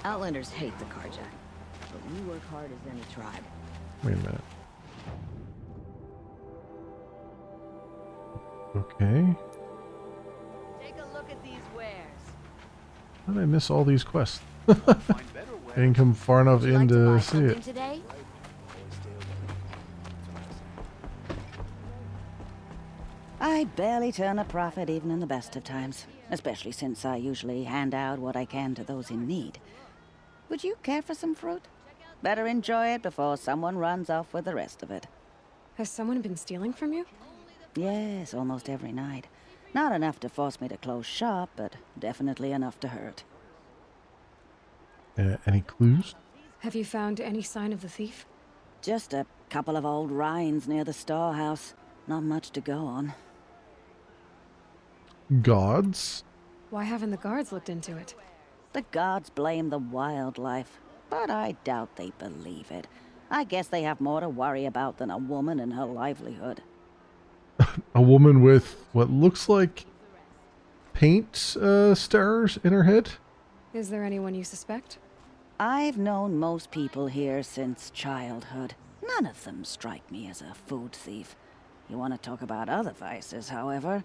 Outlanders hate the carjack, but we work hard as any tribe. Wait a minute. Okay. Take a look at these wares. How did I miss all these quests? I didn't come far enough in to see it. Today? I barely turn a profit even in the best of times, especially since I usually hand out what I can to those in need. Would you care for some fruit? Better enjoy it before someone runs off with the rest of it. Has someone been stealing from you? Yes, almost every night. Not enough to force me to close shop, but definitely enough to hurt. Any clues? Have you found any sign of the thief? Just a couple of old rinds near the storehouse. Not much to go on. Gods? Why haven't the guards looked into it? The gods blame the wildlife, but I doubt they believe it. I guess they have more to worry about than a woman and her livelihood. A woman with what looks like paint stars in her head? Is there anyone you suspect? I've known most people here since childhood. None of them strike me as a food thief. You want to talk about other vices, however?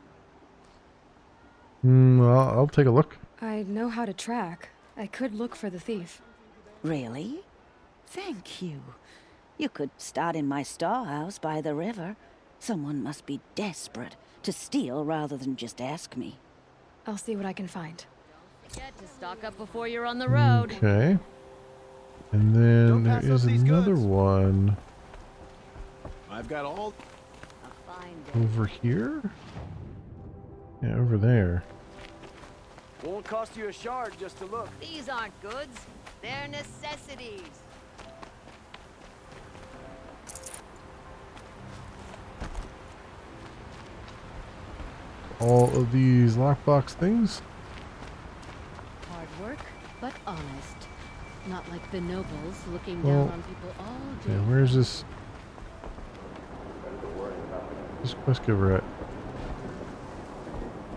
Well, I'll take a look. I know how to track. I could look for the thief. Really? Thank you. You could start in my storehouse by the river. Someone must be desperate to steal rather than just ask me. I'll see what I can find. Forget to stock up before you're on the road. Okay. And then there is another one. I've got all over here? Yeah, over there. Won't cost you a shard just to look. These aren't goods. They're necessities. All of these lockbox things? Hard work, but honest. Not like the nobles looking Well, down on people all day. yeah, where's this quest giver at?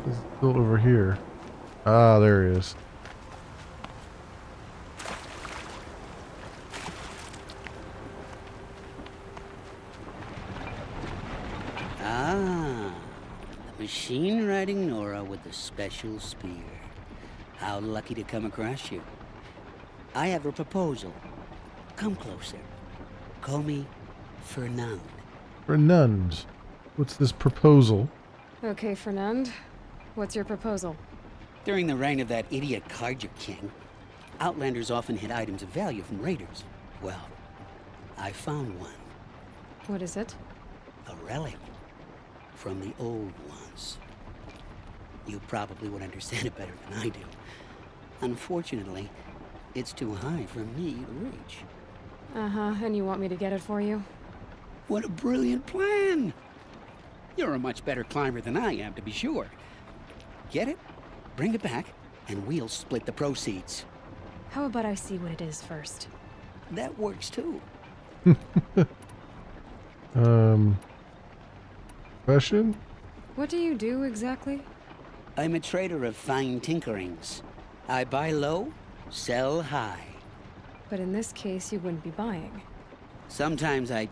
It's still over here. Ah, there he is. Ah, the machine riding Nora with the special spear. How lucky to come across you. I have a proposal. Come closer. Call me Fernand. Fernand. What's this proposal? Okay, Fernand. What's your proposal? During the reign of that idiot Carja King, Outlanders often hid items of value from raiders. Well, I found one. What is it? A relic from the old ones. You probably would understand it better than I do. Unfortunately, it's too high for me to reach. Uh-huh, and you want me to get it for you? What a brilliant plan! You're a much better climber than I am, to be sure. Get it, bring it back, and we'll split the proceeds. How about I see what it is first? That works too. Question? What do you do exactly? I'm a trader of fine tinkerings. I buy low, sell high. But in this case, you wouldn't be buying. Sometimes I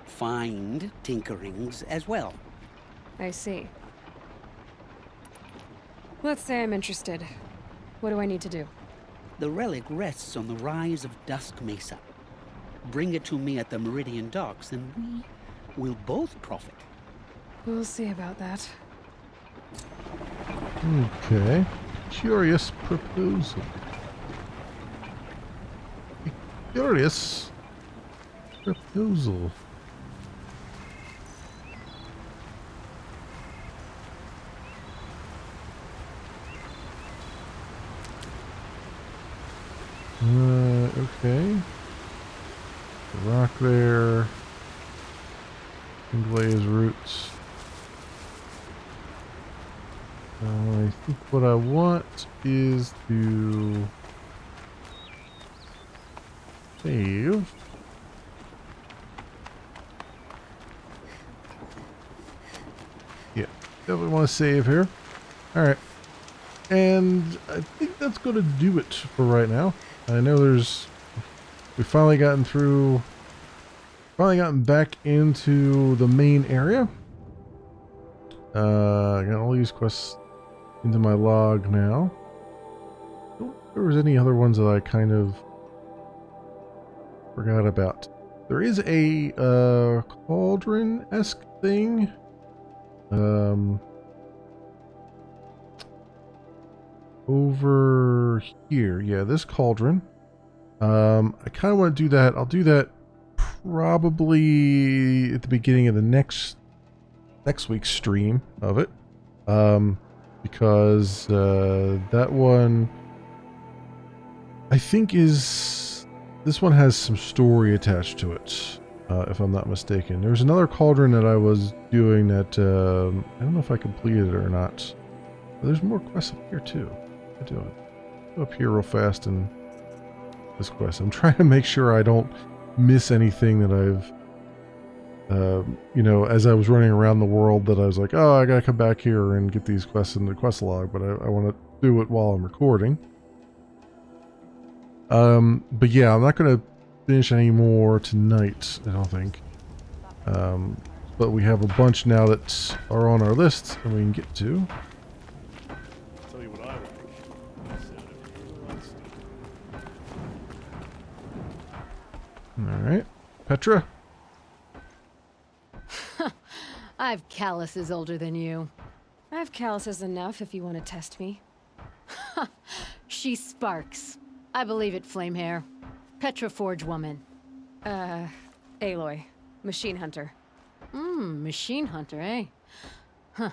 find tinkerings as well. I see. Let's say I'm interested. What do I need to do? The relic rests on the rise of Dusk Mesa. Bring it to me at the Meridian Docks, and we will both profit. We'll see about that. Okay. Curious proposal. Curious. Proposal. Okay. The rock there. Glaze roots. I think what I want is to save. Yeah, definitely want to save here. Alright. And I think that's going to do it for right now. I know we've finally gotten back into the main area. I got all these quests into my log now. I don't think there was any other ones that I kind of forgot about. There is a cauldron-esque thing. Over here. Yeah, this cauldron. I kind of want to do that. I'll do that probably at the beginning of the next week's stream of it. Because that one I think this one has some story attached to it, if I'm not mistaken. There's another cauldron that I was doing that I don't know if I completed it or not. But there's more quests up here too. I do it. Go up here real fast and this quest. I'm trying to make sure I don't miss anything that I've you know, as I was running around the world, that I was like, oh, I gotta come back here and get these quests in the quest log, but I want to do it while I'm recording. But yeah, I'm not gonna finish any more tonight, I don't think. But we have a bunch now that are on our list and we can get to. Tell you what I like. Alright. Petra? I have calluses older than you. I have calluses enough if you want to test me. She sparks. I believe it, Flamehair. Petra Forge woman. Aloy. Machine hunter. Machine hunter, eh? Huh.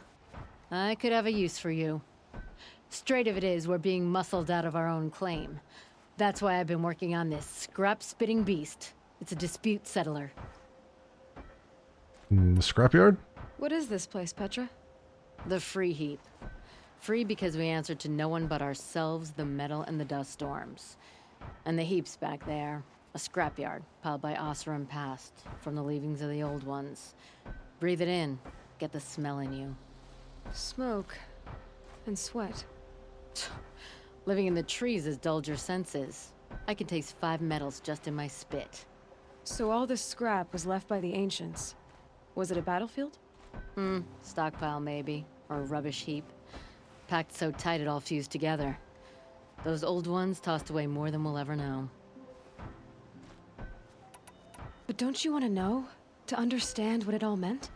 I could have a use for you. Straight of it is, we're being muscled out of our own claim. That's why I've been working on this scrap-spitting beast. It's a dispute settler. The scrapyard? What is this place, Petra? The Free Heap. Free because we answer to no one but ourselves, the metal, and the dust storms. And the heap's back there. A scrapyard, piled by Oseram past, from the leavings of the old ones. Breathe it in. Get the smell in you. Smoke. And sweat. Living in the trees has dulled your senses. I can taste 5 metals just in my spit. So all this scrap was left by the ancients. Was it a battlefield? Stockpile maybe. Or a rubbish heap. Packed so tight it all fused together. Those old ones tossed away more than we'll ever know. But don't you want to know? To understand what it all meant?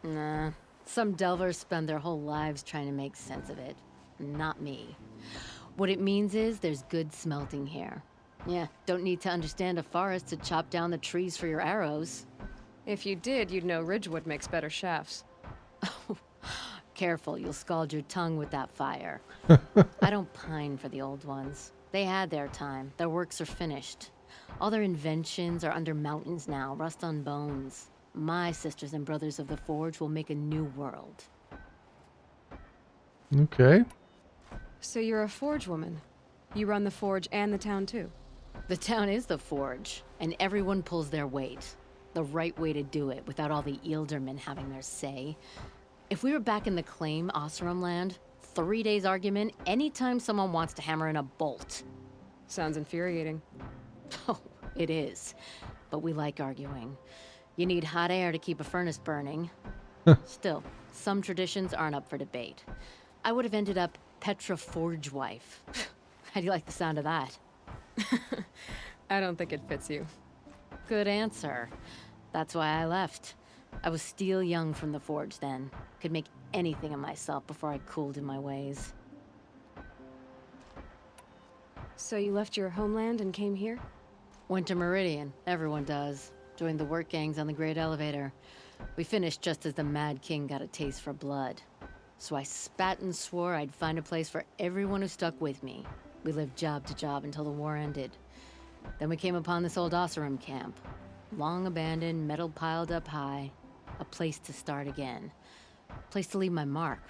Nah. Some delvers spend their whole lives trying to make sense of it. Not me. What it means is there's good smelting here. Yeah, don't need to understand a forest to chop down the trees for your arrows. If you did, you'd know Ridgewood makes better shafts. Careful, you'll scald your tongue with that fire. I don't pine for the old ones. They had their time. Their works are finished. All their inventions are under mountains now, rust on bones. My sisters and brothers of the Forge will make a new world. Okay. So you're a Forge woman. You run the Forge and the town too. The town is the Forge, and everyone pulls their weight. The right way to do it, without all the Ealdormen having their say. If we were back in the claim Oseram land, 3 days argument anytime someone wants to hammer in a bolt. Sounds infuriating. Oh, it is. But we like arguing. You need hot air to keep a furnace burning. Still, some traditions aren't up for debate. I would have ended up Petra Forge wife. How do you like the sound of that? I don't think it fits you. Good answer. That's why I left. I was steel young from the Forge then. Could make anything of myself before I cooled in my ways. So you left your homeland and came here? Went to Meridian. Everyone does. Joined the work gangs on the Great Elevator. We finished just as the Mad King got a taste for blood. So I spat and swore I'd find a place for everyone who stuck with me. We lived job to job until the war ended. Then we came upon this old Oseram camp. Long abandoned, metal piled up high. A place to start again. A place to leave my mark.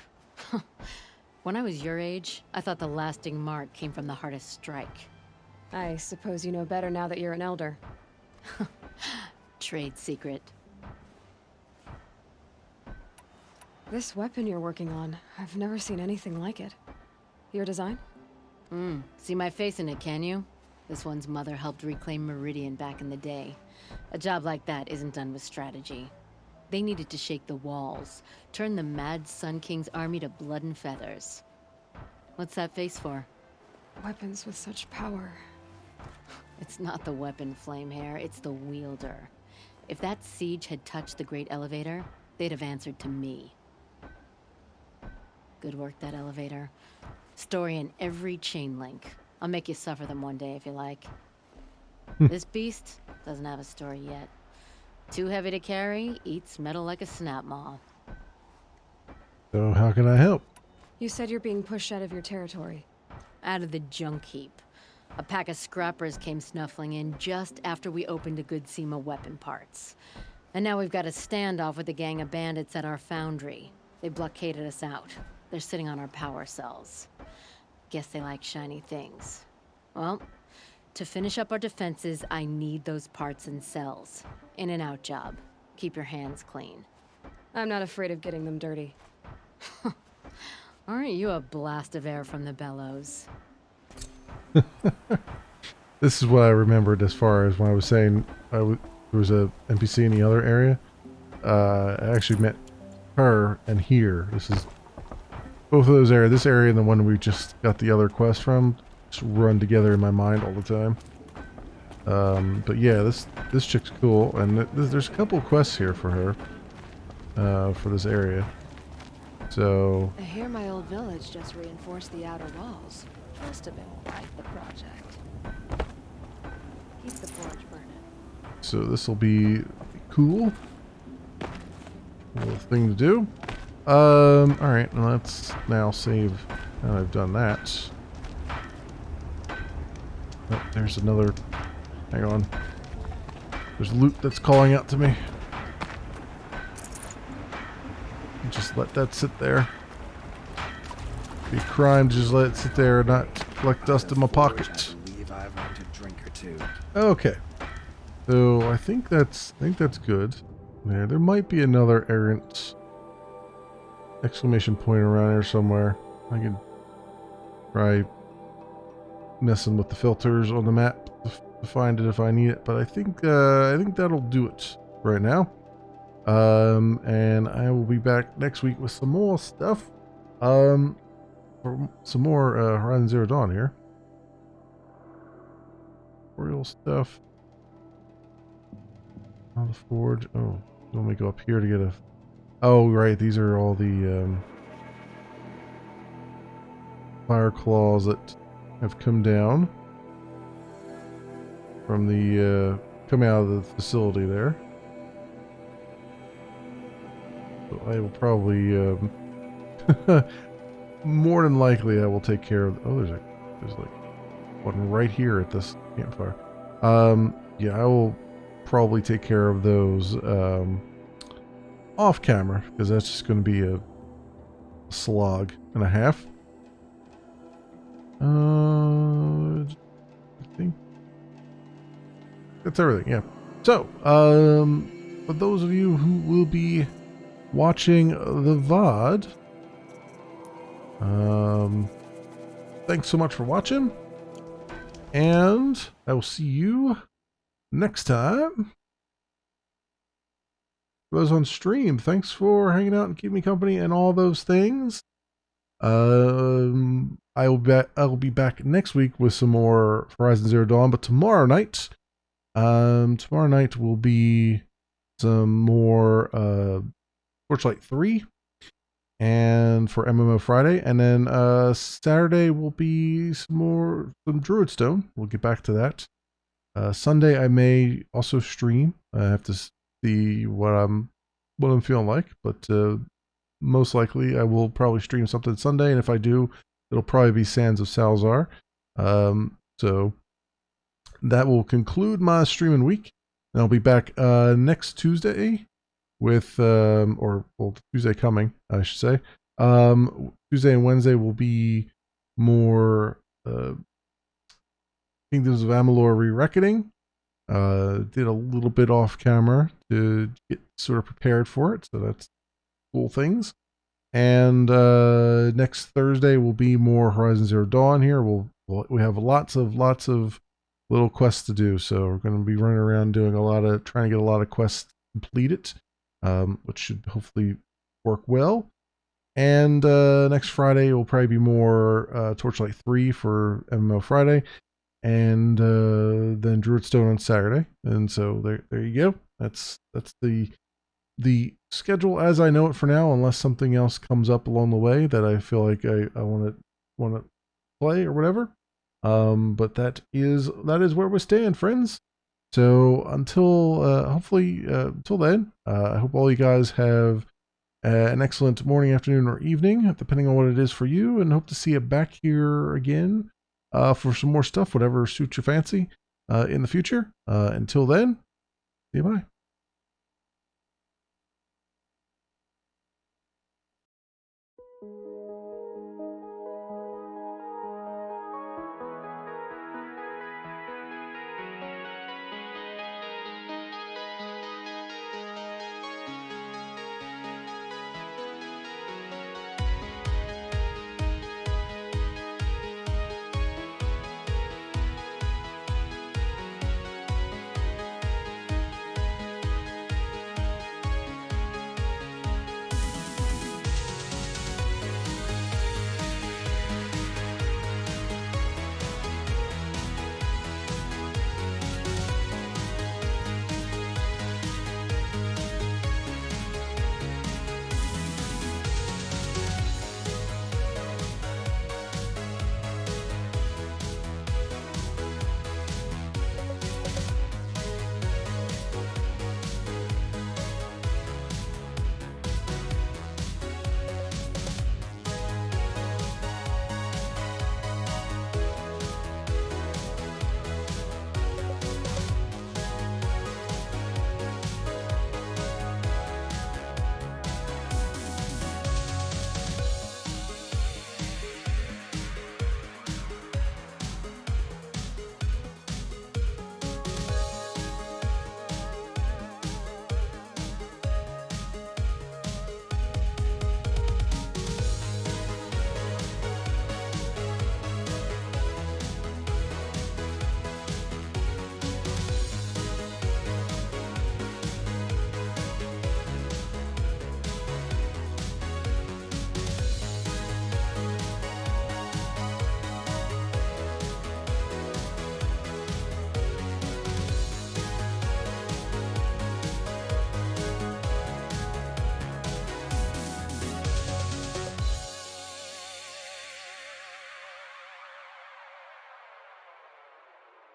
When I was your age, I thought the lasting mark came from the hardest strike. I suppose you know better now that you're an elder. Trade secret. This weapon you're working on, I've never seen anything like it. Your design? See my face in it, can you? This one's mother helped reclaim Meridian back in the day. A job like that isn't done with strategy. They needed to shake the walls, turn the mad Sun King's army to blood and feathers. What's that face for? Weapons with such power. It's not the weapon, Flamehair, it's the wielder. If that siege had touched the Great Elevator, they'd have answered to me. Good work, that elevator. Story in every chain link. I'll make you suffer them one day if you like. This beast doesn't have a story yet. Too heavy to carry, eats metal like a snap maw. So how can I help? You said you're being pushed out of your territory. Out of the junk heap. A pack of scrappers came snuffling in just after we opened a good seam of weapon parts. And now we've got a standoff with a gang of bandits at our foundry. They blockaded us out. They're sitting on our power cells. Guess they like shiny things. Well, to finish up our defenses, I need those parts and cells. In and out job. Keep your hands clean. I'm not afraid of getting them dirty. Aren't you a blast of air from the bellows? This is what I remembered as far as when I was saying there was a NPC in the other area. I actually met her and here. This is both of those areas. This area and the one we just got the other quest from just run together in my mind all the time. But yeah, this chick's cool, and there's a couple quests here for her for this area. So I hear my old village just reinforced the outer walls. Must have been quite the project. Keep the forge burning. So this will be cool. Little thing to do. All right, let's now save. Now I've done that. Oh, there's another. Hang on. There's loot that's calling out to me. Just let that sit there. It'd be a crime to just let it sit there and not collect dust in my pockets. Okay. So I think that's good. There might be another errant exclamation point around here somewhere. I could try messing with the filters on the map to find it if I need it, but I think that'll do it right now. And I will be back next week with some more stuff. For some more Horizon Zero Dawn here. Real stuff. On the forge. Oh, let me go up here to get a. Oh, right. These are all the fire claws that have come down from the coming out of the facility there. So I will probably more than likely I will take care of. Oh, there's like one right here at this campfire. Yeah, I will probably take care of those off camera because that's just going to be a slog and a half. I think that's everything. Yeah. So, for those of you who will be watching the VOD, thanks so much for watching, and I will see you next time. For those on stream, thanks for hanging out and keeping me company and all those things. I will be back next week with some more Horizon Zero Dawn, but tomorrow night will be some more Torchlight 3 and for MMO Friday, and then Saturday will be some Druidstone. We'll get back to that. Sunday I may also stream. I have to see what I'm feeling like, but most likely I will probably stream something Sunday, and if I do, it'll probably be Sands of Salazar. So that will conclude my streaming week, and I'll be back next Tuesday with Tuesday coming, I should say. Tuesday and Wednesday will be more Kingdoms of Amalur Re-Reckoning. Did a little bit off camera to get sort of prepared for it, so that's cool things. And next Thursday will be more Horizon Zero Dawn here. We have lots of little quests to do, so we're going to be running around doing trying to get a lot of quests completed, which should hopefully work well. And next Friday will probably be more Torchlight 3 for MMO Friday, and then Druidstone on Saturday. And so there you go. That's the schedule as I know it for now, unless something else comes up along the way that I feel like I want to play or whatever. But that is where we stand, friends. So until then, I hope all you guys have an excellent morning, afternoon, or evening, depending on what it is for you, and hope to see you back here again for some more stuff, whatever suits your fancy in the future. Until then, see you, bye.